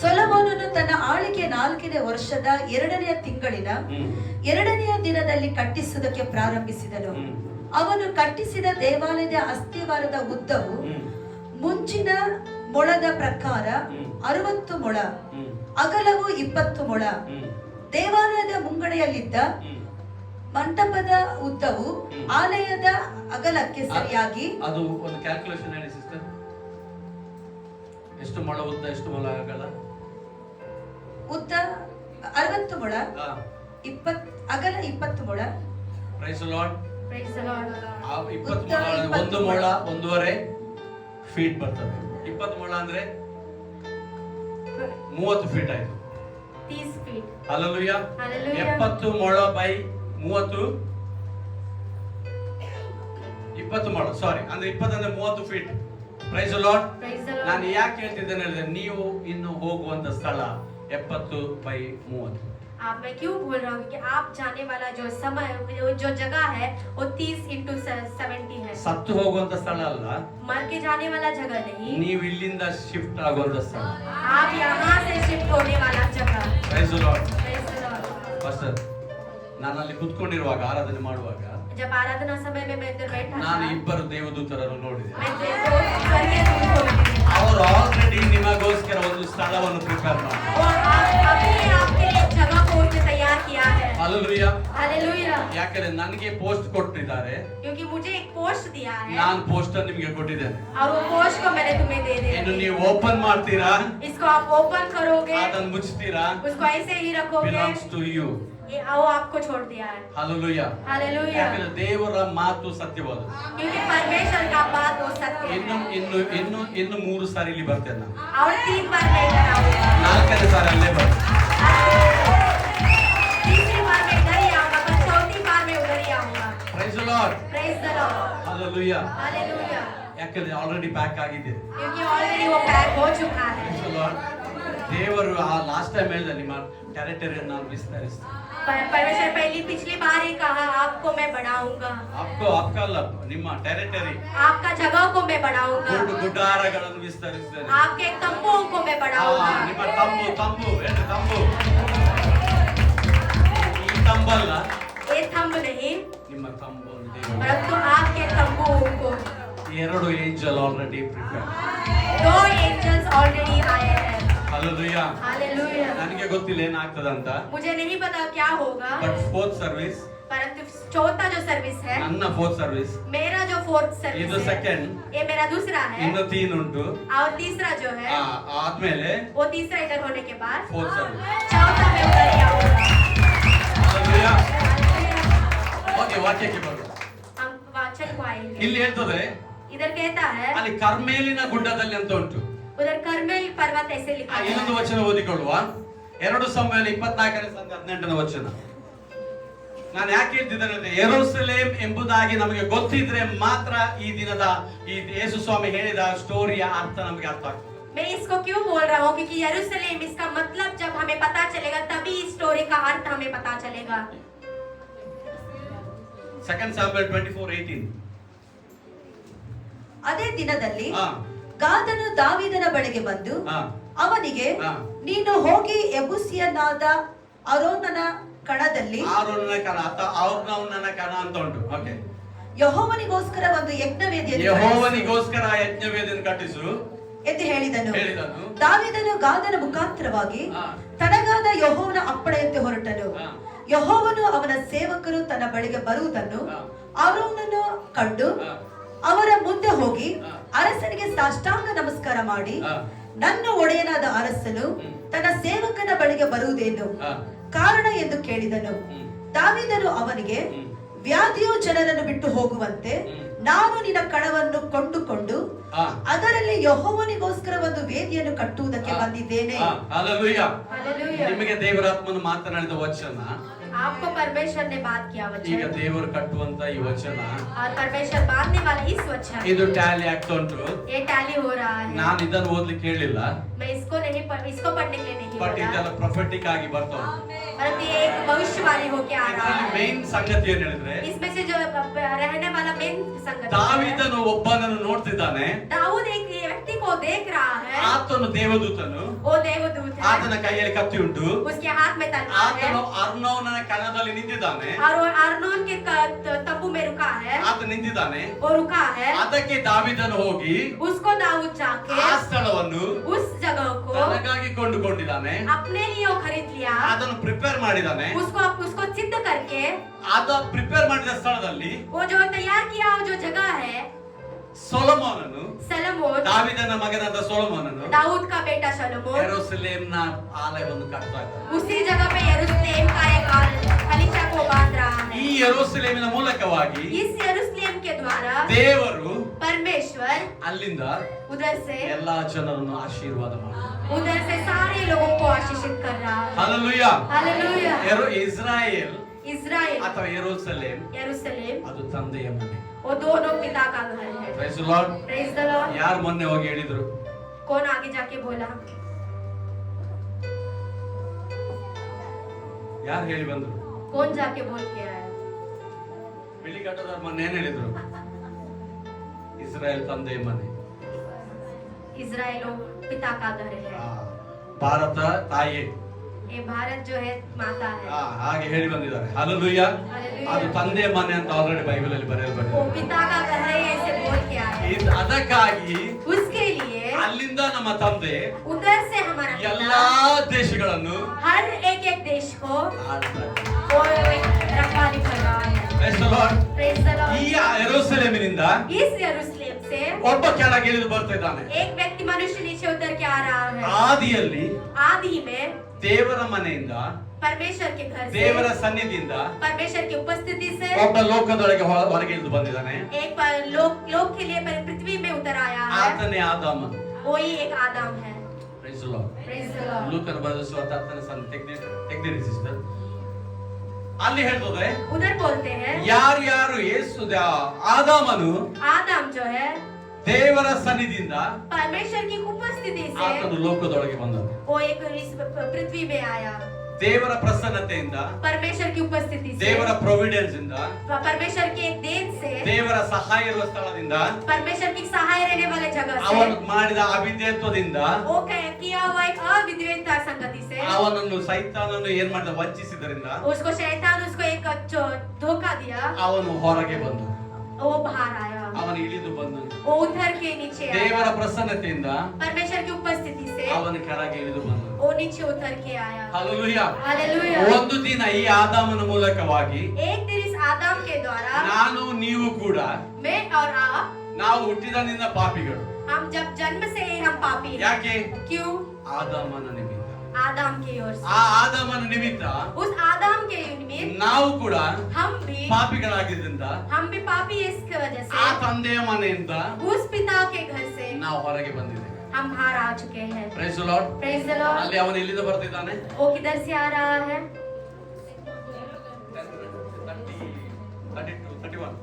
ಸೊಲೊಮೋನನು ತನ್ನ ಆಳಿಕೆ 4ನೇ ವರ್ಷದ 2ನೆಯ ತಿಂಗಳಿನ 2ನೆಯ ದಿನದಲ್ಲಿ ಕಟ್ಟಿಸುವುದಕ್ಕೆ ಪ್ರಾರಂಭಿಸಿದನು. ಅವನು ಕಟ್ಟಿಸಿದ ದೇವಾಲಯದ ಅಸ್ತಿವಾರದ ಉದ್ದವು ಮುಂಚಿನ ಮೊಳದ ಪ್ರಕಾರ 60 ಮೊಳ, ಅಗಲವು 20 ಮೊಳ. ದೇವಾಲಯದ ಮುಂಗಡೆಯಲ್ಲಿದ್ದ ಮಂಟಪದ ಉದ್ದವು ಆಲಯದ ಅಗಲಕ್ಕೆ ಸರಿಯಾಗಿ, ಅದು ಒಂದು ಕ್ಯಾಲ್ಕುಲೇಷನ್ ಹೇಳಿ ಸಿಸ್ಟರ್. ಎಷ್ಟು ಮೊಳ ಉದ್ದ, ಎಷ್ಟು ಮೊಳ ಅಗಲ? ಉದ್ದ 60 ಮೊಳ, ಹಾ. ಅಗಲ 20 ಮೊಳ. Praise the Lord. Praise the Lord. 20 ಮೊಳ, 1 ಮೊಳ 1.5 ಫೀಟ್ ಬರ್ತದೆ. 20 ಮೊಳ ಅಂದ್ರೆ 30 ಫೀಟ್ ಆಯ್ತು. 30 feet. ಹಲ್ಲೆಲೂಯಾ. Hallelujah. 70 ಮೊಳ ಬೈ 30, 20 ಮೊಳ, ಸಾರಿ, ಅಂದ್ರೆ 20 ಅಂದ್ರೆ 30 feet. Praise the Lord. Praise the Lord. ನಾನು ಯಾಕೆ ಹೇಳ್ತಿದ್ದೇನೆ ಹೇಳಿದ್ರೆ, ನೀವು ಇನ್ನು ಹೋಗುವಂತ ಸ್ಥಳ 70 ಬೈ 30. आप मैं क्यों बोल रहा हूँ कि आप जाने वाला जो समय जो जगह है वो 30x70 है। ಸತ್ತು ಹೋಗುವಂತ ಸ್ಥಳ ಅಲ್ಲ, मर के जाने वाला जगह नहीं, ನೀವು ಇಲ್ಲಿಂದ ಶಿಫ್ಟ್ ಆಗುವಂತ ಸ್ಥಳ. आप यहाँ से शिफ्ट होने वाला जगह। Praise the Lord. Praise the Lord. Pastor, ನಾನು ಅಲ್ಲಿ ಕುತ್ಕೊಂಡಿರುವಾಗ ಆರಾಧನೆ ಮಾಡುವಾಗ जब आराधना समय में मैं इधर बैठा ನಾನು था, 2 ದೇವದೂತರನ್ನು ನೋಡಿದೆ. मैं दो स्वर्गीय दूतों को देखा। ಅವರು ಆಲ್ರೆಡಿ ನಿಮಗೋಸ್ಕರ ಒಂದು ಸ್ಥಳವನ್ನು ಪ್ರಿಪೇರ್ ಮಾಡಿ. और आपने आपके लिए जगह को उसने तैयार किया है। ಹಲ್ಲೆಲೂಯಾ. हालेलुया। ಯಾಕಂದ್ರೆ ನನಗೆ ಪೋಸ್ಟ್ ಕೊಟ್ಟಿದ್ದಾರೆ, क्योंकि मुझे एक पोस्ट दिया है ನಾನು ಪೋಸ್ಟರ್ ನಿಮಗೆ ಕೊಟ್ಟಿದ್ದೇನೆ. और वो पोस्ट को मैंने तुम्हें दे ಇನ್ನು दिया। ನೀವು ಓಪನ್ ಮಾಡ್ತೀರಾ, इसको आप ओपन करोगे, ಅದನ್ನು ಮುಚ್ತೀರಾ, उसको ऐसे ही रखोगे, ಬಿಲಾಂಗ್ಸ್ ಟು ಯು. वो आपको छोड़ दिया है। ಹಲ್ಲೆಲೂಯಾ. हालेलुया। ಯಾಕಂದ್ರೆ ದೇವರ ಮಾತು ಸತ್ಯವಾದ. क्योंकि परमेश्वर का बात वो सत्य है। ಇನ್ನು 3 ಸಾರಿ ಇಲ್ಲಿ ಬರ್ತೇನೆ ನಾನು. और 3 बार मैं इधर आऊंगा, 4ನೇ ಸಾರಿ ಅಲ್ಲೇ ಬರ್ತೇನೆ. तीसरी बार मैं इधर ही आऊंगा, पर चौथी बार मैं उधर ही आऊंगा। Praise the Lord. Praise the Lord. Hallelujah. Hallelujah. ಯಾಕಂದ್ರೆ ಆಲ್ರೆಡಿ ಪ್ಯಾಕ್ ಆಗಿದೆ. क्योंकि ऑलरेडी वो पैक हो चुका है। Praise the Lord. ದೇವರು ಆ ಲಾಸ್ಟ್ ಟೈಮ್ ಹೇಳಿದ ನಿಮ್ಮ ಟೆರಿಟರಿಯನ್ನು ನಾನು ವಿಸ್ತರಿಸ್ತೀನಿ. परमेश्वर पिछली बार ही कहा आपको मैं बढ़ाऊंगा. आपका ಅಲ್ಲ, ನಿಮ್ಮ ಟೆರಿಟರಿ, आपका जगह को मैं बढ़ाऊंगा. ಗುಡಾರಗಳನ್ನು ವಿಸ್ತರಿಸ್ತೇನೆ. आपके तंबुओं को मैं बढ़ाऊंगा. ನಿಮ್ಮ ತಂಬು ಏನು ತಂಬು? ಈ ತಂಬಲ್ಲ, ये तंबू नहीं, ನಿಮ್ಮ ತಂಬು परंतु आपके तंबुओं को. ಎರಡು angel already prepare. 2 angels already आए हैं. ಹಾಲೆಲೂಯಾ. हालेलुया. ನನಗೆ ಗೊತ್ತಿಲ್ಲ ಏನಾಗ್ತದ ಅಂತ. मुझे नहीं पता क्या होगा. ಬಟ್ ಫೋರ್ತ್ ಸರ್ವಿಸ್, परंतु चौथा जो सर्विस है, ನನ್ನ ಫೋರ್ತ್ ಸರ್ವಿಸ್, मेरा जो फोर्थ सर्विस ಇದು है, ಸೆಕೆಂಡ್, ये मेरा दूसरा है. ಇನ್ನು 3 ಉಂಟು. और तीसरा जो है, ಆದ್ಮೇಲೆ वो तीसरा इधर होने के बाद ಫೋರ್ತ್ ಸರ್ವಿಸ್. चौथा में उधर ही आऊंगा. ಹಾಲೆಲೂಯಾ. ಓಕೆ, ವಾಕ್ಯಕ್ಕೆ ಬರೋಣ. हम वाचन को आएंगे. ಇಲ್ಲಿ ಹೇಳ್ತದೆ, इधर कहता है, ಅಲ್ಲಿ ಕರ್ಮೇಲಿನ ಗುಡ್ಡದಲ್ಲಿ ಅಂತ ಉಂಟು. उधर कर्मेल पर्वत ऐसे लिखा है. ಇನ್ನೊಂದು ವಚನ ಓದಿಕೊಳ್ಳುವ. 2 ಸಮುವೇಲ 24:18 ವಚನ. ನಾನು ಯಾಕೆ ಹೇಳ್ತಿದ್ದೇನೆ ಅಂದ್ರೆ, ಯೆರೂಸಲೇಮ್ ಎಂಬುದಾಗಿ ನಮಗೆ ಗೊತ್ತಿದ್ರೆ ಮಾತ್ರ ಈ ದಿನದ ಈ ಯೇಸು ಸ್ವಾಮಿ ಹೇಳಿದ ಸ್ಟೋರಿಯ ಅರ್ಥ ನಮಗೆ ಅರ್ಥ ಆಗ್ತದೆ. मैं इसको क्यों बोल रहा हूँ, क्योंकि यरूशलेम इसका मतलब जब हमें पता चलेगा तभी इस स्टोरी का अर्थ हमें पता चलेगा. 2 Samuel 24:18. ಅದೇ ದಿನದಲ್ಲಿ ಹಾ ಗಾದನು ದಾವೀದನ ಬಳಿಗೆ ಬಂದು ಹಾ ಅವನಿಗೆ, ಹಾ. ನೀನು ಹೋಗಿ ಯೆಬೂಸಿಯನಾದ ಅರೋನನ ಕಣದಲ್ಲಿ ಆರೋನನ ಕಣ ಅಥವಾ ಔರ್ನೌನನ ಕಣ ಅಂತ ಉಂಟು. ಓಕೆ, ಯೆಹೋವನಿಗೋಸ್ಕರ ಒಂದು ಯಜ್ಞವೇದಿಯನ್ನು ಯೆಹೋವನಿಗೋಸ್ಕರ ಯಜ್ಞವೇದಿಯನ್ನು ಕಟ್ಟಿಸು ಎಂದು ಹೇಳಿದನು. ಹೇಳಿದನು. ದಾವೀದನು ಗಾದನ ಮುಖಾಂತರವಾಗಿ ಹಾ. ತನಗಾದ ಯೆಹೋವನ ಅಪ್ಪಣೆಯಂತೆ ಹೊರಟನು. ಹಾ. ಯೆಹೋವನು ಅವನ ಸೇವಕರು ತನ್ನ ಬಳಿಗೆ ಬರುವುದನ್ನು ಹಾ. ಆರೋನನು ಕಂಡು ಹಾ. ಅವರ ಮುಂದೆ ಹೋಗಿ ಹಾ. ಅರಸನಿಗೆ ಸಾಷ್ಟಾಂಗ ನಮಸ್ಕಾರ ಮಾಡಿ, ಹಾ. ನನ್ನ ಒಡೆಯನಾದ ಅರಸನು ತನ್ನ ಸೇವಕನ ಬಳಿಗೆ ಬರುವುದೇನು ಹಾ. ಕಾರಣ ಎಂದು ಕೇಳಿದನು. ದಾವೀದನು ಅವನಿಗೆ, ವ್ಯಾಧಿಯು ಜನರನ್ನು ಬಿಟ್ಟು ಹೋಗುವಂತೆ ನಾನು ನಿನ್ನ ಕಣವನ್ನು ಕೊಂಡುಕೊಂಡು ಹಾ. ಅದರಲ್ಲಿ ಯೆಹೋವನಿಗೋಸ್ಕರ ಒಂದು ವೇದಿಯನ್ನು ಕಟ್ಟುವುದಕ್ಕೆ ಬಂದಿದ್ದೇನೆ. ಹಾಲೆಲೂಯಾ. हालेलुया. ನಿಮಗೆ ದೇವರ ಆತ್ಮನು ಮಾತನಾಡಿದ ವಚನ, आपको परमेश्वर ने बात किया ಈಗ वचन, ದೇವರು ಕಟ್ಟುವಂತ ಈ ವಚನ और परमेश्वर बांधने वाला इस वचन, ಇದು ಟ್ಯಾಲಿ ಆಗ್ತಾ ಉಂಟು. ये टैली हो रहा है. ನಾನು ಇದನ್ನು ಓದ್ಲಿಕ್ಕೆ ಹೇಳಿಲ್ಲ, मैं इसको इसको पढ़ने के लिए नहीं ಬಟ್ बोला, ಇದೆಲ್ಲ ಪ್ರೊಫೆಟಿಕ್ ಆಗಿ ಬರ್ತಾ ಉಂಟು. परंतु ये एक भविष्यवाणी होके आ रहा ಇದರಲ್ಲಿ है. ಮೇನ್ ಸಂಗತಿ ಏನ್ ಹೇಳಿದ್ರೆ, इसमें से जो रहने वाला मेन संगति है, ದಾವೀದನು ಒಬ್ಬನನ್ನು ನೋಡ್ತಿದ್ದಾನೆ. दाऊद एक व्यक्ति को देख रहा है. ಆತನು ದೇವದೂತನು, वो देवदूत है, ಆತನ ಕೈಯಲ್ಲಿ ಕತ್ತಿ ಉಂಟು. उसके हाथ में तलवार है, ಆತನು ಅರ್ನೋನನ ಕಣದಲ್ಲಿ ನಿಂತಿದ್ದಾನೆ. और वो अर्नोन के तंबू में रुका है. ಆತ ನಿಂತಿದ್ದಾನೆ. वो रुका है. ಅದಕ್ಕೆ ದಾವೀದನು ಹೋಗಿ उसको दाऊद जाके ಆ ಸ್ಥಳವನ್ನು उस जगह को ತನಗಾಗಿ ಕೊಂಡುಕೊಂಡಿದ್ದಾನೆ. अपने लिए वो खरीद लिया. ಅದನ್ನು ಪ್ರಿಪೇರ್ ಮಾಡಿದ್ದಾನೆ. उसको सिद्ध करके ಅದ ಪ್ರಿಪೇರ್ ಮಾಡಿದ ಸ್ಥಳದಲ್ಲಿ वो जो तैयार किया वो जो जगह है, ಸೊಲೊಮೋನನು, सलोमोन, ದಾವೀದನ ಮಗನಾದ ಸೊಲೊಮೋನನು दाऊद का बेटा सलोमोन, ಯೆರೂಸಲೇಮ್ನ ಆಲಯವನ್ನು ಕಟ್ತಾ ಇದ್ದಾನೆ. उसी जगह पे यरूशलेम का एक कलीसिया को बांध रहा ಈ है. ಯೆರೂಸಲೇಮಿನ ಮೂಲಕವಾಗಿ इस यरूशलेम के द्वारा ದೇವರು परमेश्वर ಅಲ್ಲಿಂದ उधर से ಎಲ್ಲಾ ಜನರನ್ನು ಆಶೀರ್ವಾದ ಮಾಡಿ, सारे लोगों को आशीषित कर रहा है. ಹಲ್ಲೆಲೂಯಾ. हालेलुया. ಇಸ್ರಾಯೇಲ್ इज़राइल, ಅಥವಾ ಯೆರೂಸಲೇಮ್ यरूशलेम, ಅದು ತಂದೆಯ ಮನೆ. वो दोनों पिता का घर है. Praise the Lord. Praise the Lord. ಯಾರು ಮೊನ್ನೆ ಹೋಗಿ ಹೇಳಿದ್ರು? कौन आगे जाके बोला? ಯಾರು ಹೇಳಿ ಬಂದ್ರು? कौन जाके बोल के आया? ಬಿಳಿ ಗಡ್ಡದವ್ರು ಮೊನ್ನೆ ಏನ್ ಹೇಳಿದ್ರು? ಇಸ್ರಾಯೇಲ್ ತಂದೆಯ ಮನೆ, इज़राइल पिता का घर है. ಭಾರತ ತಾಯಿ, ये भारत जो है माता है. ಹಾಗೆ ಹೇಳಿ ಬಂದಿದ್ದಾರೆ. ಹಲ್ಲೆಲೂಯಾ. हालेलुया. ಅದು ತಂದೆಯ ಮನೆ ಅಂತ ಆಲ್ರೆಡಿ ಬೈಬಲ್ ಅಲ್ಲಿ वो ಬರೆಯಲ್ಪಟ್ಟಿದೆ. पिता का घर है, ऐसे बोल के आया. ಅದಕ್ಕಾಗಿ उसके लिए ಅಲ್ಲಿಂದ ನಮ್ಮ ತಂದೆ उधर से हमारा ಎಲ್ಲಾ पिता ದೇಶಗಳನ್ನು हर एक देश को ಆಳ್ತಾರೆ. वो रखवाली कर रहा है. Praise the Lord. Praise the ಈ लॉर्ड. ಯೆರೂಸಲೇಮಿನಿಂದ इस यरूशलेम से ಒಬ್ಬ ಕೆಳಗೆ ಇಳಿದು ಬರ್ತಿದ್ದಾನೆ. एक व्यक्ति मनुष्य नीचे उतर के आ रहा है. ಆದಿಯಲ್ಲಿ आदि में ದೇವರ ಮನೆಯಿಂದ, परमेश्वर के घर से, ದೇವರ ಸನ್ನಿಧಿಯಿಂದ परमेश्वर की उपस्थिति से ಒಬ್ಬ ಲೋಕದೊಳಗೆ ಹೊರಗೆ ಇಳಿದು ಬಂದಿದ್ದಾನೆ. एक लोक के लिए पृथ्वी में उतर आया है. ಆತನೇ ಆದಾಮ. वही एक आदम है. Praise the Lord. Praise the Lord. ಲೂಕನ ಬರೆದ ಸುವಾರ್ತೆ 10ನೇ ತೆಗೆದಿರಿ ಸಿಸ್ಟರ್. ಅಲ್ಲಿ ಹೇಳ್ತದೆ, उधर बोलते हैं ಯಾರ್ಯಾರು ಯೇಸು ಆದಾಮನು आदम जो है ದೇವರ ಸನ್ನಿಧಿಯಿಂದ परमेश्वर की उपस्थिति से ಆತನು ಲೋಕದೊಳಗೆ ಬಂದನು. वो एक इस पृथ्वी में आया। ದೇವರ ಪ್ರಸನ್ನತೆಯಿಂದ, परमेश्वर की उपस्थिति से, ದೇವರ ಪ್ರೊವಿಡೆನ್ಸ್ ಇಂದ, परमेश्वर के देन से, ದೇವರ ಸಹಾಯ ಇರುವ ಸ್ಥಳದಿಂದ, परमेश्वर की सहाय रहने वाले जगह से, ಅವನು ಮಾಡಿದ ಅವಿಧೇಯತ್ವದಿಂದ वो किया हुआ एक अविधेयता संगति से, ಅವನನ್ನು ಸೈತಾನನು ಏನ್ ಮಾಡಿದ ವಂಚಿಸಿದರಿಂದ उसको शैतान उसको एक धोखा दिया, ಅವನು ಹೊರಗೆ ಬಂದು वो बाहर आया, ಅವನು ಇಳಿದು ಬಂದನು. वो उधर के नीचे ದೇವರ आया, ಪ್ರಸನ್ನತೆಯಿಂದ परमेश्वर की उपस्थिति से ಅವನು ಕೆಳಗೆ ಇಳಿದು ಬಂದನು. वो नीचे उतर के आया। ಹಲ್ಲೆಲೂಯ. हालेलुया। ಒಂದು ದಿನ ಈ ಆದಾಮನ ಮೂಲಕವಾಗಿ एक दिन इस आदम के द्वारा ನಾನು ನೀವು ಕೂಡ मैं और आप, ನಾವು ಹುಟ್ಟಿದನಿಂದ ಪಾಪಿಗಳು. हम जब जन्म से ही हम पापी हैं। ಯಾಕೆ? क्यों? ಆದಾಮನ ನಿಮಿತ್ತ. आदम की ओर से, ಆ ಆದಾಮನ ನಿಮಿತ್ತ उस आदम के निमित्त ನಾವು ಕೂಡ हम भी ಪಾಪಿಗಳಾಗಿದ್ದರಿಂದ भी पापी हैं। इसकी वजह ಆ से ತಂದೆಯ ಮನೆಯಿಂದ उस पिता के घर से ನಾವು ಹೊರಗೆ ಬಂದಿದ್ದೇವೆ. हम बाहर आ चुके हैं। Praise the Lord. Praise the Lord. ಅಲ್ಲಿ ಅವನು ಎಲ್ಲಿಂದ ಬರ್ತಿದ್ದಾನೆ? वो किधर से आ रहा है? 32, 31.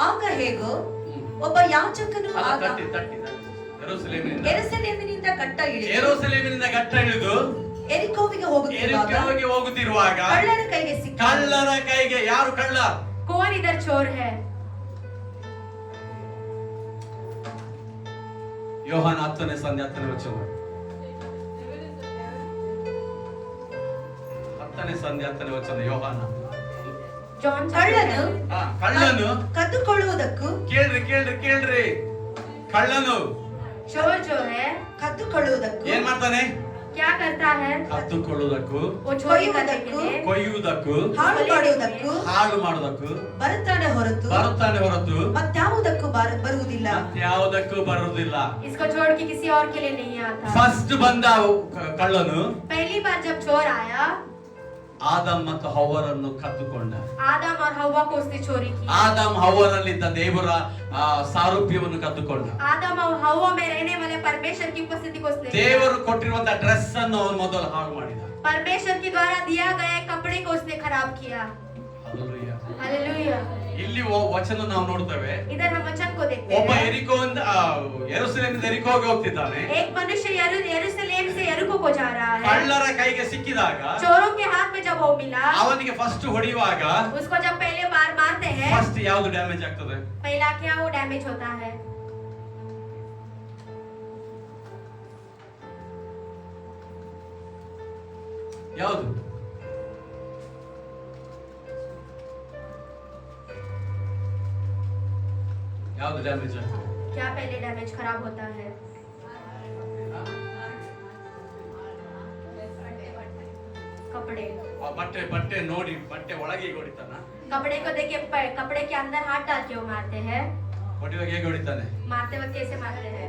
ಆಗ ಹೇಗೋ ಒಬ್ಬ ಯಾಜಕನು ಅಲ್ಲ, ಆಗ 30. ಯೆರೂಸಲೇಮಿನಿಂದ ಯೆರೂಸಲೇಮಿನಿಂದ ಕಟ್ಟ ಇಳಿದು ಯೆರೂಸಲೇಮಿನಿಂದ ಗಟ್ಟ ಇಳಿದು ಎರಿಕೋವಿಗೆ ಹೋಗುತ್ತಿರುವಾಗ ಯೆರಿಕೋವಿಗೆ ಹೋಗುತ್ತಿರುವಾಗ ಕಳ್ಳರ ಕೈಗೆ ಸಿಕ್ಕ ಕಳ್ಳರ ಕೈಗೆ. ಯಾರು ಕಳ್ಳ? कौन इधर चोर है? ಯೋಹಾನ 10ನೇ ಸಂಧಿ 10ನೇ ವಚನ. 10ನೇ ಸಂಧಿ 10ನೇ ವಚನ ಯೋಹಾನ. जॉन ಕಳ್ಳನು ಕಳ್ಳನು ಕದ್ದುಕೊಳ್ಳುವುದಕ್ಕೂ ಕೇಳ್ರಿ ಕಳ್ಳನು चोर जो है ಕದ್ದುಕೊಳ್ಳುವುದಕ್ಕೂ ಏನ್ ಮಾಡ್ತಾನೆ? क्या करता है? ಕದ್ದುಕೊಳ್ಳುವುದಕ್ಕೂ, वो चोरी करने के लिए, ಕೊಯ್ಯುವುದಕ್ಕೂ, ಹಾಳು ಮಾಡುವುದಕ್ಕೂ ಹಾಳು ಮಾಡುವುದಕ್ಕೂ ಬರುತ್ತಾನೆ ಹೊರತು ಮತ್ಯಾವುದಕ್ಕೂ ಬರುವುದಿಲ್ಲ. ಯಾವುದಕ್ಕೂ ಬರುವುದಿಲ್ಲ. इसको छोड़ के किसी और के लिए नहीं आता। ಫಸ್ಟ್ ಬಂದ ಕಳ್ಳನು पहली बार जब चोर आया, ಆದಮ್ ಮತ್ತು ಹವ್ವರನ್ನು ಕದ್ದುಕೊಂಡ. आदम और हव्वा को उसने चोरी की। ಆದಮ್ ಹವ್ವರಲ್ಲಿದ್ದ ದೇವರ ಸಾರೂಪ್ಯವನ್ನು ಕದ್ದುಕೊಂಡ. आदम और हव्वा में रहने वाले परमेश्वर की उपस्थिति को उसने, ದೇವರು ಕೊಟ್ಟಿರುವಂತ ಡ್ರೆಸ್ ಅನ್ನು ಅವನು ಮೊದಲು ಹಾಳು ಮಾಡಿದ. परमेश्वर के द्वारा दिया गया कपड़े को उसने खराब किया। ಹಲ್ಲೆಲೂಯಾ. हालेलुया। ಇಲ್ಲಿ ವಚನ ನಾವು ನೋಡ್ತೇವೆ. इधर हम वचन को देखते ಒಬ್ಬ हैं। ಯೆರೂಸಲೇಮಿಂದ ಎರಿಕೋಗೆ ಹೋಗ್ತಿದ್ದಾನೆ. एक मनुष्य यरूशलेम से यरीको को जा रहा है। ಕಳ್ಳರ ಕೈಗೆ ಸಿಕ್ಕಿದಾಗ चोरों के हाथ में जब वो मिला, ಅವನಿಗೆ ಫಸ್ಟ್ ಹೊಡೆಯುವಾಗ उसको जब पहले बार मारते हैं, ಫಸ್ಟ್ ಯಾವುದು ಡ್ಯಾಮೇಜ್ ಆಗ್ತದೆ? पहला क्या वो डैमेज होता है? ಯಾವುದು? ಯಾವುದು ಡ್ಯಾಮೇಜ್ ಆಗ್ತದೆ? क्या पहले डैमेज खराब होता है? कपड़े। ಆ ಬಟ್ಟೆ ನೋಡಿ ಬಟ್ಟೆ ಒಳಗೆ ಹೇಗೆ ಹೊಡಿತಾನ? कपड़े को देख के कपड़े के अंदर हाथ डाल के वो मारते हैं। ಹೊಡೆಯುವಾಗ ಹೇಗೆ ಹೊಡಿತಾನೆ? मारते वक्त कैसे मारते हैं?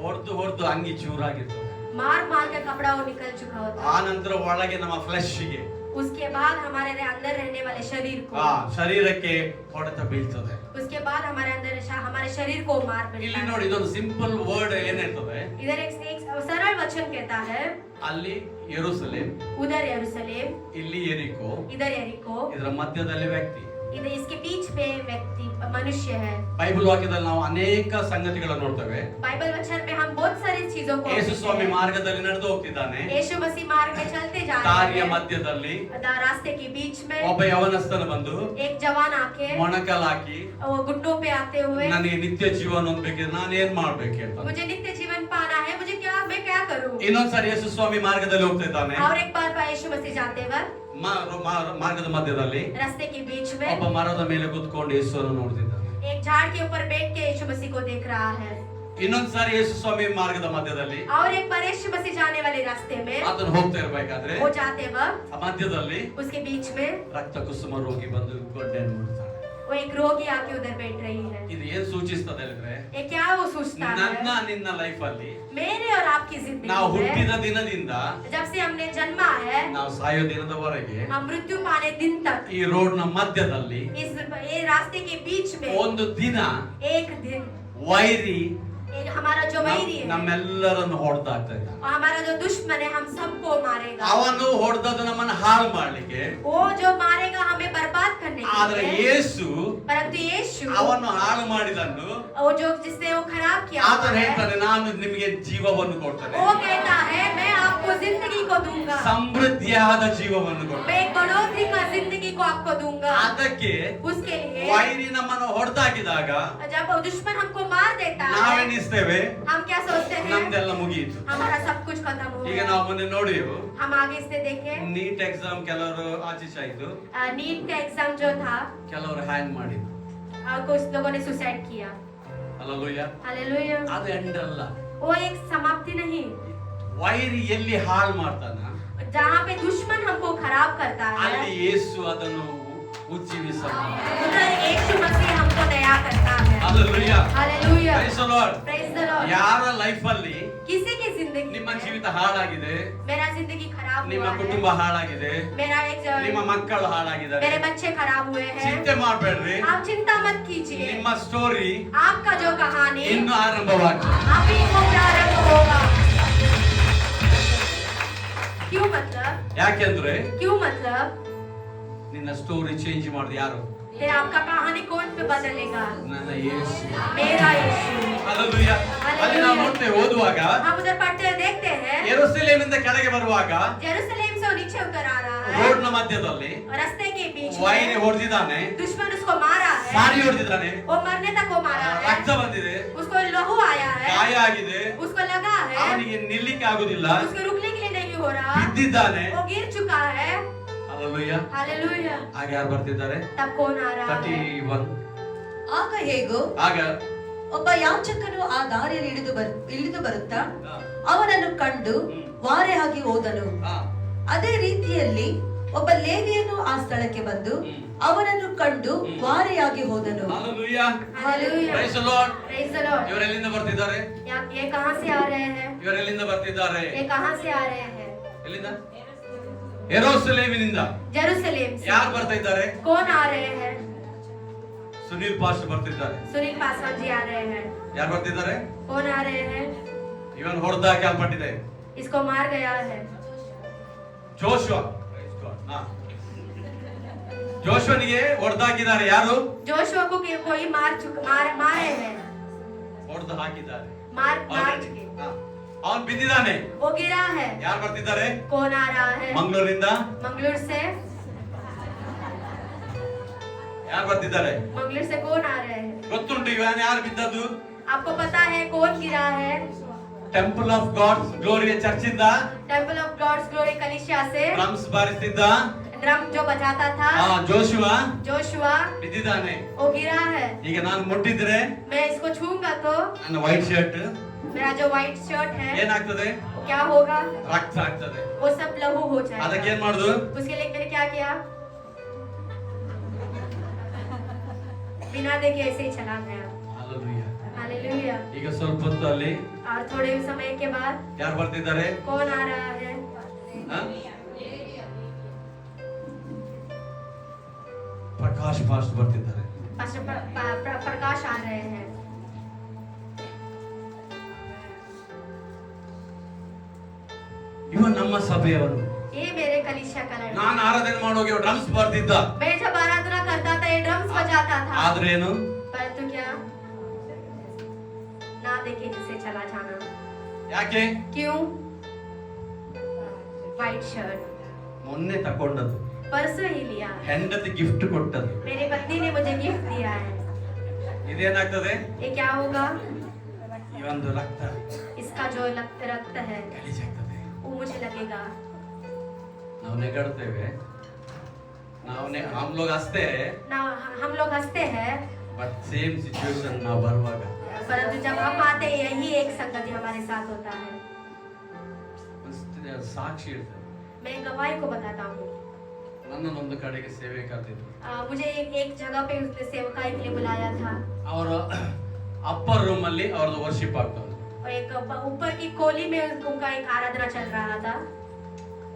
ಹೊಡೆದು ಅಂಗಿ ಚೂರಾಗಿರ್ತದೆ. मार मार के कपड़ा वो निकल चुका होता ಆ है। ನಂತರ ಒಳಗೆ ನಮ್ಮ ಫ್ಲೆಶ್ಗೆ, उसके बाद हमारे अंदर रहने वाले शरीर को, ಶರೀರಕ್ಕೆ ಹೊಡೆತ ಬೀಳ್ತದೆ. उसके बाद हमारे शरीर को मार ಇಲ್ಲಿ मिलता ನೋಡಿ, है। ಇದೊಂದು ಸಿಂಪಲ್ ವರ್ಡ್ ಏನಿರ್ತದೆ? इधर एक सरल वचन कहता है, ಅಲ್ಲಿ ಯೆರೂಸಲೇಮ್, उधर यरूशलेम, ಇಲ್ಲಿ ಯೆರಿಕೋ, इधर यरीको, ಇದರ ಮಧ್ಯದಲ್ಲಿ ವ್ಯಕ್ತಿ. इधर इसके बीच में व्यक्ति मनुष्य है। ಬೈಬಲ್ ವಾಕ್ಯದಲ್ಲಿ ನಾವು ಅನೇಕ ಸಂಗತಿಗಳನ್ನು ನೋಡ್ತೇವೆ. बाइबल वचन में हम बहुत सारी चीजों को ಯೇಸು देखते ಸ್ವಾಮಿ हैं। ಮಾರ್ಗದಲ್ಲಿ ನಡೆದು ಹೋಗ್ತಿದ್ದಾನೆ. यीशु मसीह मार्ग में चलते जा ದಾರಿಯ रहे हैं। ಮಧ್ಯದಲ್ಲಿ रास्ते के बीच में ಒಬ್ಬ ಯವನಸ್ಥನ ಬಂದು एक जवान आके ಮೊಣಕಲ್ ಹಾಕಿ, वो घुटनों पे आते हुए, ನನಗೆ ನಿತ್ಯ ಜೀವನ ಹೊಂದಬೇಕಿದ್ರೆ ನಾನು ಏನ್ ಮಾಡ್ಬೇಕು ಅಂತ. मुझे नित्य जीवन पाना है, मैं क्या करूं? ಇನ್ನೊಂದ್ಸರಿ ಯೇಸು ಸ್ವಾಮಿ ಮಾರ್ಗದಲ್ಲಿ ಹೋಗ್ತಿದ್ದಾನೆ. और एक बार यीशु मसीह जाते वक्त ಮಾರ್ಗದ ಮಧ್ಯದಲ್ಲಿ रास्ते के बीच में ಒಬ್ಬ ಮರದ ಮೇಲೆ ಕುತ್ಕೊಂಡು ಯೇಸುವನ್ನು ನೋಡ್ತಿದ್ದಾನೆ. एक झाड़ के ऊपर बैठ के यीशु मसीह को देख रहा है। ಇನ್ನೊಂದ್ಸಾರಿ ಯೇಸು ಸ್ವಾಮಿ ಮಾರ್ಗದ ಮಧ್ಯದಲ್ಲಿ और एक बार यीशु मसीह जाने वाले रास्ते में ಅದನ್ನು ಹೋಗ್ತಾ ಇರ್ಬೇಕಾದ್ರೆ वो जाते वक्त ಆ ಮಧ್ಯದಲ್ಲಿ उसके बीच में ರಕ್ತ ಕುಸುಮ ರೋಗಿ ಬಂದು ಗೊಡ್ಡೆಯನ್ನು ಮುಡ್ತಾನೆ. वो एक रोगी आके उधर बैठ रही है। ಇದು ಏನ್ ಸೂಚಿಸ್ತದೆ ಹೇಳಿದ್ರೆ, ये क्या वो सोचता ನನ್ನ है? ನಿನ್ನ ಲೈಫ್ ಅಲ್ಲಿ मेरे और आपकी ನಾವು जिंदगी ಹುಟ್ಟಿದ में ದಿನದಿಂದ जब से हमने जन्मा है, ನಾವು ಸಾಯೋ ದಿನದವರೆಗೆ हम मृत्यु पाने दिन तक ಈ ರೋಡ್ ನ ಮಧ್ಯದಲ್ಲಿ ये रास्ते के बीच में ಒಂದು ದಿನ एक दिन ವೈರಿ हमारा जो वैरी है ನಮ್ಮೆಲ್ಲರನ್ನು ಹೊಡೆದಾಗ್ತಾ ಇದ್ದ. और हमारा जो दुश्मन है हम सबको मारेगा. ಅವನು ಹೊಡೆದದ್ದು ನಮ್ಮನ್ನು ಹಾಳು ಮಾಡ್ಲಿಕ್ಕೆ, वो जो मारेगा हमें बर्बाद करने के ಆದ್ರೆ लिए. ಯೇಸು परंतु यीशु ಅವನು ಹಾಳು ಮಾಡಿದನ್ನು वो जो जिसने वो खराब किया ಆತನು हुआ है, ಹೇಳ್ತಾನೆ, ನಾನು ನಿಮಗೆ ಜೀವವನ್ನು ಕೊಡ್ತೇನೆ, वो कहता है मैं आपको जिंदगी को दूंगा, ಸಮೃದ್ಧಿಯಾದ ಜೀವವನ್ನು ಕೊಡ್ತೇನೆ. मैं एक बढ़ोतरी का जिंदगी को आपको दूंगा. ಅದಕ್ಕೆ उसके लिए ವೈರಿ ನಮ್ಮನ್ನು ಹೊಡೆದಾಕಿದಾಗ जब दुश्मन हमको मार देता है ನಾವೇನಿಸ್ತೇವೆ, हम क्या सोचते हैं ನಮ್ದೆಲ್ಲ ಮುಗಿಯಿತು. हमारा सब कुछ खत्म हो ಈಗ गया. ನಾವು ಮೊನ್ನೆ ನೋಡಿವು, हम आगे से देखें ನೀಟ್ ಎಕ್ಸಾಮ್ ಕೆಲವರು ಆಚೀಸಾಯ್ತು, नीट का एग्जाम जो था ಕೆಲವರು ಹ್ಯಾಂಗ್ ಮಾಡಿದ್ರು. कुछ लोगों ने सुसाइड किया. ಅಲ್ಲೂಯ್ಯ, हालेलुया. ಅದು ಎಂಡ್ ಅಲ್ಲ. वो एक समाप्ति नहीं, ವೈರಿ ಎಲ್ಲಿ ಹಾಳು ಮಾಡ್ತಾನ जहाँ पे दुश्मन हमको खराब करता ಅಲ್ಲಿ है ಯೇಸು ಅದನ್ನು ಉಜ್ಜೀವಿಸ. उधर यीशु मसीह हमको दया करता है. Hallelujah, hallelujah. Praise the Lord. Praise the Lord. ಯಾರ ಲೈಫ್ ಅಲ್ಲಿ किसी की जिंदगी ನಿಮ್ಮ में ಜೀವಿತ ಹಾಳಾಗಿದೆ, मेरा जिंदगी खराब ನಿಮ್ಮ हुआ ಕುಟುಂಬ है, ಹಾಳಾಗಿದೆ, मेरा एक ನಿಮ್ಮ ಮಕ್ಕಳು ಹಾಳಾಗಿದ್ದಾರೆ, मेरे बच्चे खराब हुए हैं, ಚಿಂತೆ ಮಾಡಬೇಡ್ರಿ. आप चिंता मत कीजिए. ನಿಮ್ಮ ಸ್ಟೋರಿ आपका जो कहानी ಇನ್ನು ಆರಂಭವಾಗ್ತದೆ. अभी वो प्रारंभ होगा. क्यों मतलब? ಯಾಕೆಂದ್ರೆ क्यों मतलब? ನಿನ್ನ ಸ್ಟೋರಿ ಚೇಂಜ್ ಮಾಡಿದ ಯಾರು? फिर आपका कहानी कौन पे बदलेगा? ನನ್ನ ಯೇಸು. मेरा यीशु. ಹಲ್ಲೆಲೂಯಾ. ಅಲ್ಲಿ ನಾವು ನೋಡ್ತೇವೆ, ಓದುವಾಗ हम उधर पढ़ते हैं, देखते हैं ಯೆರೂಸಲೇಮಿಂದ ಕೆಳಗೆ ಬರುವಾಗ जेरूसलम से वो नीचे उतर आ रहा है, ರೋಡ್ನ ಮಧ್ಯದಲ್ಲಿ और रास्ते के बीच ವೈರಿ में ಹೊಡೆದಿದ್ದಾನೆ, दुश्मन उसको मारा है, ಸಾರಿ ಹೊಡೆದಿದ್ದಾನೆ, वो मरने तक को मारा है, ರಕ್ತ ಬಂದಿದೆ, उसको लहू आया है, ಗಾಯ ಆಗಿದೆ, उसको लगा है, ಅವನಿಗೆ ನಿಲ್ಲಿಕ್ಕೆ ಆಗುದಿಲ್ಲ, उसको रुकने के लिए नहीं हो रहा, ಬಿದ್ದಿದ್ದಾನೆ. वो गिर चुका है. ಹಲ್ಲೆಲೂಯಾ. हालेलुया. ಆಗ ಯಾರು ಬರ್ತಿದ್ದಾರೆ? तब कौन आ रहा है? 31. ಆಗ ಹೇಗೋ ಆಗ ಒಬ್ಬ ಯಾಚಕನು ಆ ದಾರಿಯಲ್ಲಿ ಇಳಿದು ಬರುತ್ತಾ ಅವನನ್ನು ಕಂಡು ವಾರೆ ಆಗಿ ಹೋದನು. ಅದೇ ರೀತಿಯಲ್ಲಿ ಒಬ್ಬ ಲೇವಿಯನು ಆ ಸ್ಥಳಕ್ಕೆ ಬಂದು ಅವನನ್ನು ಕಂಡು ವಾರೆಯಾಗಿ ಹೋದನು. Hallelujah. Hallelujah. Praise the Lord. Praise the Lord. ಇವರೆಲ್ಲಿಂದ ಬರ್ತಿದ್ದಾರೆ? ये कहाँ से आ रहे हैं? ಇವರೆಲ್ಲಿಂದ ಬರ್ತಿದ್ದಾರೆ? ये कहाँ से आ रहे हैं? ಎಲ್ಲಿಂದ? ಯೆರೂಸಲೇಮಿನಿಂದ. जेरूसलम से. ಯಾರು ಬರ್ತಾ ಇದ್ದಾರೆ? कौन आ रहे हैं? ಸುನೀಲ್ ಪಾಸ್ಟರ್ ಬರ್ತಿದ್ದಾರೆ. सुनील पासवान जी आ रहे हैं. ಯಾರು ಬರ್ತಿದ್ದಾರೆ? कौन आ रहे हैं? ಇವನ್ ಹೊಡೆದಾಕಲ್ಪಟ್ಟಿದೆ. इसको मार गया है. ಜೋಶುವ. ಜೋಶುವನಿಗೆ ಹೊಡೆದಾಕಿದ್ದಾರೆ. ಯಾರು? जोशुआ को कोई मारे हैं. ಹೊಡೆದು ಹಾಕಿದ್ದಾರೆ. मार के. ಅವನು ಬಿದ್ದಿದ್ದಾನೆ. वो गिरा है. ಯಾರು ಬರ್ತಿದ್ದಾರೆ? कौन आ रहा है? ಮಂಗಳೂರಿಂದ. मंगलूर से. ಯಾರು ಬರ್ತಿದ್ದಾರೆ? मंगलूर से कौन आ रहे हैं? ಗೊತ್ತುಂಟು ಇವನು ಯಾರು ಬಿದ್ದದ್ದು? आपको पता है कौन गिरा है? Temple of God's glory church ಇಂದ टेंपल ऑफ गॉड्स ग्लोरी कलीसिया से ಡ್ರಮ್ಸ್ ಬಾರಿಸ್ತಿದ್ದ ड्रम जो बजाता था ಜೋಶುವ जोशुआ ಬಿದ್ದಿದ್ದಾನೆ. वो गिरा है. ಈಗ ನಾನು ಮುಟ್ಟಿದ್ರೆ मैं इसको छूऊंगा तो ನನ್ನ ವೈಟ್ ಶರ್ಟ್ मेरा जो व्हाइट शर्ट है ಏನಾಗ್ತದೆ? वो क्या होगा? ರಕ್ತ ಆಗ್ತದೆ. वो सब लहू हो जाएगा. ಅದಕ್ಕೆ ಏನ್ ಮಾಡುದು? उसके लिए मैंने क्या किया? बिना देखे ऐसे ही चला गया. ಹಲ್ಲೆಲೂಯಾ. हालेलुया. ಈಗ ಸ್ವಲ್ಪ ಹೊತ್ತು ಅಲ್ಲಿ और थोड़े समय के बाद ಯಾರು ಬರ್ತಿದ್ದಾರೆ? कौन आ रहा है? ಹ? ಪ್ರಕಾಶ್ ಪಾಸ್ಟ್ ಬರ್ತಿದ್ದಾರೆ. पास्टर प्रकाश आ रहे हैं. ಇವ ನಮ್ಮ ಸಭೆಯವನು. ये मेरे कलीसिया का लड़का. ನಾನು ಆರಾಧನೆ ಮಾಡೋಕೆ ಡ್ರಮ್ಸ್ ಬರ್ತಿದ್ದ. मैं जब आराधना करता था ये ड्रम्स बजाता था. ಆದ್ರೇನು? परंतु क्या? ना देखे जिसे चला जाना. ಯಾಕೆ? क्यों? व्हाइट शर्ट ಮೊನ್ನೆ ತಕೊಂಡದ್ದು. परसों ही लिया. ಹೆಂಡತಿ ಗಿಫ್ಟ್ ಕೊಟ್ಟದ್ದು. मेरी पत्नी ने मुझे गिफ्ट दिया है. ಇದೇನಾಗ್ತದೆ? ये क्या होगा? ಈ ಒಂದು ರಕ್ತ इसका जो रक्त है ಗಲೀಜಾಗ್ತದೆ. वो मुझे लगेगा. ನಾವು ನೆಗಡ್ತೇವೆ, हम लोग हंसते हैं, ना हम लोग हंसते हैं, बट सेम सिचुएशन ನಾವು ಬರುವಾಗ परंतु जब हम आते हैं यही एक संगति हमारे साथ होता है. ಸಾಕ್ಷಿ ಇರ್ತದೆ. मैं गवाही को बताता हूँ. ನನ್ನನ್ನೊಂದು ಕಡೆಗೆ ಸೇವೆ ಕರೆದಿದ್ರು. मुझे एक जगह पे उसने सेवकाई के लिए बुलाया था. ಅವರ ಅಪ್ಪರ್ ರೂಮ್ ಅಲ್ಲಿ ಅವ್ರದ್ದು ವರ್ಷಿಪ್ ಆಗ್ತಾ ಉಂಟು. और एक ऊपर की कोली में उनका एक आराधना चल रहा था.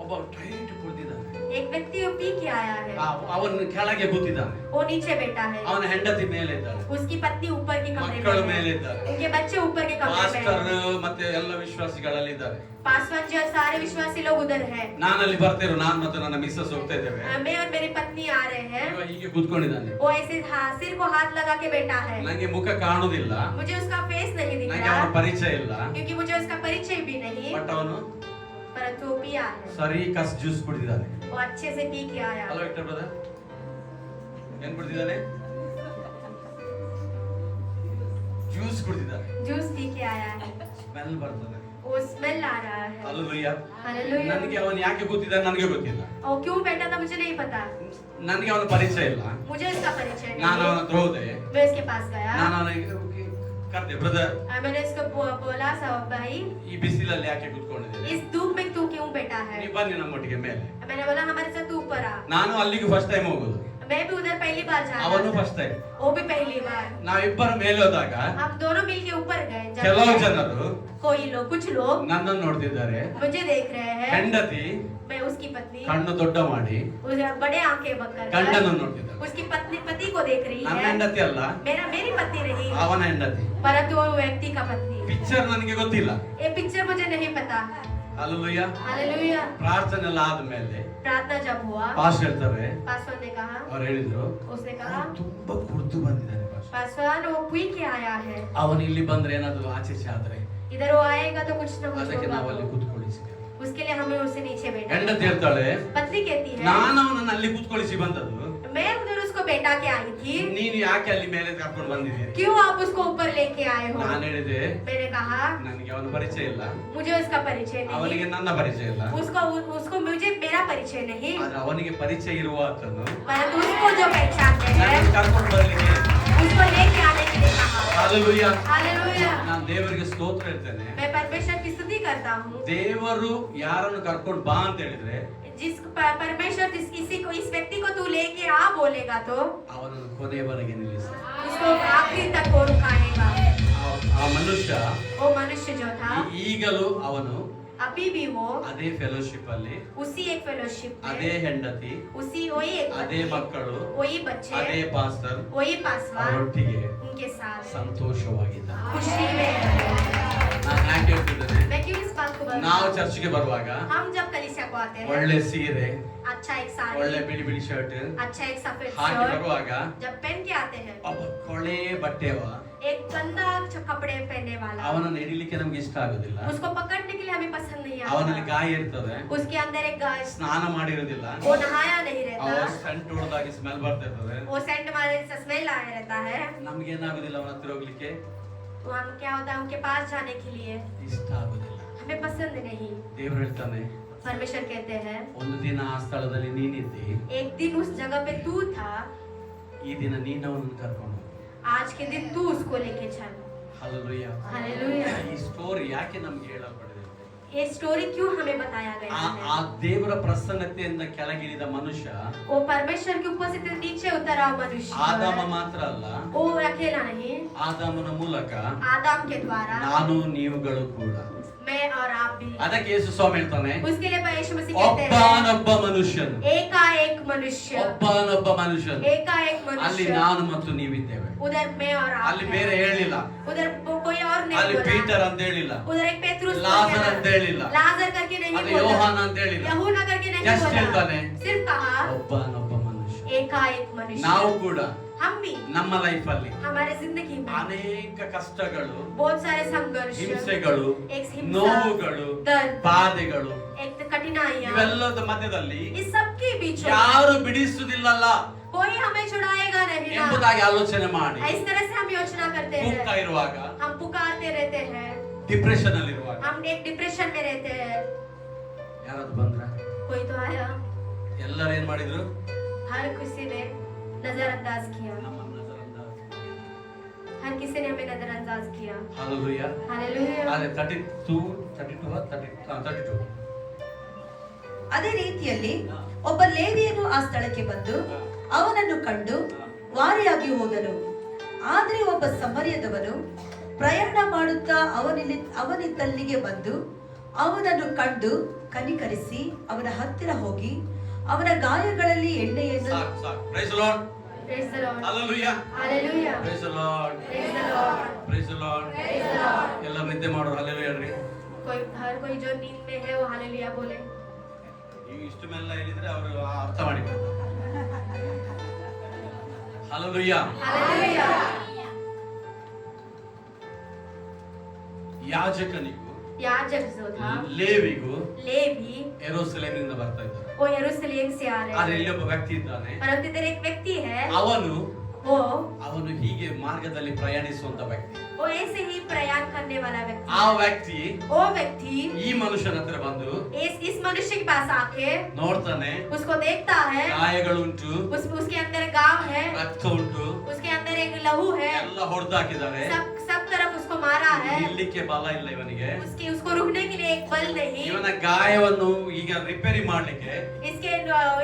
ಒಬ್ಬ ಟೈಟ್ ಕುಳಿತಿದ್ದಾನೆ. एक व्यक्ति वो पी के आया है, ಅವನು ಕೆಳಗೆ ಕೂತಿದ್ದಾನೆ, वो नीचे बैठा है, ಅವನ ಹೆಂಡತಿ ಮೇಲೆ ಇದ್ದಾಳೆ, उसकी पत्नी ऊपर के कमरे ಮಕ್ಕಳು में ಮೇಲೆ है, ಇದ್ದಾರೆ, उनके बच्चे ऊपर के कमरे में ಪಾಸ್ಟರ್ हैं, ಮತ್ತೆ ಎಲ್ಲ ವಿಶ್ವಾಸಿಗಳಲ್ಲಿ ಇದ್ದಾರೆ. पासवान जी और सारे विश्वासी लोग उधर हैं। ನಾನಲ್ಲಿ ಬರ್ತಿರೋ ನಾನು ಮತ್ತು ನನ್ನ ಮಿಸ್ಸಸ್ ಹೋಗ್ತಾ ಇದ್ದೇವೆ. मैं और मेरी पत्नी आ रहे हैं, ಇವ ಹೀಗೆ ಕೂತ್ಕೊಂಡಿದ್ದಾನೆ, वो ऐसे सिर को हाथ लगा के बैठा है, ನಂಗೆ ಮುಖ ಕಾಣುದಿಲ್ಲ, मुझे उसका फेस नहीं दिख ನಂಗೆ रहा, ಅವನ ಪರಿಚಯ ಇಲ್ಲ, क्योंकि मुझे उसका परिचय भी नहीं, ಬಟ್ ಅವನು परंतु वो पिया है, ಸರಿ ಕಸ್ ಜ್ಯೂಸ್ ಕುಡಿದಿದ್ದಾನೆ. वो अच्छे से पी के आया। ಹಲೋ ವಿಕ್ಟರ್ ಬ್ರದರ್, ಏನ್ ಕುಡಿದಿದ್ದಾನೆ? ಜ್ಯೂಸ್ ಕುಡಿದಿದ್ದಾನೆ, जूस पी के आया है, ಸ್ಮೆಲ್ ಬರ್ತದೆ. वो स्मेल आ रहा है। ಹಲ್ಲೆಲೂಯಾ. हालेलुया। ನನಗೆ ಅವನು ಯಾಕೆ ಕೂತಿದ್ದಾನೆ ನನಗೆ ಗೊತ್ತಿಲ್ಲ, और क्यों बैठा था मुझे नहीं पता, ನನಗೆ ಅವನ ಪರಿಚಯ ಇಲ್ಲ. मुझे उसका परिचय ನಾನು ಅವನ नहीं, ಹತ್ರ ಹೋದೆ, मैं उसके पास गया, ನಾನು ಅವನಿಗೆ ಕರೆದೆ, ಬ್ರದರ್ मैंने उसको बोला साहब भाई ಈ ಬಿಸಿಲಲ್ಲಿ ಯಾಕೆ ಕೂತ್ಕೊಂಡಿದ್ದೀರಿ, इस धूप में तू क्यों बैठा है, ನೀವು ಬನ್ನಿ ನಮ್ಮೊಟ್ಟಿಗೆ ಮೇಲೆ. मैंने बोला हमारे साथ तू ऊपर आ, ನಾನು ಅಲ್ಲಿಗೆ ಫಸ್ಟ್ ಟೈಮ್ ಹೋಗುದು, मैं भी उधर पहली बार जा ಅವನು रहा था, ಫಸ್ಟ್ ಟೈಮ್. वो भी पहली बार, ನಾವಿಬ್ಬರು ಮೇಲೆ ಹೋದಾಗ हम दोनों मिलके ऊपर गए, ಕೆಲವು जब ಜನರು कोई लोग कुछ लोग ನನ್ನನ್ನು ನೋಡ್ತಿದ್ದಾರೆ, मुझे देख रहे हैं, ಹೆಂಡತಿ मैं उसकी पत्नी ಕಣ್ಣು ದೊಡ್ಡ ಮಾಡಿ उसे बड़े आंखें बकर ಗಂಡನನ್ನು ನೋಡ್ತಿದ್ದಾರೆ. उसकी पति को देख रही ನನ್ನ है, ಹೆಂಡತಿ ಅಲ್ಲ, मेरी पत्नी नहीं, ಅವನ ಹೆಂಡತಿ. परंतु वो व्यक्ति का पत्नी। ಪಿಕ್ಚರ್ ನನಗೆ ಗೊತ್ತಿಲ್ಲ. ये पिक्चर मुझे नहीं पता। ಹಲ್ಲೆಲೂಯಾ. हालेलुया। ಪ್ರಾರ್ಥನೆ ಎಲ್ಲ ಆದ್ಮೇಲೆ प्रार्थना जब हुआ, ಪಾಸ್ಟರ್ ಹೇಳ್ತಾರೆ, पासवान ने कहा, ಅವ್ರು ಹೇಳಿದ್ರು उसने कहा, ತುಂಬಾ ಕುಡ್ದು ಬಂದಿದ್ದಾನೆ ಪಾಸ್ಟರ್, पासवान वो पी के आया है, ಅವನು ಇಲ್ಲಿ ಬಂದ್ರೆ ಏನಾದ್ರು ಆಚೆ ಆದ್ರೆ इधर वो आएगा तो कुछ न कुछ ಅದಕ್ಕೆ ನಾವು ಅಲ್ಲಿ होगा, ಕೂತ್ಕೊಳ್ಳಿಸಿ. उसके लिए हमें उसे नीचे बैठा। ಹೆಂಡತಿ ಹೇಳ್ತಾಳೆ, पत्नी कहती है, ನಾನು ಅವನನ್ನ ಅಲ್ಲಿ ಕೂತ್ಕೊಳ್ಳಿಸಿ ಬಂದದ್ದು, मैं उधर उसको बैठा के आई थी, ನೀನು ಯಾಕೆ ಅಲ್ಲಿ ಮೇಲೆ ಕರ್ಕೊಂಡು ಬಂದಿದ್ದೀರಿ? क्यों आप उसको ऊपर लेके आए हो? ನಾನು ಹೇಳಿದೆ, मैंने कहा ನನಗೆ ಅವನ ಪರಿಚಯ ಇಲ್ಲ, मुझे उसका परिचय ಅವನಿಗೆ नहीं, ನನ್ನ ಪರಿಚಯ ಇಲ್ಲ, उसको मुझे मेरा परिचय नहीं, ಆದ್ರೆ ಅವನಿಗೆ ಪರಿಚಯ ಇರುವ ಆತನು परंतु उसको जो पहचानते हैं ನನ್ನನ್ನು ಕರ್ಕೊಂಡು ಬರ್ಲಿಕ್ಕೆ. उसको लेके आने के लिए कहा। ಹಲ್ಲೆಲೂಯಾ. हालेलुया। ನಾನು ದೇವರಿಗೆ ಸ್ತೋತ್ರ ಹೇಳ್ತೇನೆ. मैं परमेश्वर की स्तुति करता हूँ, ದೇವರು ಯಾರನ್ನು ಕರ್ಕೊಂಡು ಬಾ ಅಂತ ಹೇಳಿದ್ರೆ परमेश्वर इस व्यक्ति को तू लेके आ बोलेगा तो ಅವನನ್ನು ಕೊನೆಯವರೆಗೆ ನಿಲ್ಲಿಸಿ. उसको आखिरी तक वो रुकाएगा। ಆ ಮನುಷ್ಯ वो मनुष्य जो था ಈಗಲೂ ಅವನು अभी भी वो ಅದೇ ಫೆಲೋಶಿಪ್ ಅಲ್ಲಿ, उसी एक फेलोशिप ಅದೇ में, ಹೆಂಡತಿ, उसी वही एक ಅದೇ पत्नी, ಮಕ್ಕಳು, वही बच्चे, ಅದೇ ಪಾಸ್ಟರ್ वही पासवान ಅವರೊಟ್ಟಿಗೆ उनके साथ ಸಂತೋಷವಾಗಿದ್ದ. खुशी में है। ನಾನು ಯಾಕೆ ಹೇಳ್ತಿದ್ದೇನೆ, मैं क्यों इस बात को बोल रहा ನಾವು हूँ? ಚರ್ಚ್ಗೆ ಬರುವಾಗ हम जब कलीसिया को आते हैं, ಒಳ್ಳೆ ಸೀರೆ, अच्छा एक ಒಳ್ಳೆ साड़ी, ಬಿಳಿ ಬಿಳಿ ಶರ್ಟ್ अच्छा एक सफेद ಹಾಕಿ शर्ट ಬರುವಾಗ जब पहन के आते हैं, ಒಬ್ಬ ಕೊಳೆ ಬಟ್ಟೆವ एक गंदा कपड़े पहनने वाला, ಅವನನ್ನು ಹಿಡಿಲಿಕ್ಕೆ ನಮ್ಗೆ ಇಷ್ಟ ಆಗುದಿಲ್ಲ. उसको पकड़ने के लिए हमें पसंद नहीं ಅವನಲ್ಲಿ आता, ಗಾಯ ಇರ್ತದೆ, उसके अंदर एक गाय, ಸ್ನಾನ ಮಾಡಿರೋದಿಲ್ಲ, वो नहाया नहीं ಅವ रहता, ಸೆಂಟ್ ಹೊಡೆದಾಗಿ ಸ್ಮೆಲ್ ಬರ್ತಾ ಇರ್ತದೆ. वो सेंट मारे से स्मेल आया रहता है, ನಮ್ಗೆ ಏನಾಗುದಿಲ್ಲ ಅವನ ಹತ್ರ ಹೋಗ್ಲಿಕ್ಕೆ तो हम क्या होता है उनके पास जाने के लिए ಇಷ್ಟ ಆಗುದಿಲ್ಲ. हमें पसंद नहीं। ದೇವರು ಹೇಳ್ತಾನೆ, परमेश्वर कहते हैं, ಒಂದು ದಿನ ಆ ಸ್ಥಳದಲ್ಲಿ ನೀನಿದ್ದಿ, एक दिन उस जगह पे तू था, ಈ ದಿನ ನೀನು ಅವನನ್ನು ಕರ್ಕೊಂಡು ಹೋಗು. आज के दिन तू उसको लेके चल। ಹಲ್ಲೆಲೂಯಾ. हालेलुया। ಈ ಸ್ಟೋರಿ ಯಾಕೆ ನಮ್ಗೆ ಹೇಳಲ್ಪಡಿದೆ? ये स्टोरी क्यों हमें बताया गया ಆ है? ದೇವರ ಪ್ರಸನ್ನತೆಯಿಂದ ಕೆಳಗಿಳಿದ ಮನುಷ್ಯ वो परमेश्वर की उपस्थिति से नीचे उतरा मनुष्य, ಆದಾಮ ಮಾತ್ರ ಅಲ್ಲ, वो अकेला नहीं, ಆದಾಮನ ಮೂಲಕ आदम के द्वारा ನಾನು ನೀವುಗಳು ಕೂಡ. मैं और आप भी। ಅದಕ್ಕೆ ಯೇಸು ಸ್ವಾಮಿ ಹೇಳ್ತಾನೆ, उसके लिए यीशु मसीह कहते हैं, ಒಬ್ಬನೊಬ್ಬ ಮನುಷ್ಯನು, एकाएक मनुष्य, ಒಬ್ಬನೊಬ್ಬ ಮನುಷ್ಯನು, एकाएक ಅಲ್ಲಿ मनुष्य, ನಾನು ಮತ್ತು ನೀವಿದ್ದೇವೆ. उधर मैं और आप ಅಲ್ಲಿ हैं। ಬೇರೆ ಹೇಳಿಲ್ಲ, उधर कोई और नहीं ಅಲ್ಲಿ बोला, ಪೀಟರ್ ಅಂತ ಹೇಳಿಲ್ಲ, उधर एक पेत्रुस ಲಾಜರ್ ಅಂತ ಹೇಳಿಲ್ಲ, लाजर करके नहीं ಅದು बोला, ಯೋಹಾನ ಅಂತ ಹೇಳಿಲ್ಲ, यहूना करके नहीं Just बोला, ಹೇಳ್ತಾನೆ, सिर्फ कहा ಒಬ್ಬನೊಬ್ಬ ಮನುಷ್ಯ. एकाएक मनुष्य। ನಾವು ಕೂಡ हम भी ನಮ್ಮ ಲೈಫ್ ಅಲ್ಲಿ हमारे जिंदगी में ಅನೇಕ ಕಷ್ಟಗಳು, बहुत सारे संघर्ष, ಹಿಂಸೆಗಳು, एक हिंसा, ನೋವುಗಳು, दर्द, ಬಾಧೆಗಳು, एक कठिनाइयां, ಇವೆಲ್ಲದ ಮಧ್ಯದಲ್ಲಿ इस सब के बीच ಯಾರು ಬಿಡಿಸುವುದಿಲ್ಲಲ್ಲ कोई हमें छुड़ाएगा नहीं ना, ಎಂಬುದಾಗಿ ಆಲೋಚನೆ ಮಾಡಿ इस तरह से हम योजना करते ಕೂಗ್ತಾ हैं, ಇರುವಾಗ, हम पुकारते रहते हैं, ಡಿಪ್ರೆಷನ್ ಅಲ್ಲಿ ಇರುವಾಗ हम एक डिप्रेशन में रहते हैं, ಯಾರಾದ್ರು ಬಂದ್ರ? कोई तो आया, ಎಲ್ಲರೂ ಏನ್ ಮಾಡಿದ್ರು? हर किसी ने नजरअंदाज किया, ನಮ್ಮನ್ನ ನಜರಂದಾಜ್. हर किसी ने हमें नजरअंदाज किया। Hallelujah. हालेलुया। ಅದೇ 32 ಅದೇ ರೀತಿಯಲ್ಲಿ ಒಬ್ಬ ಲೇವಿಯನು ಆ ಸ್ಥಳಕ್ಕೆ ಬಂದು ಅವನನ್ನು ಕಂಡು ವಾರಿಯಾಗಿ ಹೋದನು. ಆದರೆ ಒಬ್ಬ ಸಮರ್ಯದವನು ಪ್ರಯಾಣ ಮಾಡುತ್ತಾ ಅವನಿದ್ದಲ್ಲಿಗೆ ಬಂದು ಅವನನ್ನು ಕಂಡು ಕನಿಕರಿಸಿ ಅವನ ಹತ್ತಿರ ಹೋಗಿ ಅವನ ಗಾಯಗಳಲ್ಲಿ ಎಣ್ಣೆಯನ್ನು ಸಾಕು ಸಾಕು. Praise the Lord. Praise the Lord. Hallelujah. Hallelujah. Price the Lord. Praise the Lord. Price the Lord. Praise the Lord. ಎಲ್ಲ ನಿದ್ದೆ ಮಾಡೋರು ಹಲ್ಲೆಲೂಯಾ ಹೇಳ್ರಿ. हर कोई जो नींद में है वो हालेलुया बोले. ಈಗ ಇಷ್ಟು ಮೆಲ್ಲ ಹೇಳಿದ್ರೆ ಅವರು ಅರ್ಥ ಮಾಡಿಕೊಂಡು ಹಲ್ಲೆಲೂಯಾ. हालेलुया. ಯಾಜಕನಿಗೂ याजक जो था ಲೇವಿಗೂ लेवी ಯೆರೂಸಲೇಮಿನಿಂದ ಬರ್ತಾ ಇದ್ದಾರೆ. वो यरूशलेम से आ रहे ಆದ್ರೆ हैं. ಇಲ್ಲಿ ಒಬ್ಬ ವ್ಯಕ್ತಿ ಇದ್ದಾನೆ. परंतु इधर एक व्यक्ति है ಅವನು ಹೀಗೆ ಮಾರ್ಗದಲ್ಲಿ ಪ್ರಯಾಣಿಸುವಂತ ವ್ಯಕ್ತಿ. वो ऐसे ही प्रयाण करने वाला ಆ व्यक्ति. ವ್ಯಕ್ತಿ वो व्यक्ति ಈ ಮನುಷ್ಯನ ಹತ್ರ ಬಂದು इस मनुष्य के पास आके ನೋಡ್ತಾನೆ, उसको देखता है. ಗಾಯಗಳುಂಟು, उसके अंदर गांव है, ರಕ್ತ ಉಂಟು, उसके अंदर एक लहू है, ಎಲ್ಲ ಹೊಡೆದಾಕಿದ್ದಾರೆ. सब तरफ उसको मारा है. ನಿಲ್ಲಿಕ್ಕೆ ಬಲ ಇಲ್ಲ ಇವನಿಗೆ. उसको रुकने के लिए एक बल नहीं. ಇವನ ಗಾಯವನ್ನು ಈಗ ರಿಪೇರಿ ಮಾಡ್ಲಿಕ್ಕೆ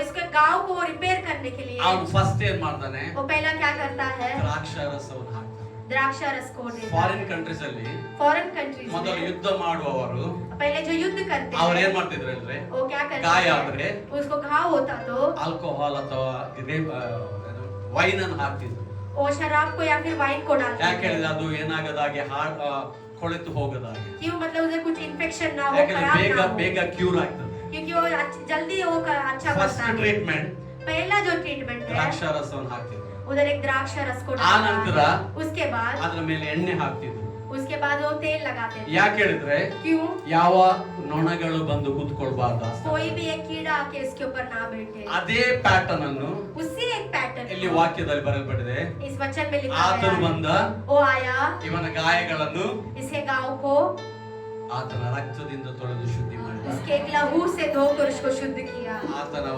इसके गांव को रिपेयर करने के लिए ಅವನು ಫಸ್ಟ್ ಏನ್ ಮಾಡ್ತಾನೆ, वो पहला क्या करता है, ದ್ರಾಕ್ಷಾರಸವನ್ನು ಹಾಕ್ತಾನೆ. द्राक्षारस को देता ಫಾರಿನ್ है. ಕಂಟ್ರೀಸ್ ಅಲ್ಲಿ फॉरेन कंट्रीज ಮೊದಲು में ಯುದ್ಧ ಮಾಡುವವರು पहले जो युद्ध करते ಅವ್ರು ಏನ್ हैं ಮಾಡ್ತಿದ್ರು ಅಂದ್ರೆ, वो क्या करते ಗಾಯ हैं, ಆದ್ರೆ उसको घाव होता तो ಆಲ್ಕೋಹಾಲ್ ಅಥವಾ ವೈನ್ ಅನ್ನು ಹಾಕ್ತಿದ್ರು. वो शराब को या फिर वाइन को डालते ಯಾಕೆ हैं. ಹೇಳಿದ್ರೆ ಅದು ಏನಾಗದಾಗೆ ಕೊಳೆತು ಹೋಗದಾಗೆ. क्यों, मतलब उधर कुछ इन्फेक्शन ना हो, ಯಾಕಂದ್ರೆ खराब ಬೇಗ ना हो, ಬೇಗ ಕ್ಯೂರ್ ಆಗ್ತದೆ. क्योंकि वो जल्दी वो अच्छा ಫಸ್ಟ್ बनता है. ಟ್ರೀಟ್ಮೆಂಟ್ पहला जो ट्रीटमेंट है ದ್ರಾಕ್ಷಾರಸವನ್ನು ಹಾಕ್ತಿದ್ರು. उधर एक द्राक्षारस को ಆ ನಂತರ डालता है. उसके बाद ಅದ್ರ ಮೇಲೆ ಎಣ್ಣೆ ಹಾಕ್ತಿದ್ರು. वो तेल लगाते थे. ಯಾಕೆ ಹೇಳಿದ್ರೆ क्यों, ಯಾವ ನೊಣಗಳು ಬಂದು ಕೂತ್ಕೊಳ್ಬಾರ್ದು. कोई भी एक कीड़ा आके इसके ऊपर ना बैठे. ಅದೇ ಪ್ಯಾಟರ್ನ್ ಅನ್ನು उसी एक पैटर्न ಇಲ್ಲಿ ವಾಕ್ಯದಲ್ಲಿ ಬರೆಯಲ್ಪಟ್ಟಿದೆ. इस वचन में लिखा ಆತನು है. ಬಂದ वो आया, ಇವನ ಗಾಯಗಳನ್ನು इसके गांव को ಆತನ ರಕ್ತದಿಂದ ತೊಳೆದು ಶುದ್ಧಿ ಮಾಡಿದ. उसके एक लहू से धोकर उसको शुद्ध किया. ಆತನ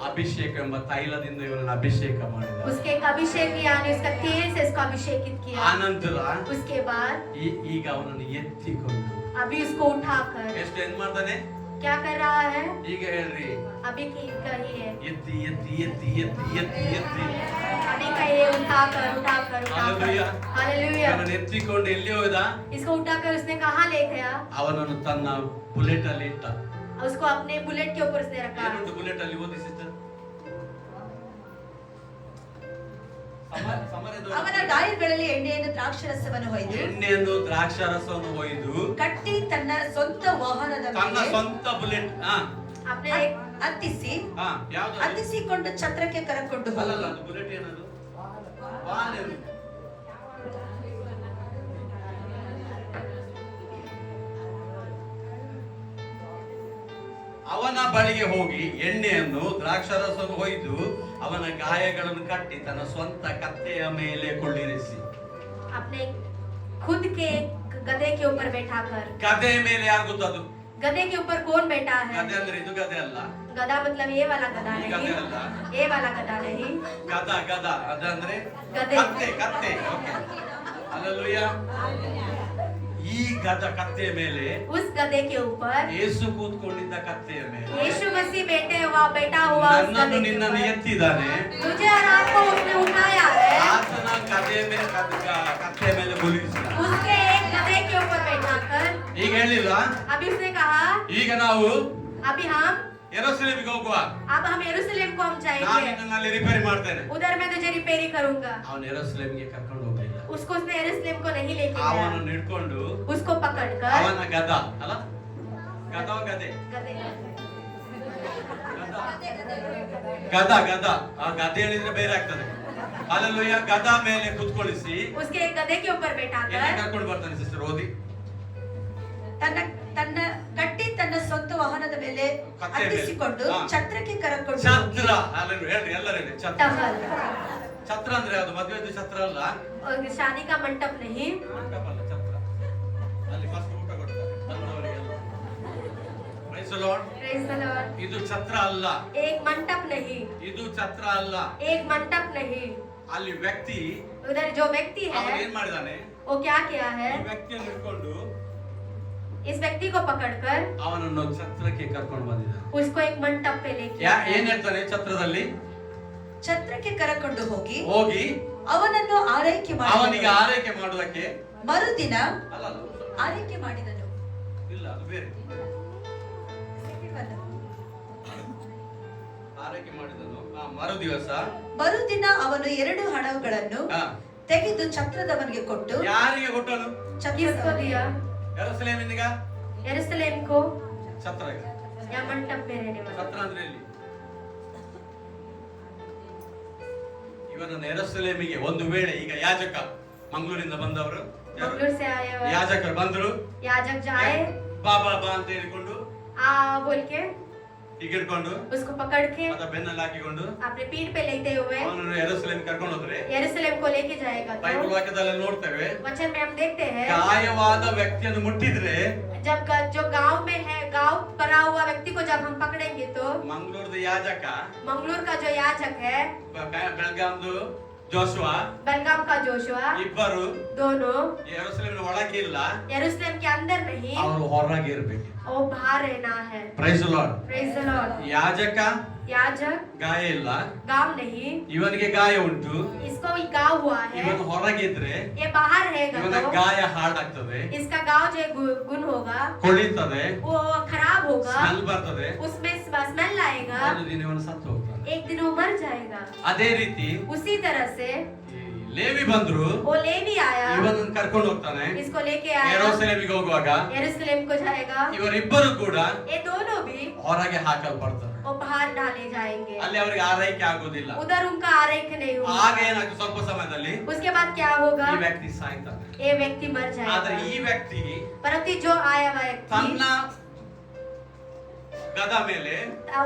ಅಭಿಷೇಕ ಎಂಬ ತೈಲದಿಂದ ಇವನನ್ನು ಅಭಿಷೇಕ ಮಾಡಿದ. उसके एक अभिषेक यानी उसका तेल से इसको अभिषेकित किया. ಆನಂತರ उसके बाद ಈಗ ಅವನನ್ನು ಎತ್ತಿಕೊಂಡು अभी उसको उठाकर ಎಷ್ಟು ಏನ್ ಮಾಡ್ತಾನೆ, क्या कर रहा है, ಈಗ ಹೇಳ್ರಿ, अभी कहिए, ಎತ್ತಿ ಎತ್ತಿ ಎತ್ತಿ ಎತ್ತಿ ಎತ್ತಿ ಎತ್ತಿ अभी कहिए, उठाकर उठाकर हालेलुया. उठाकर. हालेलुया. ಅವನನ್ನು ಎತ್ತಿಕೊಂಡು ಎಲ್ಲಿ ಹೋದ, इसको उठाकर उसने कहाँ ले गया, ಅವನನ್ನು ತನ್ನ ಬುಲೆಟ್ ಅಲ್ಲಿ ಇಟ್ಟ. उसको अपने बुलेट के ऊपर उसने रखा. ಏನುಂಟು ಬುಲೆಟ್ ಅಲ್ಲಿ, ಓದಿ ಸಿಸ್ಟರ್. ಅವನ ಗಾಯಗಳಲ್ಲಿ ಎಣ್ಣೆಯನ್ನು ದ್ರಾಕ್ಷರಸವನ್ನು ಹೊಯ್ದು ಎಣ್ಣೆಯನ್ನು ದ್ರಾಕ್ಷಾರಸವನ್ನು ಒಯ್ದು ಕಟ್ಟಿ ತನ್ನ ಸ್ವಂತ ವಾಹನದ ತನ್ನ ಮೇಲೆ ಸ್ವಂತ ಬುಲೆಟ್ अपने ಹತ್ತಿಸಿ ಯಾವ್ದು ಹತ್ತಿಸಿಕೊಂಡು ಛತ್ರಕ್ಕೆ ಕರಕೊಂಡು ಅಲ್ಲಲ್ಲ, ಹೋದನು. ಅದು ಬುಲೆಟ್ ಏನದು, ವಾಹನ ಅದು. ಅವನ ಬಳಿಗೆ ಹೋಗಿ ಎಣ್ಣೆಯನ್ನು ದ್ರಾಕ್ಷಾರಸವನ್ನು ಒಯ್ದು ಅವನ ಗಾಯಗಳನ್ನು ಕಟ್ಟಿ ತನ್ನ ಸ್ವಂತ ಕತ್ತೆಯ ಮೇಲೆ ಕೊಳ್ಳಿರಿಸಿ. अपने खुद के गधे के ऊपर बैठाकर. ಗದೆ ಮೇಲೆ ಯಾರು ಗೊತ್ತದು? गधे के ऊपर कौन बैठा है, ಗದೆ ಅಂದ್ರೆ ಇದು ಗದೆ ಅಲ್ಲ, गधा मतलब ये वाला गधा ये नहीं, गधे अल्ला। ये वाला गधा नहीं, ಗದ ಗದ ಅದಂದ್ರೆ ಗದೆ. ಕತ್ತೆ ಕತ್ತೆ. ಹಲ್ಲೆಲೂಯಾ. ಈ ಗದ ಕತ್ತೆಯ ಮೇಲೆ, उस गधे के ऊपर ಯೇಸು ಕೂತ್ಕೊಂಡಿದ್ದ ಕತ್ತೆಯ ಮೇಲೆ यीशु मसीह बैठा हुआ उस ನನ್ನನ್ನು गधे के ನಿನ್ನನ್ನು ऊपर. ಎತ್ತಿದ್ದಾನೆ. तुझे और आपको उसने उठाया है, ಆತನ ಕತ್ತೆಯ ಮೇಲೆ ಕತ್ತೆಯ ಮೇಲೆ ಕುಳ್ಳಿರಿಸಿದ. उसके एक गधे के ऊपर बैठाकर. ಈಗ ಹೇಳಿಲ್ಲ, अभी उसने कहा, ಈಗ ನಾವು अभी हम ಯೆರೂಸಲೇಮಿಗೆ ಹೋಗುವ, अब हम यरूशलेम को हम ನಾನು जाएंगे, ನಿನ್ನನ್ನು ಅಲ್ಲಿ ರಿಪೇರಿ ಮಾಡ್ತೇನೆ. उधर मैं तुझे रिपेयरी करूंगा. ಅವನು ಯೆರೂಸಲೇಮಿಗೆ ಕರ್ಕೊಂಡು ಹೋಗಲಿಲ್ಲ. उसको उसने यरूशलेम को नहीं लेके ಅವನನ್ನು गया, ಹಿಡ್ಕೊಂಡು उसको पकड़कर ಅವನ ಗದ ಅಲ್ಲ, ಗದ ಗದೆ गधे ಗದ ಗದ ಆ ಗದೆ ಹೇಳಿದ್ರೆ ಬೇರೆ ಆಗ್ತದೆ. ಹಲ್ಲೆಲೂಯಾ. ಗದ ಮೇಲೆ ಕುತ್ಕೊಳ್ಳಿಸಿ उसके एक गधे के ऊपर ಎಲ್ಲಿ बैठाकर ಕರ್ಕೊಂಡು ಬರ್ತಾನೆ ಸಿಸ್ಟರ್, ಓದಿ. ತನ್ನ ತನ್ನ ಕಟ್ಟಿ ತನ್ನ ಸ್ವಂತ ವಾಹನದ ಮೇಲೆ ಕತ್ತೆಯ ಮೇಲೆ. ಹತ್ತಿಸಿಕೊಂಡು ಹಾ. ಛತ್ರಕ್ಕೆ ಕರಕೊಂಡು ಛತ್ರ. ಹಲ್ಲೆಲೂಯಾ. ಹೇಳ್ರಿ ಎಲ್ಲರೂ ಹೇಳಿ ಛತ್ರ. टफल. ಛತ್ರ ಅಂದ್ರೆ ಅದು ಮದುವೆದು ಛತ್ರ ಅಲ್ಲ, और शादी का मंडप नहीं, ಮಂಟಪ ಅಲ್ಲ, ಛತ್ರ. ಅಲ್ಲಿ ಫಸ್ಟ್ ಊಟ ಕೊಡ್ತಾರೆ ತನ್ನವರಿಗೆಲ್ಲ. Praise the Lord. Praise the Lord. ಇದು ಛತ್ರ ಅಲ್ಲ, एक मंडप नहीं, ಇದು ಛತ್ರ ಅಲ್ಲ. एक मंडप नहीं. ಅಲ್ಲಿ ವ್ಯಕ್ತಿ उधर जो व्यक्ति ಅವನು है ಏನ್ ಮಾಡಿದಾನೆ, वो क्या किया है, ಈ ವ್ಯಕ್ತಿಯನ್ನು ಹಿಡ್ಕೊಂಡು इस व्यक्ति को पकड़कर ಅವನನ್ನು ಛತ್ರಕ್ಕೆ ಕರ್ಕೊಂಡು ಬಂದಿದ್ದಾನೆ. उसको एक मंडप पे लेके ಏನ್ ಹೇಳ್ತಾನೆ ಛತ್ರದಲ್ಲಿ? ಛತ್ರಕ್ಕೆ ಕರಕೊಂಡು ಹೋಗಿ ಹೋಗಿ ಅವನನ್ನು ಆರೈಕೆ ಅವನಿಗೆ ಮಾಡಿದನು. ಆರೈಕೆ ಮಾಡುವುದಕ್ಕೆ ಮರುದಿನ ಅಲ್ಲ ಅಲ್ಲ, ಆರೈಕೆ ಮಾಡಿದನು. ಇಲ್ಲ ಅದು ಬೇರೆ. ಆರೈಕೆ ಮಾಡಿದನು. ಮರು ದಿವಸ ಮರುದಿನ ಅವನು 2 ಹಣಗಳನ್ನು ತೆಗೆದು ಛತ್ರದವನಿಗೆ ಕೊಟ್ಟು. ಯಾರಿಗೆ ಕೊಟ್ಟನು? किसको दिया? ಯೆರೂಸಲೇಮಿನಿಗ, यरूशलेम को ಛತ್ರ या मंडप में रहने वाला. ಛತ್ರ ಅಂದ್ರೆ ಎಲ್ಲಿ? ಇವನನ್ನು ಯೆರೂಸಲೇಮಿಗೆ ಒಂದು ವೇಳೆ ಈಗ ಯಾಜಕ ಮಂಗಳೂರಿಂದ ಬಂದವರು मंगलूर से आए हुए ಯಾಜಕರು ಬಂದರು, याजक जाए ಬಾ ಬಾ ಬಾ ಅಂತ ಹೇಳಿಕೊಂಡು आ बोल के ಈಗ ಹಿಡ್ಕೊಂಡು उसको पकड़ के ಅದ ಬೆನ್ನಲ್ಲಿ ಹಾಕಿಕೊಂಡು अपने पीठ पे लेते हुए ಅವನನ್ನು ಯೆರೂಸಲೇಮ್ ಕರ್ಕೊಂಡು ಹೋದ್ರೆ यरूशलेम को लेके जाएगा. ಬೈಬಲ್ तो ವಾಕ್ಯದಲ್ಲಿ ನೋಡ್ತೇವೆ, वचन में हम देखते हैं ಗಾಯವಾದ ವ್ಯಕ್ತಿಯನ್ನು ಮುಟ್ಟಿದ್ರೆ जब जो गांव में है, गांव परा हुआ व्यक्ति को जब हम पकड़ेंगे तो ಮಂಗಳೂರದ ಯಾಜಕ, मंगलूर का जो याजक है, ಬೆಳಗಾಂದು ಜೋಶುವ, बेलगाम का जोशुआ, ಇಬ್ಬರು दोनों ಯೆರೂಸಲೇಮಿನ ಒಳಗೆ ಇಲ್ಲ, यरूशलेम के अंदर नहीं, ಅವರು ಹೊರಗೆ ಇರಬೇಕು. वो बाहर रहना है. Praise the Lord. Praise the Lord. ಯಾಜಕ याजक ಗಾಯ ಇಲ್ಲ, गांव नहीं, ಇವನಿಗೆ ಗಾಯ ಉಂಟು, इसको भी गांव हुआ है, ಇವನು ಹೊರಗಿದ್ರೆ ये बाहर रहेगा ಇವನ तो ಗಾಯ ಹಾಳಾಗ್ತದೆ, इसका गांव जो गुण होगा ಕೊಳಿತದೆ, वो खराब होगा, ಸ್ಮೆಲ್ ಬರ್ತದೆ, उसमें स्मेल आएगा, ಒಂದು ದಿನ ಇವನು ಸತ್ತು ಹೋಗ್ತಾನೆ. एक दिन वो मर जाएगा. ಅದೇ ರೀತಿ उसी तरह से ಈ ಲೇವಿ ಬಂದ್ರು, वो लेवी आया, ಇವನನ್ನು ಕರ್ಕೊಂಡು ಹೋಗ್ತಾನೆ, इसको लेके आया, ಯೆರೂಸಲೇಮಿಗೆ ಹೋಗುವಾಗ यरूशलेम को जाएगा. ಇವರಿಬ್ಬರು ಕೂಡ ये दोनों भी ಹೊರಗೆ ಹಾಕಲ್ಪಡ್ತಾರೆ. वो बाहर डाले जाएंगे, ಅಲ್ಲಿ ಅವರಿಗೆ ಆರೈಕೆ ಆಗೋದಿಲ್ಲ. उधर उनका आरैक्य नहीं ಆಗ होगा. ಏನಾಗ್ತದೆ, ಸ್ವಲ್ಪ ಸಮಯದಲ್ಲಿ उसके बाद क्या होगा? ಈ ವ್ಯಕ್ತಿ ಸಾಯ್ತಾನೆ. ये व्यक्ति मर ಆದ್ರೆ जाएगा. ಈ ವ್ಯಕ್ತಿ परंतु जो आया हुआ व्यक्ति ತನ್ನ ಗದ ಮೇಲೆ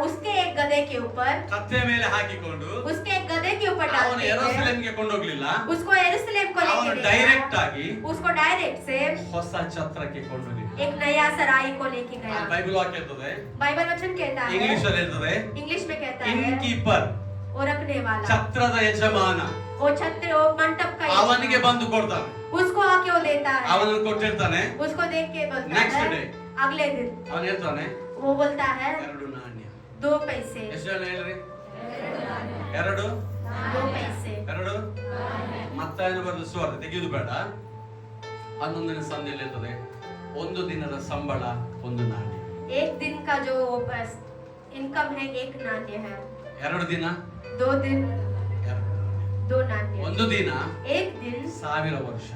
उसके एक गधे के ऊपर, ಕತ್ತೆ ಮೇಲೆ ಹಾಕಿಕೊಂಡು उसके एक गधे के ऊपर ಅವನು डालते हैं, ಯೆರೂಸಲೇಮಿಗೆ ಕೊಂಡೋಗ್ಲಿಲ್ಲ, उसको यरूशलेम को ಅವನು लेके ಡೈರೆಕ್ಟ್ गया, ಆಗಿ उसको डायरेक्ट से ಹೊಸ ಛತ್ರಕ್ಕೆ ಕೊಂಡೋಗಿಲ್ಲ. एक नया सराय को लेके गया. ಬೈಬಲ್ ವಾಕ್ಯ ಇರ್ತದೆ, बाइबल वचन कहता है, ಇಂಗ್ಲಿಷ್ ಅಲ್ಲಿ ಇರ್ತದೆ, इंग्लिश में कहता ಇನ್ है, ಕೀಪರ್, वो रखने वाला, ಛತ್ರದ ಯಜಮಾನ वो छत्र, वो मंडप का ಅವನಿಗೆ यजमान, ಬಂದು ಕೊಡ್ತಾನೆ. उसको आके वो देता है, ಅವನನ್ನು ಕೊಟ್ಟಿರ್ತಾನೆ. उसको देख के बोलता Next है, day. अगले दिन ಅವನು ಹೇಳ್ತಾನೆ, वो बोलता है 2 ನಾಣ್ಯ. 2 पैसे, ಎಷ್ಟು ಜನ ಹೇಳ್ರಿ? 2 2 पैसे. 2 ಮತ್ತಾಯನ ಬರೆದ ಸುವಾರ್ತೆ ತೆಗೆದು ಬೇಡ, 11ನೇ ಸಂಧಿಯಲ್ಲಿ ಇರ್ತದೆ, ಒಂದು ದಿನದ ಸಂಬಳ 1 ನಾಣ್ಯ. एक दिन का जो इनकम है 1 नाण्य है. 2 ದಿನ 2 दिन 2 नाण्य. ಒಂದು ದಿನ 1 दिन 1000 ವರ್ಷ,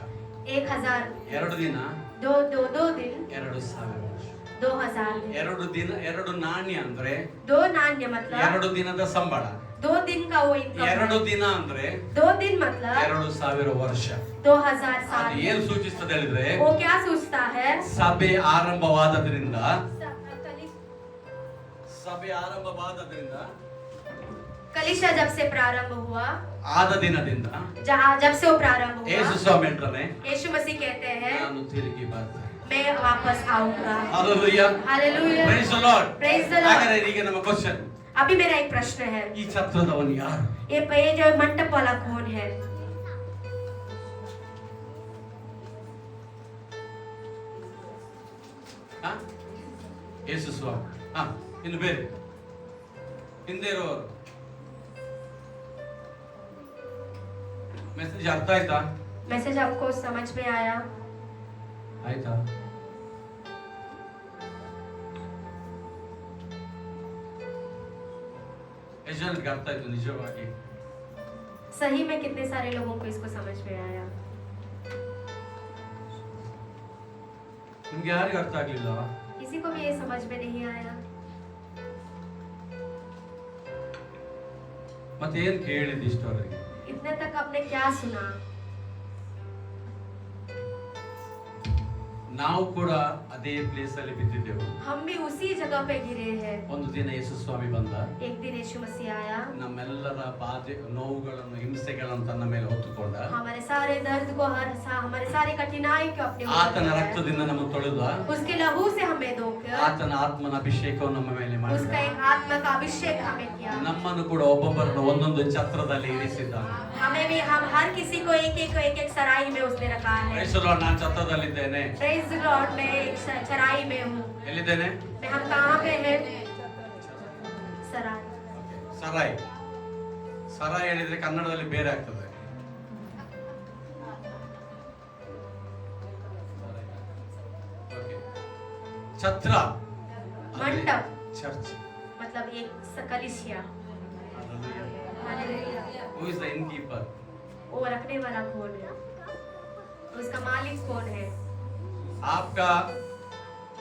1000. 2 ದಿನ 2 दिन 2000 ವರ್ಷ. 2000 दिन. 2 ದಿನ 2 ನಾಣ್ಯ ಅಂದ್ರೆ 2 नाण्य मतलब 2 ದಿನದ ಸಂಬಳ. 2 दिन का वो इनकम. 2 ದಿನ ಅಂದ್ರೆ 2 दिन मतलब 2000 ವರ್ಷ. 2000 ಅದು साल. ಏನು ಸೂಚಿಸ್ತದೆ ಹೇಳಿದ್ರೆ, वो क्या सूचता है? ಸಭೆ ಆರಂಭವಾದದ್ರಿಂದ ಸಭೆ ಆರಂಭವಾದದ್ರಿಂದ कलिशा जब से प्रारंभ हुआ, ಆದ ದಿನದಿಂದ जब से वो प्रारंभ ಯೇಸು हुआ, ಸ್ವಾಮಿ ಹೇಳ್ತಾನೆ, यीशु मसीह कहते हैं, ನಾನು ತಿರುಗಿ ಬರ್ತೇನೆ. मैं वापस आऊंगा. Hallelujah. Hallelujah. Praise the Lord. Praise the Lord. ಹಾಗಾದ್ರೆ ಈಗ ನಮ್ಮ ಕ್ವಶನ್, अभी मेरा एक प्रश्न है, ಈ ಛತ್ರದವನು ಯಾರು? ये जो मंडप वाला कौन है? ಹ? ಯೇಸು ಸ್ವಾಮಿ. ಇನ್ನು ಬೇರೆ ಹಿಂದೆ ಇರೋರು ಮೆಸೇಜ್ ಅರ್ಥ ಆಯ್ತಾ? मैसेज आपको समझ में आया? ಆಯ್ತಾ? ಎಷ್ಟು ಜನಕ್ಕೆ ಅರ್ಥ ಆಯ್ತು ನಿಜವಾಗಿ? सही में कितने सारे लोगों को इसको समझ में आया? ನಿಮ್ಗೆ ಯಾರಿಗೂ ಅರ್ಥ ಆಗ್ಲಿಲ್ಲ? किसी को भी ये समझ में नहीं आया? ಮತ್ತೆ ಏನ್ ಕೇಳಿದ್ ಇಷ್ಟವರೆಗೆ? इतने तक आपने क्या सुना? ನಾವು ಕೂಡ ಅದೇ ಪ್ಲೇಸ್ ಅಲ್ಲಿ ಬಿದ್ದಿದ್ದೆವು. हम भी उसी जगह पे गिरे हैं. ಒಂದು ದಿನ ಯೇಸು ಸ್ವಾಮಿ ಬಂದ, एक दिन यीशु मसीह आया, ನಮ್ಮೆಲ್ಲರ ಬಾಧೆ ನೋವುಗಳನ್ನು ಹಿಂಸೆಗಳನ್ನು ತನ್ನ ಮೇಲೆ ಹೊತ್ತುಕೊಂಡ, हमारे सारे दर्द को हमारे सारे कठिनाई को अपने ऊपर ಆತನ लिया. ರಕ್ತದಿಂದ ನಮ್ಮನ್ನು ತೊಳೆದ, उसके लहू से हमें धोकर ಆತನ ಆತ್ಮನ ಅಭಿಷೇಕವನ್ನು ನಮ್ಮ ಮೇಲೆ ಮಾಡಿದ, उसका एक आत्मा का अभिषेक हमें किया. ನಮ್ಮನ್ನು ಕೂಡ ಒಬ್ಬೊಬ್ಬರನ್ನು ಒಂದೊಂದು ಛತ್ರದಲ್ಲಿ ಇರಿಸಿದ್ದಾನೆ. हमें भी, हम हर किसी को एक एक सराय में उसने रखा है. ಯೇಸುರಾವ್, ನಾನು ಛತ್ರದಲ್ಲಿದ್ದೇನೆ. Praise the Lord. मैं एक सराय में हूँ. ಎಲ್ಲಿದ್ದೇನೆ? हम कहाँ पे हैं? सराय. ಸರಾಯ್. ಸರಾಯ್ ಹೇಳಿದ್ರೆ ಕನ್ನಡದಲ್ಲಿ ಬೇರೆ ಆಗ್ತದೆ. Okay. ಛತ್ರ मंडप ಚರ್ಚ್. मतलब एक कलिसिया. Hallelujah. Who is the innkeeper? वो रखने वाला कौन है? उसका मालिक कौन है? आपका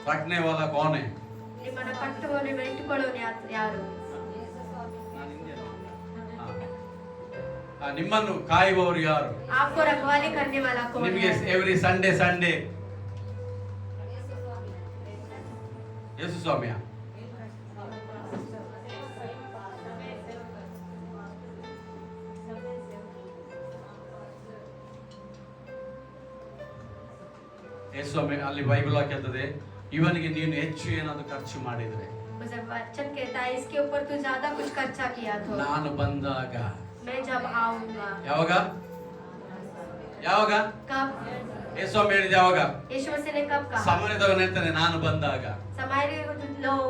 रखने वाला कौन है? ನಿಮ್ಮನ್ನ ಕಟ್ಟುವವನು ಇಟ್ಟುಕೊಳ್ಳೋನು ಯಾರು? ನಿಮ್ಮನ್ನು ಕಾಯುವವರು ಯಾರು? आपको रखवाली करने वाला कौन ನಿಮಗೆ है? ಎವ್ರಿ ಸಂಡೇ ಯೇಸು ಸ್ವಾಮಿಯ ಯೇಸು ಸ್ವಾಮಿ ಅಲ್ಲಿ ಬೈಬಲ್ ಹಾಕಿರ್ತದೆ, ಇವನಿಗೆ ನೀನು ಹೆಚ್ಚು ಏನಾದ್ರು ಖರ್ಚು ಮಾಡಿದ್ರೆ, जब वचन कहता है इसके ऊपर तू ज्यादा कुछ खर्चा किया तो ನಾನು ಬಂದಾಗ, मैं जब आऊंगा। ಯಾವಾಗ ಯಾವಾಗ कब? ಯೇಸು ಸ್ವಾಮಿ ಹೇಳಿದ ಯಾವಾಗ? यीशु मसीह ने कब कहा? ಸಾಮಾನ್ಯದವನು ಹೇಳ್ತಾನೆ ನಾನು ಬಂದಾಗ. समारी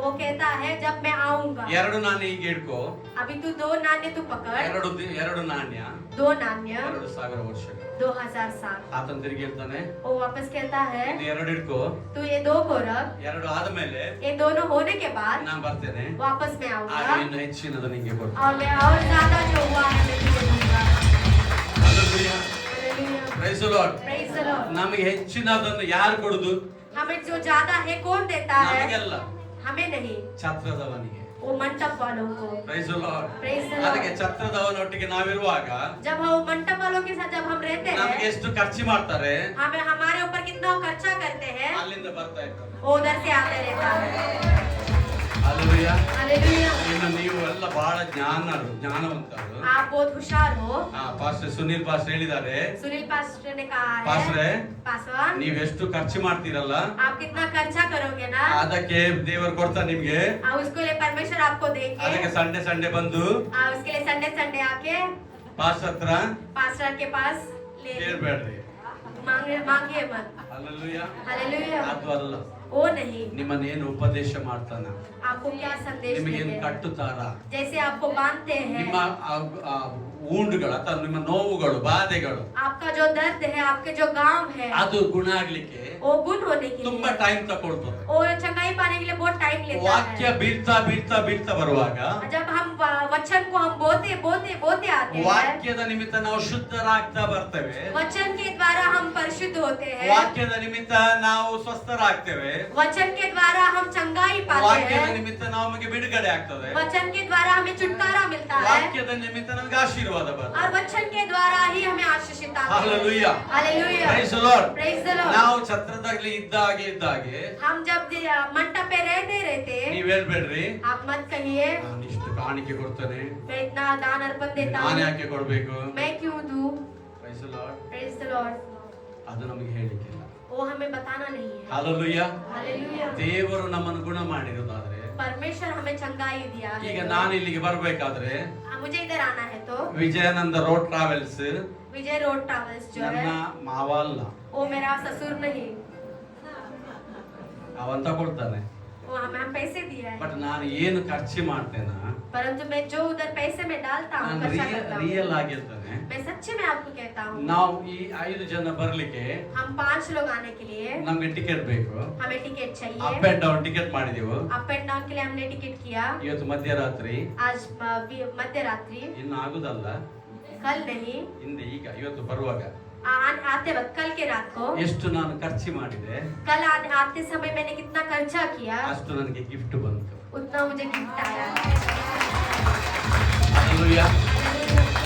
वो कहता है जब मैं आऊंगा। ಎರಡು ನಾಣ್ಯ ಈಗ ಇಟ್ಕೋ, अभी तू 2 नाण्य तू पकड़। ಎರಡು ನಾಣ್ಯ 2 नाण्य 2000 ವರ್ಷಗಳು. 2000 साल। ಆತನ ತಿರುಗಿ ಹೇಳ್ತಾನೆ, वो वापस कहता है ಇದು ಎರಡು ಇಟ್ಕೋ, तू ये 2 को रख। ಎರಡು ಆದ್ಮೇಲೆ ये दोनों होने के बाद ನಾನು ಬರ್ತೇನೆ, वापस मैं ಆಗ आऊंगा ಇನ್ನು ಹೆಚ್ಚಿನದು ನಿಂಗೆ ಕೊಡ್ತೇನೆ. और मैं और ज्यादा जो हुआ है मैं तुझे दूंगा। Hallelujah. Hallelujah. Praise the Lord. Praise the Lord। ನಮಗೆ ಹೆಚ್ಚಿನದನ್ನು ಯಾರು ಕೊಡುದು? हमें जो ज्यादा है कौन देता है? ನಮಗೆಲ್ಲ, हमें नहीं, ಛತ್ರದವನಿಗೆ. वो मंडप वालों को। Praise the Lord. Praise the Lord। ಅದಕ್ಕೆ ಛತ್ರದವನೊಟ್ಟಿಗೆ ನಾವಿರುವಾಗ जब हम मंडप वालों के साथ जब हम रहते ನಮಗೆ हैं, ಎಷ್ಟು ಖರ್ಚು ಮಾಡ್ತಾರೆ, हमें हमारे ऊपर कितना खर्चा करते हैं, ಅಲ್ಲಿಂದ ಬರ್ತಾ ಇರ್ತಾರೆ. वो उधर से आते रहता है। Hallelujah. हालेलुया। ಇನ್ನು ನೀವು ಎಲ್ಲ ಬಹಳ ಜ್ಞಾನವಂತರು. आप बहुत होशियार हो। ಪಾಸ್ಟರ್ ಸುನೀಲ್ ಪಾಸ್ಟರ್ ಹೇಳಿದ್ದಾರೆ, सुनील पास्टर ने कहा ಪಾಸ್ಟ್ರೆ, है, पासवान ನೀವು ಎಷ್ಟು ಖರ್ಚು ಮಾಡ್ತೀರಲ್ಲ आप कितना खर्चा करोगे ना, ಅದಕ್ಕೆ ದೇವರು ಕೊಡ್ತಾ ನಿಮ್ಗೆ. उसको लिए परमेश्वर आपको देंगे। ಅದಕ್ಕೆ ಸಂಡೆ ಬಂದು उसके लिए संडे संडे आके ಪಾಸ್ಟರ್ ಹತ್ರ पास्टर के पास ले ಕೇಳ್ಬೇಡ್ರಿ. मांगिए मत। Hallelujah. हालेलुया। ಅದು ಅಲ್ಲ, वो नहीं, ನಿಮ್ಮನ್ನೇನು ಉಪದೇಶ ಮಾಡ್ತಾನ, आपको क्या संदेश ನಿಮಗೇನು देते हैं, ಕಟ್ಟುತ್ತಾರ, जैसे आपको बांधते ನಿಮ್ಮ हैं, ಊಂಡುಗಳು ಅಥವಾ ನಿಮ್ಮ ನೋವುಗಳು ಬಾಧೆಗಳು आपका जो दर्द है, आपके जो गांव है, ಅದು ಗುಣ ಆಗ್ಲಿಕ್ಕೆ वो गुण होने के ತುಂಬಾ लिए, ಟೈಮ್ ತಗೊಳ್ತದೆ. वो चंगाई पाने के लिए बहुत टाइम लेता ವಾಕ್ಯ है। ಬೀಳ್ತಾ ಬರುವಾಗ जब हम वचन को हम बोते आते हैं, ವಾಕ್ಯದ ನಿಮಿತ್ತ ನಾವು ಶುದ್ಧರಾಗ್ತಾ ಬರ್ತೇವೆ, वचन के द्वारा हम परिशुद्ध होते हैं, ವಾಕ್ಯದ ನಿಮಿತ್ತ ನಾವು ಸ್ವಸ್ಥರಾಗ್ತೇವೆ, वचन के द्वारा हम चंगाई पाते ವಾಕ್ಯದ हैं, ನಿಮಿತ್ತ ನಮಗೆ ಬಿಡುಗಡೆ ಆಗ್ತದೆ, वचन के द्वारा हमें छुटकारा मिलता है, ವಾಕ್ಯದ ನಿಮಿತ್ತ ನಮಗೆ ಆಶೀರ್ವಾದ ಬರ್ತದೆ. और वचन के द्वारा ही हमें आशीषित आते हैं। Hallelujah. Hallelujah. Praise the Lord. Praise the Lord। ನಾವು ಛತ್ರದಲ್ಲಿ ಇದ್ದಾಗೆ हम जब मंडप पे रहते ನೀವ್ ಹೇಳ್ಬೇಡ್ರಿ, आप मत कहिए ನಾನು ಇಷ್ಟು ಕಾಣಿಕೆ ಕೊಡ್ತೇನೆ, मैं इतना दान अर्पण देता ನಾನು हूँ, ಯಾಕೆ ಕೊಡ್ಬೇಕು. मैं क्यों दूं? Praise the Lord. Praise the Lord। ಅದು ನಮಗೆ ಹೇಳಿಕ್ಕಿಲ್ಲ. वो हमें बताना नहीं है। Hallelujah. हालेलुया। ದೇವರು ನಮ್ಮನ್ನು ಗುಣ ಮಾಡಿರೋದಾದ್ರೆ, परमेश्वर हमें चंगाई दिया ಈಗ है। ನಾನು ಇಲ್ಲಿಗೆ ಬರ್ಬೇಕಾದ್ರೆ मुझे इधर आना है तो ವಿಜಯಾನಂದ ರೋಡ್ ಟ್ರಾವೆಲ್ಸ್ विजय रोड ट्रैवल्स जो ನನ್ನ है, ಮಾವ ಅಲ್ಲ, वो मेरा ससुर नहीं, ಅವಂತ ಕೊಡ್ತಾನೆ. वो हम पैसे दिया है, ಬಟ್ ನಾನು ಏನು ಖರ್ಚು ಮಾಡ್ತೇನ, परंतु मैं जो उधर पैसे में डालता हूँ, ನಾನು खर्चा करता हूँ, ರಿಯಲ್ ಆಗಿರ್ತಾನೆ. मैं सच्चे में आपको कहता हूँ, ನಾವು ಈ 5 ಜನ ಬರ್ಲಿಕ್ಕೆ हम 5 लोग आने के लिए ನಮ್ಗೆ ಟಿಕೆಟ್ ಬೇಕು. हमें टिकट ಅಪ್ चाहिए। ಅಂಡ್ ಡೌನ್ ಟಿಕೆಟ್ ಮಾಡಿದೆವು. अप एंड डाउन के लिए हमने टिकट किया। ಇವತ್ತು ಮಧ್ಯರಾತ್ರಿ, आज मध्य रात्रि, ಇನ್ನು ಆಗುದಲ್ಲ, कल नहीं, ಹಿಂದೆ ಈಗ ಇವತ್ತು ಬರುವಾಗ आते वक्त कल के रात को, ಎಷ್ಟು ನಾನು ಖರ್ಚು ಮಾಡಿದೆ कल आते समय मैंने कितना खर्चा किया, ಅಷ್ಟು ನನಗೆ ಗಿಫ್ಟ್ ಬಂತು. उतना मुझे गिफ्ट आया। Hallelujah.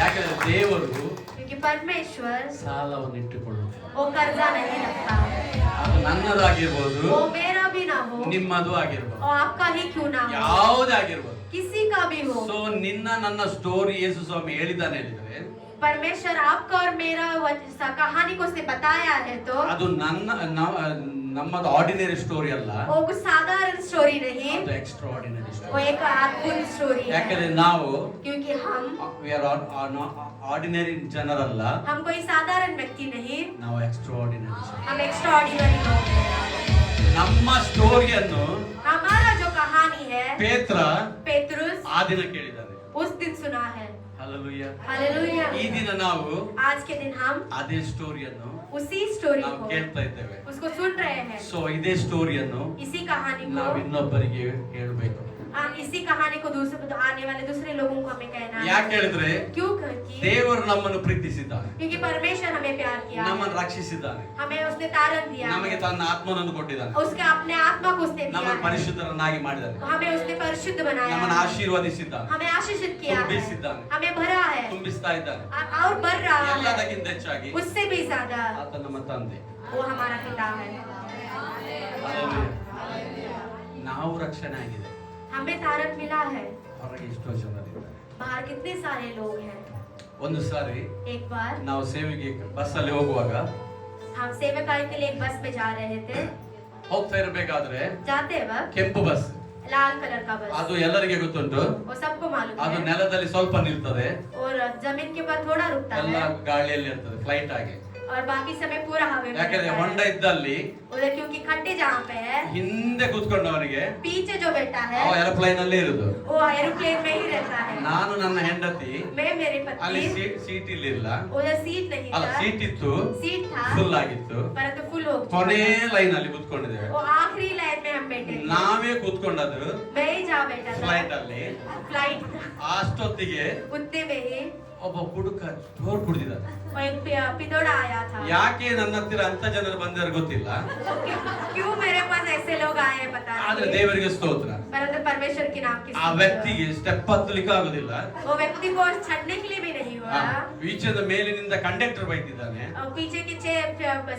ಯಾಕಂದ್ರೆ ದೇವರು क्योंकि परमेश्वर ಸಾಲವನ್ನು ಇಟ್ಟುಕೊಳ್ಳುವುದು, वो कर्जा नहीं रखता, ಅದು ನನ್ನದಾಗಿರ್ಬೋದು, वो मेरा भी ना हो ನಿಮ್ಮದು ಆಗಿರ್ಬೋದು, और आपका ही क्यों ना हो, ಯಾವುದೇ ಆಗಿರ್ಬೋದು. किसी का भी हो। ಸೊ ನಿನ್ನ ನನ್ನ ಸ್ಟೋರಿ ಯೇಸು ಸ್ವಾಮಿ ಹೇಳಿದ್ದಾನೆ ಹೇಳಿದ್ರೆ, परमेश्वर आपका और मेरा कहानी को उसने बताया है तो ಅದು ನಮ್ಮದು ಆರ್ಡಿನರಿ ಸ್ಟೋರಿ ಅಲ್ಲ, वो कुछ साधारण स्टोरी नहीं, ಅದು ಎಕ್ಸ್ಟ್ರಾ ಆರ್ಡಿನರಿ वो ಸ್ಟೋರಿ. एक अद्भुत स्टोरी है। ಯಾಕಂದ್ರೆ ನಾವು क्योंकि हम ಆರ್ಡಿನರಿ ಜನರಲ್ಲ, हम कोई साधारण व्यक्ति नहीं, ನಾವು ಎಕ್ಸ್ಟ್ರಾ ಆರ್ಡಿನರಿ. हम एक्स्ट्रा ऑर्डिनरी लोग हैं। ನಮ್ಮ ಸ್ಟೋರಿಯನ್ನು हमारा जो कहानी है ಪೇತ್ರ पेतरुस ಆ ದಿನ ಕೇಳಿದ್ದಾನೆ. उस दिन सुना है। Hallelujah. हालेलुया। ಈ ದಿನ ನಾವು आज के दिन हम ಅದೇ ಸ್ಟೋರಿಯನ್ನು उसी स्टोरी ನಾವು को ಕೇಳ್ತಾ ಇದ್ದೇವೆ. उसको सुन रहे हैं। ಸೊ ಇದೇ ಸ್ಟೋರಿಯನ್ನು इसी कहानी ನಾವು को ಇನ್ನೊಬ್ಬರಿಗೆ ಹೇಳಬೇಕು. इसी कहानी को दूसरे आने वाले दूसरे लोगों को हमें कहना है। ಯಾಕೆ ಹೇಳಿದ್ರೆ क्यों? क्योंकि ದೇವರು ನಮ್ಮನ್ನು ಪ್ರೀತಿಸಿದ್ದಾನೆ, क्योंकि परमेश्वर हमें प्यार किया, ನಮ್ಮನ್ನು ರಕ್ಷಿಸಿದ್ದಾನೆ, हमें उसने तारण दिया, ನಮಗೆ ತನ್ನ ಆತ್ಮನನ್ನು ಕೊಟ್ಟಿದ್ದಾನೆ, उसके अपने आत्मा को उसने दिया ನಮ್ಮನ್ನು है, ಪರಿಶುದ್ಧರನ್ನಾಗಿ ಮಾಡಿದ್ದಾನೆ, हमें उसने परिशुद्ध बनाया ನಮ್ಮನ್ನು है, ಆಶೀರ್ವದಿಸಿದ್ದಾನೆ, हमें आशीषित किया है, ತುಂಬಿಸಿದ್ದಾನೆ, हमें भरा है ತುಂಬಿಸ್ತಾ ಇದ್ದಾನೆ. और भर रहा है, ಎಲ್ಲದಕ್ಕಿಂತ ಹೆಚ್ಚಾಗಿ उससे भी ज्यादा ಆತ ನಮ್ಮ ತಂದೆ. वो हमारा पिता है। ನಾವು ರಕ್ಷಣೆ ಆಗಿದೆ. हमें तारण मिला है। ಹೊರಗೆ ಎಷ್ಟೋ ಜನರಿದ್ದಾರೆ. बाहर कितने सारे लोग हैं। ಒಂದು ಸಾರಿ एक बार ನಾವು ಸೇವೆಗೆ ಬಸ್ ಅಲ್ಲಿ ಹೋಗುವಾಗ हम सेवकाई के लिए एक बस में जा रहे थे, ಹೋಗ್ತಾ ಇರಬೇಕಾದ್ರೆ जाते वक्त ಕೆಂಪು ಬಸ್, लाल कलर का बस, ಅದು ಎಲ್ಲರಿಗೆ ಗೊತ್ತುಂಟು, वो सबको मालूम ಅದು है, ನೆಲದಲ್ಲಿ ಸ್ವಲ್ಪ ನಿಲ್ತದೆ, और जमीन के ऊपर थोड़ा रुकता ಎಲ್ಲ है ಗಾಳಿಯಲ್ಲಿ ಇರ್ತದೆ ಫ್ಲೈಟ್ ಆಗಿ. और बाकी समय पूरा हवा में ಯಾಕಂದ್ರೆ रहता ಹೊಂಡ है। ಇದ್ದಲ್ಲಿ उधर क्योंकि खड्डे जहाँ पे है, ಹಿಂದೆ ಕೂತ್ಕೊಂಡವನಿಗೆ पीछे जो बैठा है ಅವ ಏರೋಪ್ಲೇನ್ ಅಲ್ಲೇ ಇರುದು. वो एरोप्लेन में ही रहता है। ನಾನು ನನ್ನ ಹೆಂಡತಿ मैं मेरी ಅಲ್ಲಿ पत्नी, ಸೀಟ್ ಇರ್ಲಿಲ್ಲ, उधर सीट नहीं ಅಲ್ಲ था, ಸೀಟ್ ಇತ್ತು, सीट था ಫುಲ್ ಆಗಿತ್ತು, परंतु फुल हो चुका ಕೊನೆ था। ಲೈನ್ ಅಲ್ಲಿ ಕೂತ್ಕೊಂಡಿದ್ದೇವೆ. वो आखिरी लाइन में हम बैठे थे, ನಾವೇ ಕೂತ್ಕೊಂಡದ್ದು मैं ही जहाँ बैठा ಫ್ಲೈಟ್ था, ಅಲ್ಲಿ. फ्लाइट ಅಷ್ಟೊತ್ತಿಗೆ उतने में ही ಒಬ್ಬ ಹುಡುಗ ಜೋರ್ ಕುಡಿದಿದ್ದಾನೆ. वो एक पिदोड़ा आया था। ಯಾಕೆ ನನ್ನ ಹತ್ತಿರ ಅಂತ ಜನರು ಬಂದರು ಗೊತ್ತಿಲ್ಲ, क्यों मेरे पास ऐसे लोग आए हैं पता ಆದ್ರೆ नहीं, ದೇವರಿಗೆ ಸ್ತೋತ್ರ. परंतु परमेश्वर की नाम की ಆ ವ್ಯಕ್ತಿಗೆ ಸ್ಟೆಪ್ ಹತ್ತಲಿಕ್ಕೆ ಆಗುದಿಲ್ಲ. वो व्यक्ति को चढ़ने के लिए भी नहीं हुआ, ಈಚೆದ ಮೇಲಿನಿಂದ ಕಂಡಕ್ಟರ್ ಬೈತಿದ್ದಾನೆ, और पीछे की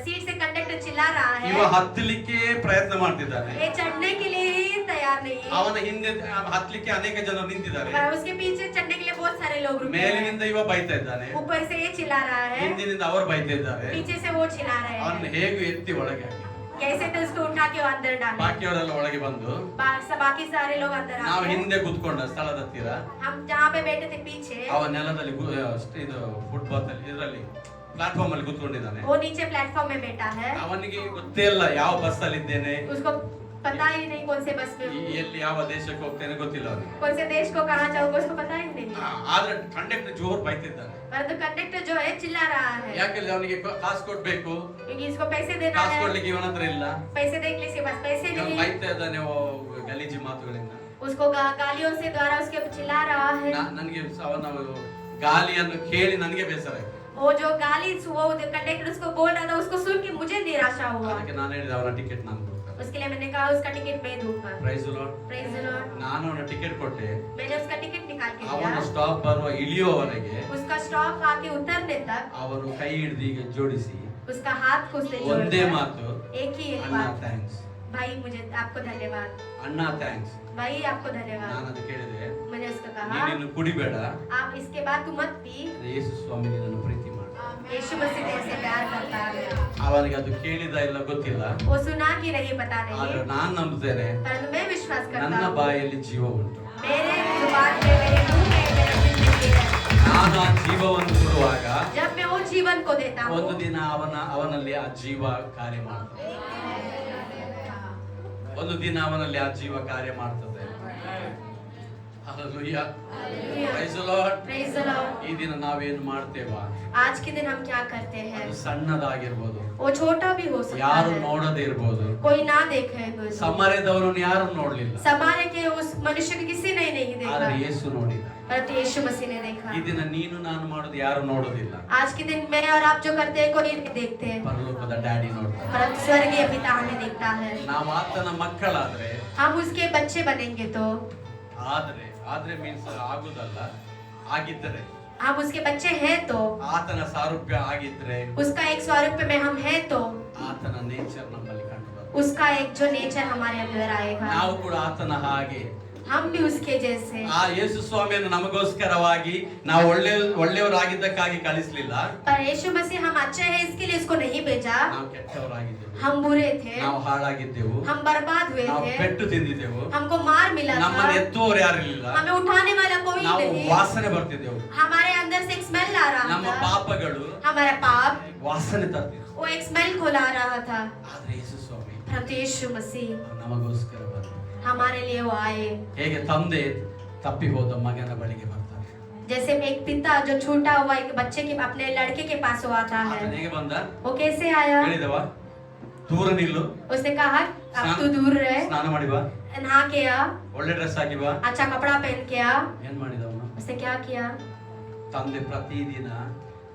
सीट से कंडक्टर चिल्ला रहा है, ಇವ ಹತ್ತಲಿಕ್ಕೆ ಪ್ರಯತ್ನ ಮಾಡ್ತಿದ್ದಾನೆ. ये चढ़ने के लिए ही तैयार नहीं है, ಅವನ ಹಿಂದೆ ಹತ್ತಲಿಕ್ಕೆ ಅನೇಕ ಜನರು ನಿಂತಿದ್ದಾರೆ. और उसके पीछे चढ़ने के लिए बहुत सारे लोग रुके हैं। ಮೇಲಿನಿಂದ ಇವ ಬೈತಾ ಇದ್ದಾನೆ, ऊपर से ये चिल्ला रहा है, ಹಿಂದಿನಿಂದ ಅವರು ಬೈತಾ ಇದ್ದಾರೆ. पीछे से वो चिल्ला रहे ಅವನ್ನ हैं, ಹೇಗೆ ಎತ್ತಿ ಒಳಗೆ ಹಾಕಿ कैसे तो उसको उठा के वो अंदर डाले, ಬಾಕಿಯವರೆಲ್ಲ ಒಳಗೆ ಬಂದು बाकी सारे लोग अंदर ನಾವು आ गए। ಹಿಂದೆ ಕೂತ್ಕೊಂಡ ಸ್ಥಳದ ಹತ್ತಿರ हम जहाँ पे बैठे थे पीछे, ಅವ ನೆಲದಲ್ಲಿ ಇದು ಫುಟ್ಪಾತ್ ಅಲ್ಲಿ ಇದರಲ್ಲಿ ಪ್ಲಾಟ್ಫಾರ್ಮ್ ಅಲ್ಲಿ ಕೂತ್ಕೊಂಡಿದ್ದಾನೆ. वो नीचे प्लेटफॉर्म में बैठा है, ಅವನಿಗೆ ಗೊತ್ತೇ ಇಲ್ಲ ಯಾವ ಬಸ್ ಅಲ್ಲಿ ಇದ್ದೇನೆ, उसको पता ही नहीं कौन से बस में हूँ, ಎಲ್ಲಿ ಯಾವ ದೇಶಕ್ಕೆ ಹೋಗ್ತೇನೆ ಗೊತ್ತಿಲ್ಲ ಅವನಿಗೆ. कौन से देश को कहाँ जाऊंगा उसको पता ही नहीं, ಆದ್ರೆ ಕಂಡಕ್ಟರ್ ಜೋರ್ ಬೈತಿದ್ದಾನೆ. परंतु कंडक्टर जो है चिल्ला रहा है, ಯಾಕಂದ್ರೆ ಅವನಿಗೆ ಕಾಸು ಕೊಡ್ಬೇಕು, क्योंकि इसको पैसे देना ಕಾಸು है, ಕೊಡ್ಲಿಕ್ಕೆ ಇವನ ಹತ್ರ ಇಲ್ಲ. पैसे देने के लिए इसके पास पैसे ಇವನು नहीं, ಬೈತಾ ಇದ್ದಾನೆ ಗಲೀಜಿ ಮಾತುಗಳಿಂದ. उसको गालियों से द्वारा उसके ऊपर चिल्ला रहा है। ನನಗೆ ಅವನ ಗಾಲಿಯನ್ನು ಕೇಳಿ ನನಗೆ ಬೇಸರ ಆಯ್ತು. वो जो गाली वो कंडक्टर उसको बोल रहा था, उसको सुन के मुझे निराशा हुआ, ಅದಕ್ಕೆ ನಾನು ಹೇಳಿದೆ ಅವನ ಟಿಕೆಟ್ ನಾನು ಕೊಡ್ತೇನೆ. उसके लिए मैंने कहा उसका टिकट मैं दूंगा। Praise Lord. Praise the Lord. ನಾನು ಅವನ ಟಿಕೆಟ್ ಕೊಟ್ಟೆ. मैंने उसका टिकट निकाल के ಅವನ दिया, ಸ್ಟಾಪ್ ಬರುವ ಇಳಿಯುವವರೆಗೆ उसका स्टॉप आके उतरने तक ಅವನು ಕೈ ಹಿಡಿದು ಈಗ ಜೋಡಿಸಿ उसका हाथ को उसने ಒಂದೇ जोड़ा, ಮಾತು, एक ही एक ಅಣ್ಣ बात, ಥ್ಯಾಂಕ್ಸ್, भाई मुझे आपको धन्यवाद, ಅಣ್ಣ ಥ್ಯಾಂಕ್ಸ್. भाई आपको ನಾನು धन्यवाद। ಅದು ಕೇಳಿದೆ, मैंने उसको कहा ನೀನಿನ್ನು ಕುಡಿಬೇಡ, आप इसके बाद तू मत पी, ಯೇಸು ಸ್ವಾಮಿ ನಿನ್ನನ್ನು ಪ್ರೀತಿ ಮಾಡು. यीशु मसीह तेरे से प्यार करता है। ಅವನಿಗೆ ಅದು ಕೇಳಿದ ಇಲ್ಲ ಗೊತ್ತಿಲ್ಲ, वो सुना कि नहीं पता ಆದ್ರೆ नहीं, ನಾನು ನಂಬುತ್ತೇನೆ परंतु मैं विश्वास ನನ್ನ करता हूँ, ಬಾಯಲ್ಲಿ ಜೀವ ಉಂಟು. मेरे जुबान में मेरे मुंह में मेरा जिंदगी है। ನಾನು ಆ ಜೀವವನ್ನು ಕೊಡುವಾಗ जब मैं वो जीवन को देता हूँ, ಒಂದು ದಿನ ಅವನಲ್ಲಿ ಆ ಜೀವ ಕಾರ್ಯ ಮಾಡ್ತದೆ. ಒಂದು ದಿನ ಅವನಲ್ಲಿ ಆ ಜೀವ ಕಾರ್ಯ ಮಾಡ್ತದೆ. Hallelujah. Praise the Lord. Praise the Lord। ಈ ದಿನ ನಾವೇನು ಮಾಡ್ತೇವಾ, आज के दिन हम क्या करते हैं, ಅದು ಸಣ್ಣದಾಗಿರ್ಬೋದು, वो छोटा भी हो सकता ಯಾರು है, ನೋಡದೇ ಇರ್ಬೋದು. कोई ना देखे तो। ಸಮಾರ್ಯದವರನ್ನು ಯಾರು ನೋಡ್ಲಿಲ್ಲ, समार्य के उस मनुष्य को किसी ने नहीं ಆದ್ರೆ देखा, ಯೇಸು ನೋಡಿದ. परंतु यीशु मसीह ने देखा। ಈ ದಿನ ನೀನು ನಾನು ಮಾಡೋದು ಯಾರು ನೋಡೋದಿಲ್ಲ, आज के दिन मैं और आप जो करते हैं कोई नहीं देखते हैं, ಪರಲೋಕದ ಡ್ಯಾಡಿ ನೋಡ್ತಾರೆ. परंतु स्वर्गीय पिता हमें देखता है। ನಾವು ಆತನ ಮಕ್ಕಳಾದ್ರೆ, हम उसके बच्चे बनेंगे तो, ಆದ್ರೆ ಮೀನ್ಸ್ ಆಗುದಲ್ಲ, ಆಗಿದ್ದರೆ हम उसके बच्चे हैं तो, ಆತನ ಸಾರೂಪ್ಯ ಆಗಿದ್ರೆ उसका एक स्वरूप में हम हैं तो, ಆತನ ನೇಚರ್ ನಮ್ಮಲ್ಲಿ ಕಂಡು ಬರುತ್ತೆ. उसका एक जो नेचर हमारे अंदर आएगा, ನಾವು ಕೂಡ ಆತನ ಹಾಗೆ हम भी उसके जैसे। ಆ ಯೇಸು ಸ್ವಾಮಿಯನ್ನು ನಮಗೋಸ್ಕರವಾಗಿ ನಾವು ಒಳ್ಳೆಯವರಾಗಿದ್ದಕ್ಕಾಗಿ ಕಳಿಸ್ಲಿಲ್ಲ, पर यीशु मसीह हम अच्छे हैं इसके लिए उसको नहीं भेजा, ನಾವು ಕೆಟ್ಟವರಾಗಿದ್ದೆವು, हम बुरे थे, ನಾವು ಹಾಳಾಗಿದ್ದೆವು, हम बर्बाद हुए ನಾವು थे, ಪೆಟ್ಟು ತಿಂದಿದ್ದೆವು, हमको मार मिला ನಮ್ಮನ್ನು था, ಎತ್ತುವವರು ಯಾರಿರಲಿಲ್ಲ, हमें उठाने वाला कोई ನಾವು नहीं, ವಾಸನೆ ಬರ್ತಿದ್ದೆವು, हमारे अंदर से एक स्मेल आ रहा ನಮ್ಮ था, ಪಾಪಗಳು हमारा पाप ವಾಸನೆ ತರ್ತಿದ್ವು. वो एक स्मेल खोला रहा था, ಆದ್ರೆ ಯೇಸು ಸ್ವಾಮಿ परंतु यीशु मसीह ನಮಗೋಸ್ಕರ ಬಂದ. हमारे लिए वो आए। ಹೇಗೆ ತಂದೆ ತಪ್ಪಿ ಹೋದ ಮಗನ ಬಳಿಗೆ ಬರ್ತಾನೆ, जैसे एक पिता जो छूटा हुआ एक बच्चे के अपने लड़के के पास वो आता है, ಆತನ ಹೇಗೆ ಬಂದ वो कैसे आया, ಹೇಳಿದವ, ದೂರ ನಿಲ್ಲು, उसने कहा अब तू दूर रहे, ಸ್ನಾನ ಮಾಡಿ ಬಾ, नहा के आ, ಒಳ್ಳೆ ಡ್ರೆಸ್ ಹಾಕಿ ಬಾ. अच्छा कपड़ा पहन के आ. ಏನ್ ಮಾಡಿದ ಅವನು? उसने क्या किया? ತಂದೆ ಪ್ರತಿದಿನ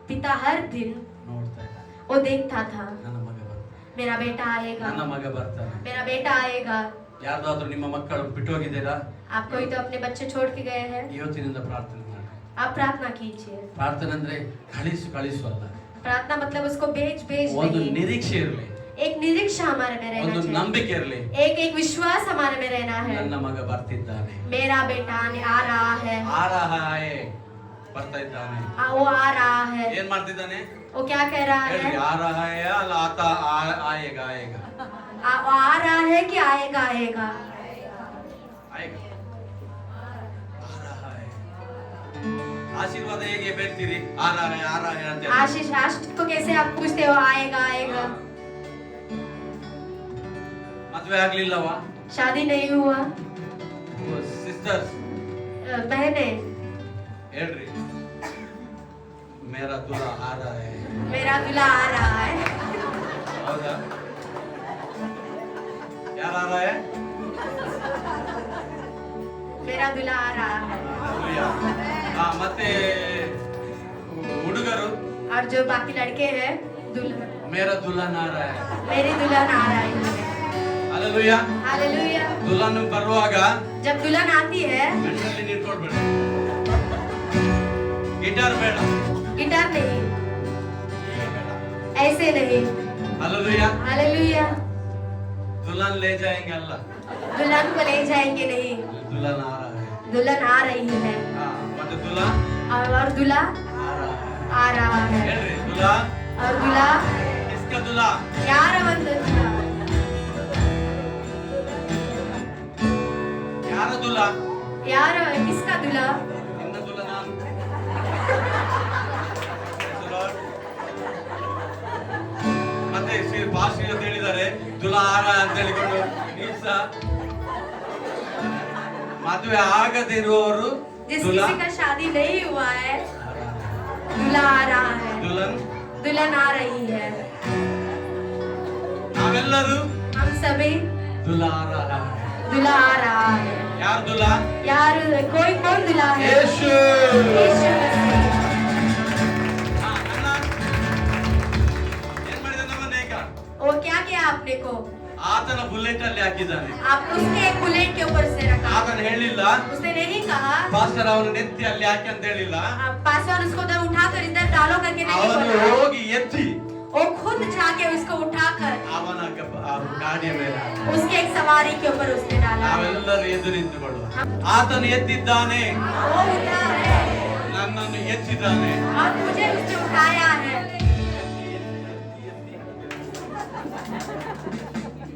पिता हर दिन ನೋಡ್ತಾ ಇದ್ದ, वो देखता था, ನನ್ನ ಮಗ ಬರ್ತಾನೆ, मेरा बेटा आएगा, ನನ್ನ ಮಗ ಬರ್ತಾನೆ. मेरा बेटा आएगा. ಯಾರ್ದಾದ್ರೂ ನಿಮ್ಮ ಮಕ್ಕಳು ಬಿಟ್ಟು ಹೋಗಿದ್ದೀರಾ? आप कोई तो अपने बच्चे छोड़ के गए हैं, ಇವತ್ತಿನಿಂದ ಪ್ರಾರ್ಥನೆ ಮಾಡಿ. आप प्रार्थना कीजिए. ಪ್ರಾರ್ಥನೆ ಅಂದ್ರೆ ಕಳಿಸು ಅಲ್ಲ, प्रार्थना मतलब उसको भेज ಒಂದು नहीं. ನಿರೀಕ್ಷೆ ಇರಲಿ, एक निरीक्षा हमारे में रहना ಒಂದು चाहिए, ನಂಬಿಕೆ ಇರಲಿ. एक विश्वास हमारे में रहना है. ನನ್ನ ಮಗ ಬರ್ತಿದ್ದಾನೆ, मेरा बेटा आ रहा है, ಆರಾಹಾಯೆ ಬರ್ತಾ ಇದ್ದಾನೆ. वो आ रहा है. ಏನ್ ಮಾಡ್ತಿದ್ದಾನೆ? वो क्या कह रहा ಹೇಳ್ರಿ, है? ಆರಾಹಾಯ ಅಲ್ಲ ಆತ ಆಯೇಗ ಆಯೇಗ वो आ रहा है कि आएगा आएगा? ಆಯೇಗ ಆರಾಹಾಯ. ಆಶೀರ್ವಾದ ಹೇಗೆ ಬೇಡ್ತೀರಿ? ಆರಾಹಾಯ ಆರಾಹಾಯ ಅಂತ ಹೇಳಿ. आशीष को कैसे आप पूछते हो आएगा आएगा? ಮದುವೆ ಆಗ್ಲಿಲ್ಲವಾ? शादी नहीं हुआ? ಸಿಸ್ಟರ್ಸ್ बहने, ಹೇಳ್ರಿ, ಮೇರಾ ದುಲಾ ಆರಾಹಾಯ. मेरा दूल्हा आ रहा है. ಹೌದಾ? ಯಾರು ಆರಾಹಾಯ? मेरा दूल्हा आ रहा है. ಮತ್ತೆ ಹುಡುಗರು और जो बाकी लड़के हैं, दुल्हन, ಮೇರಾ ದುಲ್ಹನ್ ಆರಾಹಾಯ. मेरी दुल्हन आ रही है. ಹಲ್ಲೆಲೂಯಾ. हालेलुया. ದುಲ್ಹನ್ ಬರುವಾಗ जब दुल्हन आती है, ಮೆಂಟಲಿ ನಿಂತ್ಕೊಳ್ಬೇಡ, ಗಿಟಾರ್ ಬೇಡ, गिटार नहीं, ऐसे नहीं. ಹಲ್ಲೆಲೂಯಾ. हालेलुया. दुल्हन ले जाएंगे अल्लाह, दुल्हन को ले जाएंगे नहीं, दुल्हन आ रहा है. दुल्हन आ रही है. हाँ, ಮತ್ತೆ दुल्हा और दूल्हा आ रहा है. आ रहा है. ಹೇಳ್ರಿ, दुल्हा और दूल्हा किसका दुल्हा? यार ಒಂದು ಯಾರ दुल्हा? यार किसका दूल्हा? ನಿನ್ನ दुल्हा ನಾನು. Praise the Lord. ಮತ್ತೆ ಪಾಸ್ಟರ್ ಅಂತ ಹೇಳಿದ್ದಾರೆ, दुल्हा आ रहा ಅಂತ ಹೇಳಿಕೊಂಡು ನೀಸ ಮದುವೆ ಆಗದಿರುವವರು जिस दुल्हा किसी का शादी नहीं हुआ है, आ रहा है. दूल्हा आ रहा है, दुल्हन दुल्हन आ रही है. ನಾವೆಲ್ಲರೂ हम सभी दुल्हा आ रहा है. दूल्हा आ रहा है. ಯಾರು दुल्हा? यार कोई कौन दूल्हा है? ಯೇಸು. यीशु मसीह. ಅಣ್ಣ ಏನ್ ಮಾಡಿದ ನಮ್ಮನ್ನ ಈಗ? वो क्या किया आपने को? ಆತನ ಬುಲೆಟ್ ಅಲ್ಲಿ ಹಾಕಿದ್ದಾನೆ. आप उसके एक बुलेट के ऊपर से रखा. ಆತನ ಹೇಳಿಲ್ಲ, उसने नहीं कहा, ಪಾಸ್ಟರ್ ಅವನ ನೆತ್ತಿ ಅಲ್ಲಿ ಹಾಕಿ ಅಂತ ಹೇಳಿಲ್ಲ. पासवान उसको उधर उठाकर इधर डालो करके नहीं ಅವನು बोला. ಹೋಗಿ ಎತ್ತಿ वो खुद जाके उसको उठाकर ಅವನ ಗಾಡಿಯ ಮೇಲೆ ಹಾಕಿ. उसके एक सवारी के ऊपर उसने डाला. ನಾವೆಲ್ಲರೂ ಎದುರು ನಿಂತುಕೊಳ್ಳುವ. ಆತನು ಎತ್ತಿದ್ದಾನೆ, वो उठा है ನನ್ನನ್ನು ಎತ್ತಿದ್ದಾನೆ. और मुझे उसने उठाया है.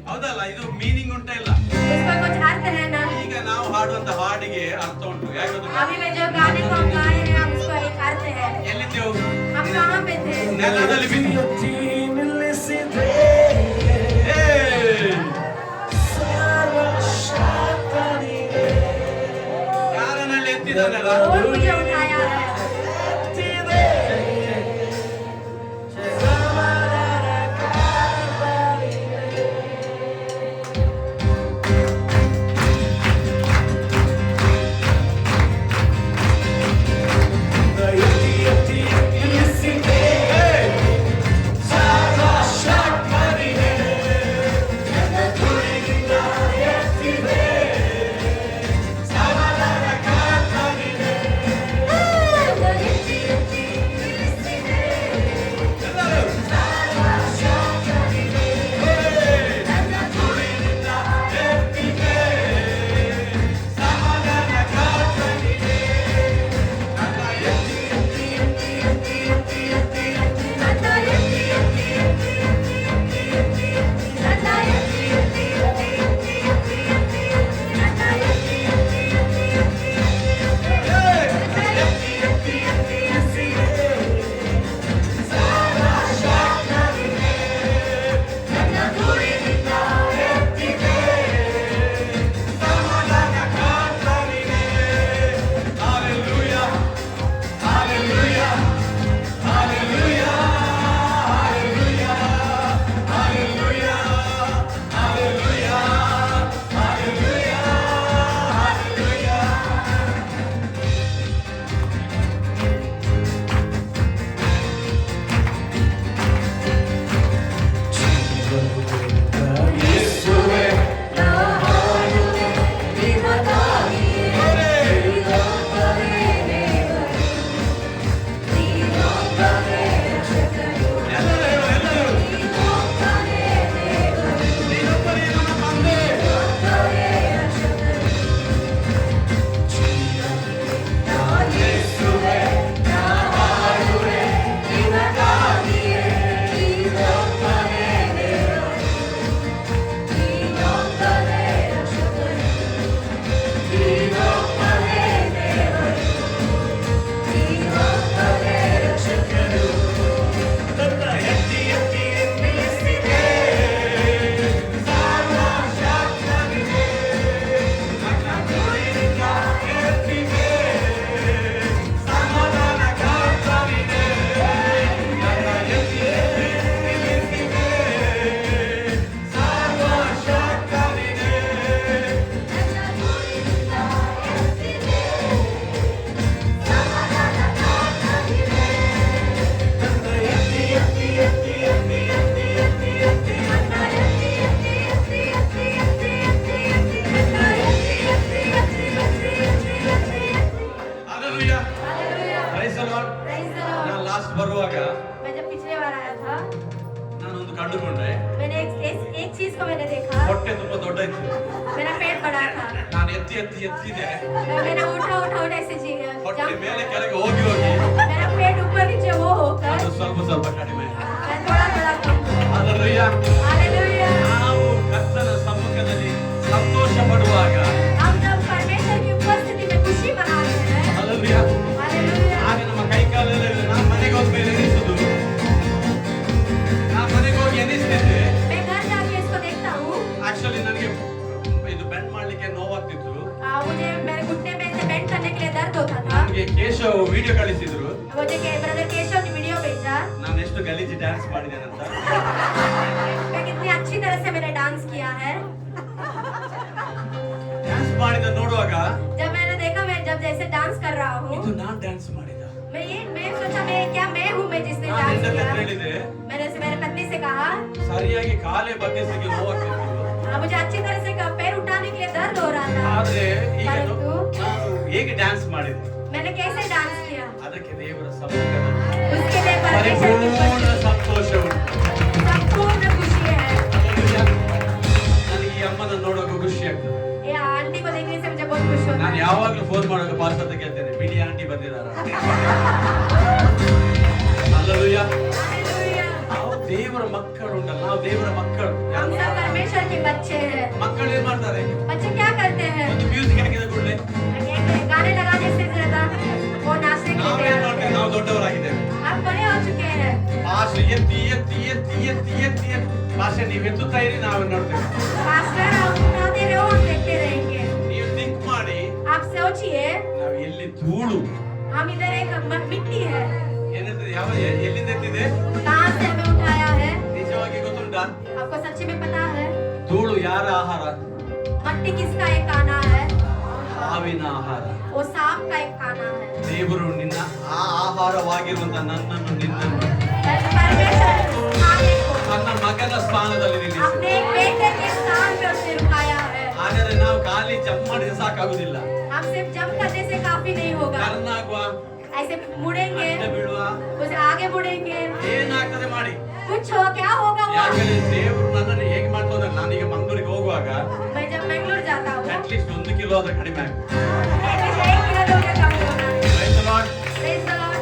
ಹೌದಲ್ಲ? ಇದು ಮೀನಿಂಗ್ ಉಂಟ ಇಲ್ಲ? इसका कुछ अर्थ है ना? ಈಗ ನಾವು ಹಾಡುವಂತ ಹಾಡಿಗೆ ಅರ್ಥ ಉಂಟು. ಯಾಕೆ ಗೊತ್ತಾ? अभी मैं जो गाने को हम गाए हैं, हम उसका एक अर्थ है. ಎಲ್ಲಿದ್ದೆವು? हम कहाँ पे थे? ನೆಲದಲ್ಲಿ ಬಿದ್ದು. ಏ! ಯಾರನ್ನಲ್ಲಿ ಎತ್ತಿದ್ದಾನಲ್ಲ? और मुझे उठाया है. ಹೊಟ್ಟೆ ತುಂಬಾ ದೊಡ್ಡ ಇತ್ತು. मेरा पेट बड़ा था, ನಾನು ಎತ್ತಿದೆ मैंने उठा ऐसे ಹೊಟ್ಟೆ जंप ಮೇಲೆ ಕೆಳಗೆ ಹೋಗಿ मेरा पेट ऊपर नीचे वो होकर ಅದು ಸ್ವಲ್ಪ ಕಡಿಮೆ. मैं थोड़ा कम हुआ। ಹಲ್ಲೆಲೂಯಾ. हालेलुया। ನಾವು ಕರ್ತನ ಸಮ್ಮುಖದಲ್ಲಿ ಸಂತೋಷ ಪಡುವಾಗ, हम जब परमेश्वर की उपस्थिति में खुशी मनाते हैं, ಹಲ್ಲೆಲೂಯಾ, हालेलुया, ಆಗ ನಮ್ಮ ಕೈ ಕಾಲೆಲ್ಲ ನಾನು ಮನೆಗೆ ಹೋಗ್ಬೇಕು ಎನಿಸುದು. ನಾನು ಮನೆಗೆ ಹೋಗಿ ಎನಿಸ್ತಿದ್ದೆ. मैं घर जाके इसको देखता हूँ। ಆಕ್ಚುಲಿ ನನಗೆ ಇದು ಬೆಂಡ್ ಮಾಡ್ಲಿಕ್ಕೆ ನೋವಾಗ್ತಿತ್ತು. मुझे मेरे घुटने में से बेंड करने के लिए दर्द होता था। ನನಗೆ ಕೇಶವ್ ವಿಡಿಯೋ ಕಳಿಸಿದ್ರು. मुझे के ब्रदर केशव ने वीडियो भेजा, ನಾನು ಎಷ್ಟು ಗಲೀಜು ಡ್ಯಾನ್ಸ್ ಮಾಡಿದ್ದೇನಂತ. मैं कितनी अच्छी तरह से मैंने डांस किया है। ಡ್ಯಾನ್ಸ್ ಮಾಡಿದ ನೋಡುವಾಗ जब मैंने देखा, मैं जब जैसे डांस कर रहा हूँ, ಇದು ನಾನು ಡ್ಯಾನ್ಸ್ ಮಾಡಿದ. मैं सोचा मैं हूँ मैं जिसने ನಾನು डांस ಹೆಂಡತಿ किया। ಹತ್ರ ಹೇಳಿದೆ, मैंने से मेरे पत्नी से कहा, ಸರಿಯಾಗಿ ಕಾಲೇ ಬಗ್ಗಿಸಿಗೆ ನೋವಾಗ್ತಿತ್ತು. मुझे अच्छी तरह से पैर उठाने के लिए दर्द हो रहा था, ಆದ್ರೆ ಈಗ परंतु ನಾನು ಹೇಗೆ ಡ್ಯಾನ್ಸ್ ಮಾಡಿದೆ मैंने कैसे डांस किया, ಅದಕ್ಕೆ ದೇವರ ಸಮ್ಮುಖದಲ್ಲಿ उसके लिए परमेश्वर की ಪರಿಪೂರ್ಣ ಸಂತೋಷ ಉಂಟು. संपूर्ण खुशी है। ಹಲ್ಲೆಲೂಯಾ. ನನಗೆ ಈ ಅಮ್ಮನ ನೋಡುವಾಗ ಖುಷಿ ಆಗ್ತದೆ. ये आंटी को देखने से मुझे बहुत खुश होता ನಾನು है। ಯಾವಾಗಲೂ ಫೋನ್ ಮಾಡುವಾಗ ಪಾಸ್ಟ್ ಅಂತ ಕೇಳ್ತೇನೆ, ಬಿಡಿ ಆಂಟಿ ಬಂದಿದಾರ. ಹಲ್ಲೆಲೂಯಾ. हालेलुया। ನಾವು ದೇವರ ಮಕ್ಕಳು ಉಂಟಲ್ಲ, ನಾವು ದೇವರ ಮಕ್ಕಳು. हम सब परमेश्वर के बच्चे हैं। ಮಕ್ಕಳು ಏನ್ ಮಾಡ್ತಾರೆ? बच्चे क्या करते हैं? ಒಂದು ಮ್ಯೂಸಿಕ್ ಹಾಕಿದ ಕೂಡಲೇ गाने लगाने से ज्यादा वो नाचने के लिए ನಾವೇನ್ तैयार ಮಾಡ್ತೇವೆ? होते हैं। ನಾವು ದೊಡ್ಡವರಾಗಿದ್ದೇವೆ. आप बड़े हो चुके हैं। ಭಾಷೆ ಎತ್ತಿ ಭಾಷೆ ನೀವು ಎತ್ತುತ್ತಾ ಇರಿ, ನಾವು ನೋಡ್ತೇವೆ. पास्टर आप उठाते रहो, हम देखते रहेंगे। ನೀವು ಥಿಂಕ್ ಮಾಡಿ, आप सोचिए, ನಾವು ಎಲ್ಲಿ ಧೂಳು हम इधर एक मिट्टी है, ಏನಿರ್ತದೆ, ಯಾವ ಎಲ್ಲಿಂದ ಎತ್ತಿದೆ कहाँ से हमें उठाया है? ನಿಜವಾಗಿ ಗೊತ್ತುಂಟಾ? आपको सच्ची में पता है? ಧೂಳು ಯಾರ ಆಹಾರ? मट्टी किसका एक खाना है? ಹಾವಿನ ಆಹಾರ. वो सांप का एक खाना है। ದೇವರು ನಿನ್ನ ಆ ಆಹಾರವಾಗಿರುವಂತ ನನ್ನನ್ನು ನಿನ್ನನ್ನು परमेश्वर खाने को ತನ್ನ ಮಗನ ಸ್ಥಾನದಲ್ಲಿ ನಿಲ್ಲಿಸಿ. अपने एक बेटे के स्थान पे उसने रुकाया है। ಆದರೆ ನಾವು ಖಾಲಿ ಜಂಪ್ ಮಾಡಿದ್ರೆ ಸಾಕಾಗುದಿಲ್ಲ. हम सिर्फ जंप करने से काफी नहीं होगा, ಟರ್ನ್ ಆಗುವ, ऐसे मुड़ेंगे, ಅಡ್ಡ ಬೀಳುವ, उसे आगे मुड़ेंगे, ಏನಾಗ್ತದೆ ಮಾಡಿ. कुछ हो क्या होगा वो। ಯಾಕಂದ್ರೆ ದೇವರು ನನ್ನನ್ನು ಹೇಗೆ ಮಾಡ್ತಂದ್ರೆ, ನಾನೀಗ ಮಂಗಳೂರಿಗೆ ಹೋಗುವಾಗ मैं जब बेंगलुरु जाता हूँ, ಅಟ್ಲೀಸ್ಟ್ 1 ಕಿಲೋ ಆದ್ರೆ ಕಡಿಮೆ ಆಗ್ತದೆ. मुझे 1 किलो दूर कम होना है। Praise the Lord. Praise the Lord.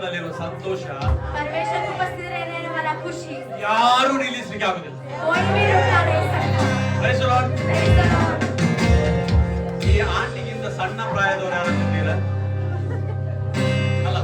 ಎಲ್ಲರೂ ಸಂತೋಷ परमेश्वर की उपस्थिति रहने वाला खुशी ಯಾರು ನಿಲ್ಲಿಸಲಿಕ್ಕೆ ಆಗುದಿಲ್ಲ. कोई भी रुका नहीं सकता। Praise the Lord. Praise the Lord. ಈ ಆಂಟಿಗಿಂತ ಸಣ್ಣ ಪ್ರಾಯದವರು ಯಾರು ಇದ್ದೀರಾ? ಅಲ್ಲ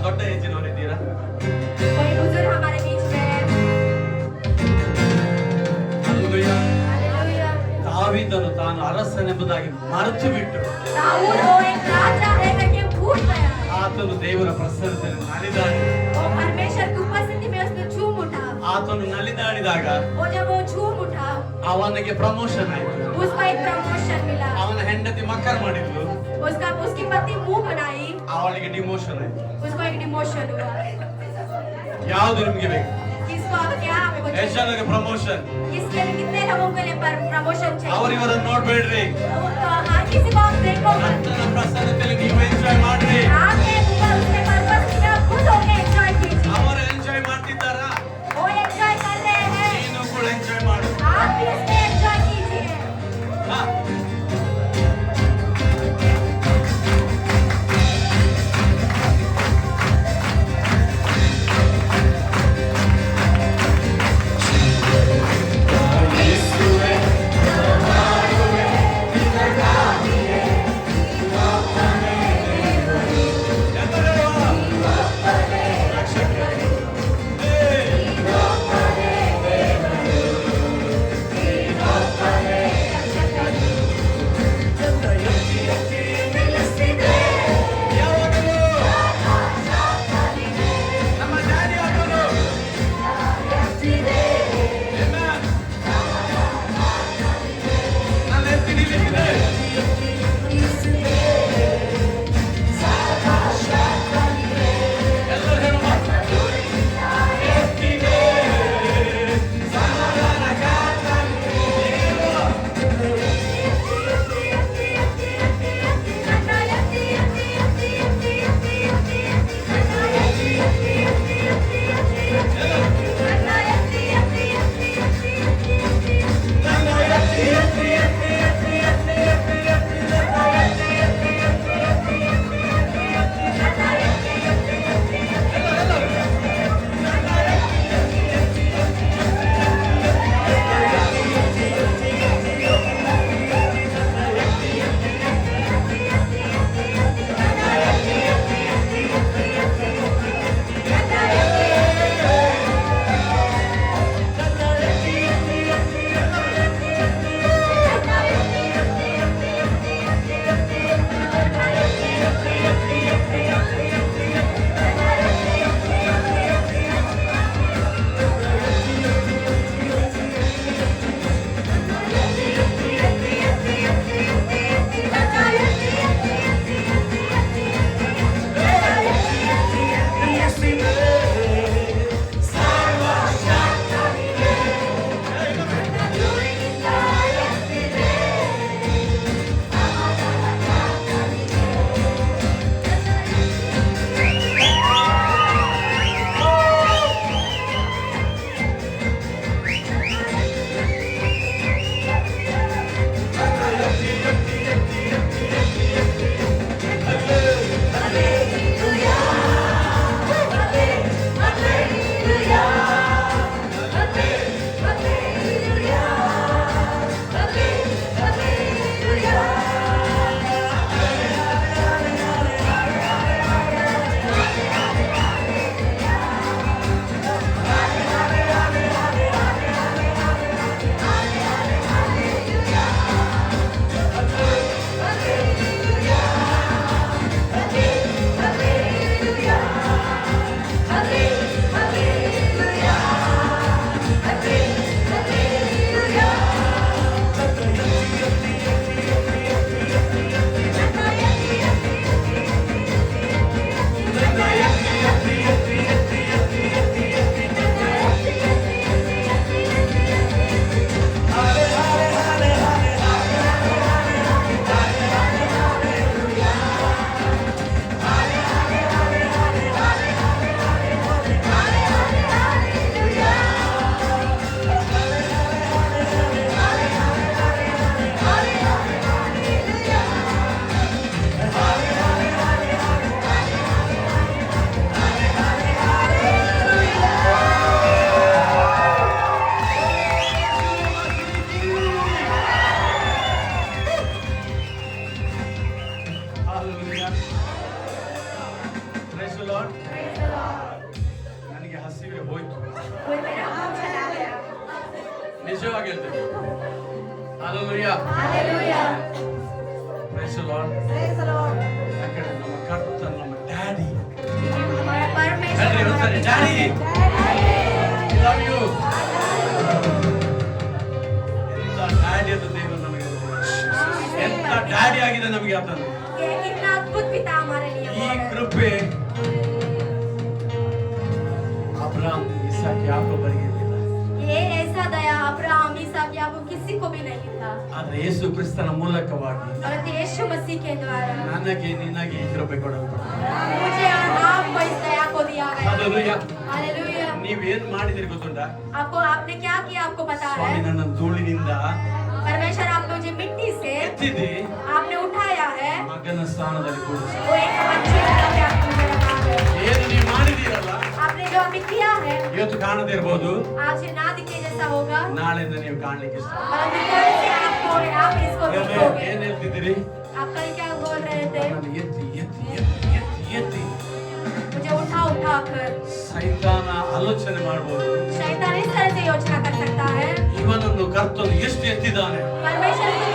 ಎಂಬುದಾಗಿ ಮರೆತು ಬಿಟ್ಟು दाऊद वो एक राजा है करके भूल गया ಆತನು ದೇವರ ಪ್ರಸನ್ನತೆಯಲ್ಲಿ ನಲಿದಾಡಿ वो परमेश्वर की उपस्थिति में उसने झूम उठा ಆತನು ನಲಿದಾಡಿದಾಗ वो जब वो झूम उठा ಅವನಿಗೆ ಪ್ರಮೋಷನ್ ಆಯ್ತು उसको एक प्रमोशन मिला ಅವನ ಹೆಂಡತಿ ಮಕ್ಕರ್ ಮಾಡಿದ್ಲು उसकी पत्नी मुंह बनाई ಅವಳಿಗೆ ಡಿಮೋಷನ್ ಆಯ್ತು उसको एक डिमोशन हुआ ಯಾವುದು ನಿಮಗೆ ಬೇಕು किसको अब क्या हमें कुछ ಎಷ್ಟು ಜನಕ್ಕೆ ಪ್ರಮೋಷನ್ किसके लिए कितने लोगों के लिए प्रमोशन चाहिए ಅವರಿವರನ್ನು ನೋಡ್ಬೇಡ್ರಿ हर किसी को आप देखो मत ಕರ್ತನ ಪ್ರಸನ್ನತೆಯಲ್ಲಿ ನೀವು ಎಂಜಾಯ್ ಮಾಡ್ರಿ आपने ऊपर उसके पर्पस में आप खुद होके एंजॉय कीजिए ಅವರು ಎಂಜಾಯ್ ಮಾಡ್ತಿದ್ದಾರಾ वो एंजॉय कर रहे हैं ನೀನು ಕೂಡ ಎಂಜಾಯ್ ಮಾಡು आप भी इसमें एंजॉय कीजिए ಹಾ. ನಮ್ಮ ಡ್ಯಾಡಿ ಆತನು. Amen. ನನ್ನ ಎತ್ತಿ ನಿಲ್ಲಿಸಿದೆ. ಎಲ್ಲರೂ ಹೇಳೋಣ. ಎತ್ತಿದೆ. ಸಮಾಧಾನ ಕಾತನಿಗೆ. ನನಗೆ ಹಸಿವೆ ಹೋಯ್ತು कोई मेरा मुंह चला गया ನಿಜವಾಗಿ ಹೇಳ್ತೇನೆ. Hallelujah. Hallelujah Praise the Lord. ಯಾಕಂದ್ರೆ ನಮ್ಮ ಕರ್ತ ನಮ್ಮ ಡ್ಯಾಡಿ. हमारा परमेश्वर ಹೇಳ್ರಿ हमारा ಒಂದ್ಸರಿ, पिता ಡ್ಯಾಡಿ है। I love you. ಎಂತ ಡ್ಯಾಡಿ ಅಂತ ದೇವರು ನಮಗೆ ಎಂತ ಡ್ಯಾಡಿ ಆಗಿದೆ ನಮಗೆ ಆತನು. ये कितना अद्भुत पिता हमारे लिए ಈ है। ಕೃಪೆ ಅಬ್ರಹಾಂ ಇಸಾಕ್ ಯಾಕೋಬರಿಗೆ ಇರಲಿಲ್ಲ. ये ऐसा दया अब्राहम इसहाक याकूब किसी को भी नहीं था, ಆದ್ರೆ ಯೇಸು ಕ್ರಿಸ್ತನ ಮೂಲಕವಾಗಿ परंतु यीशु मसीह के द्वारा ನನಗೆ ನಿನಗೆ ಈ ಕೃಪೆ ಕೊಡಲ್ಪಟ್ಟಿದೆ. मुझे और आपको इस दया को दिया गया। Hallelujah. हालेलुया। ನೀವೇನ್ ಮಾಡಿದಿರಿ ಗೊತ್ತುಂಟಾ? आपने क्या किया आपको पता ಸ್ವಾಮಿ है? ನನ್ನನ್ನು ಧೂಳಿನಿಂದ परमेश्वर आपने मुझे मिट्टी से ಎತ್ತಿದಿ आपने उठाया है, ಮಗನ ಸ್ಥಾನದಲ್ಲಿ ಕೂರಿಸಿ. वो एक बच्चे की तरह पे आपने मुझे रखा है। ಏನು ನೀವು ಮಾಡಿದಿರಲ್ಲ आपने जो अभी किया है ಇವತ್ತು ಕಾಣದೇ ಇರಬಹುದು, आज ये ना दिखे जैसा होगा, ನಾಳೆಯಿಂದ ನೀವು ಕಾಣ್ಲಿಕ್ಕೆ ಇಷ್ಟ. परंतु कल से आप इसको देखोगे। ಏನ್ ಹೇಳ್ತಿದ್ದೀರಿ? आप कल क्या बोल रहे थे? ನನ್ನನ್ನು ಎತ್ತಿ ಎತ್ತಿ ಎತ್ತಿ ಎತ್ತಿ ಎತ್ತಿ मुझे उठा उठा कर। ಸೈತಾನ ಆಲೋಚನೆ ಮಾಡಬಹುದು, शैतान इस तरह से योजना कर सकता है, ಇವನನ್ನು ಕರ್ತನು ಎಷ್ಟು ಎತ್ತಿದ್ದಾನೆ, परमेश्वर को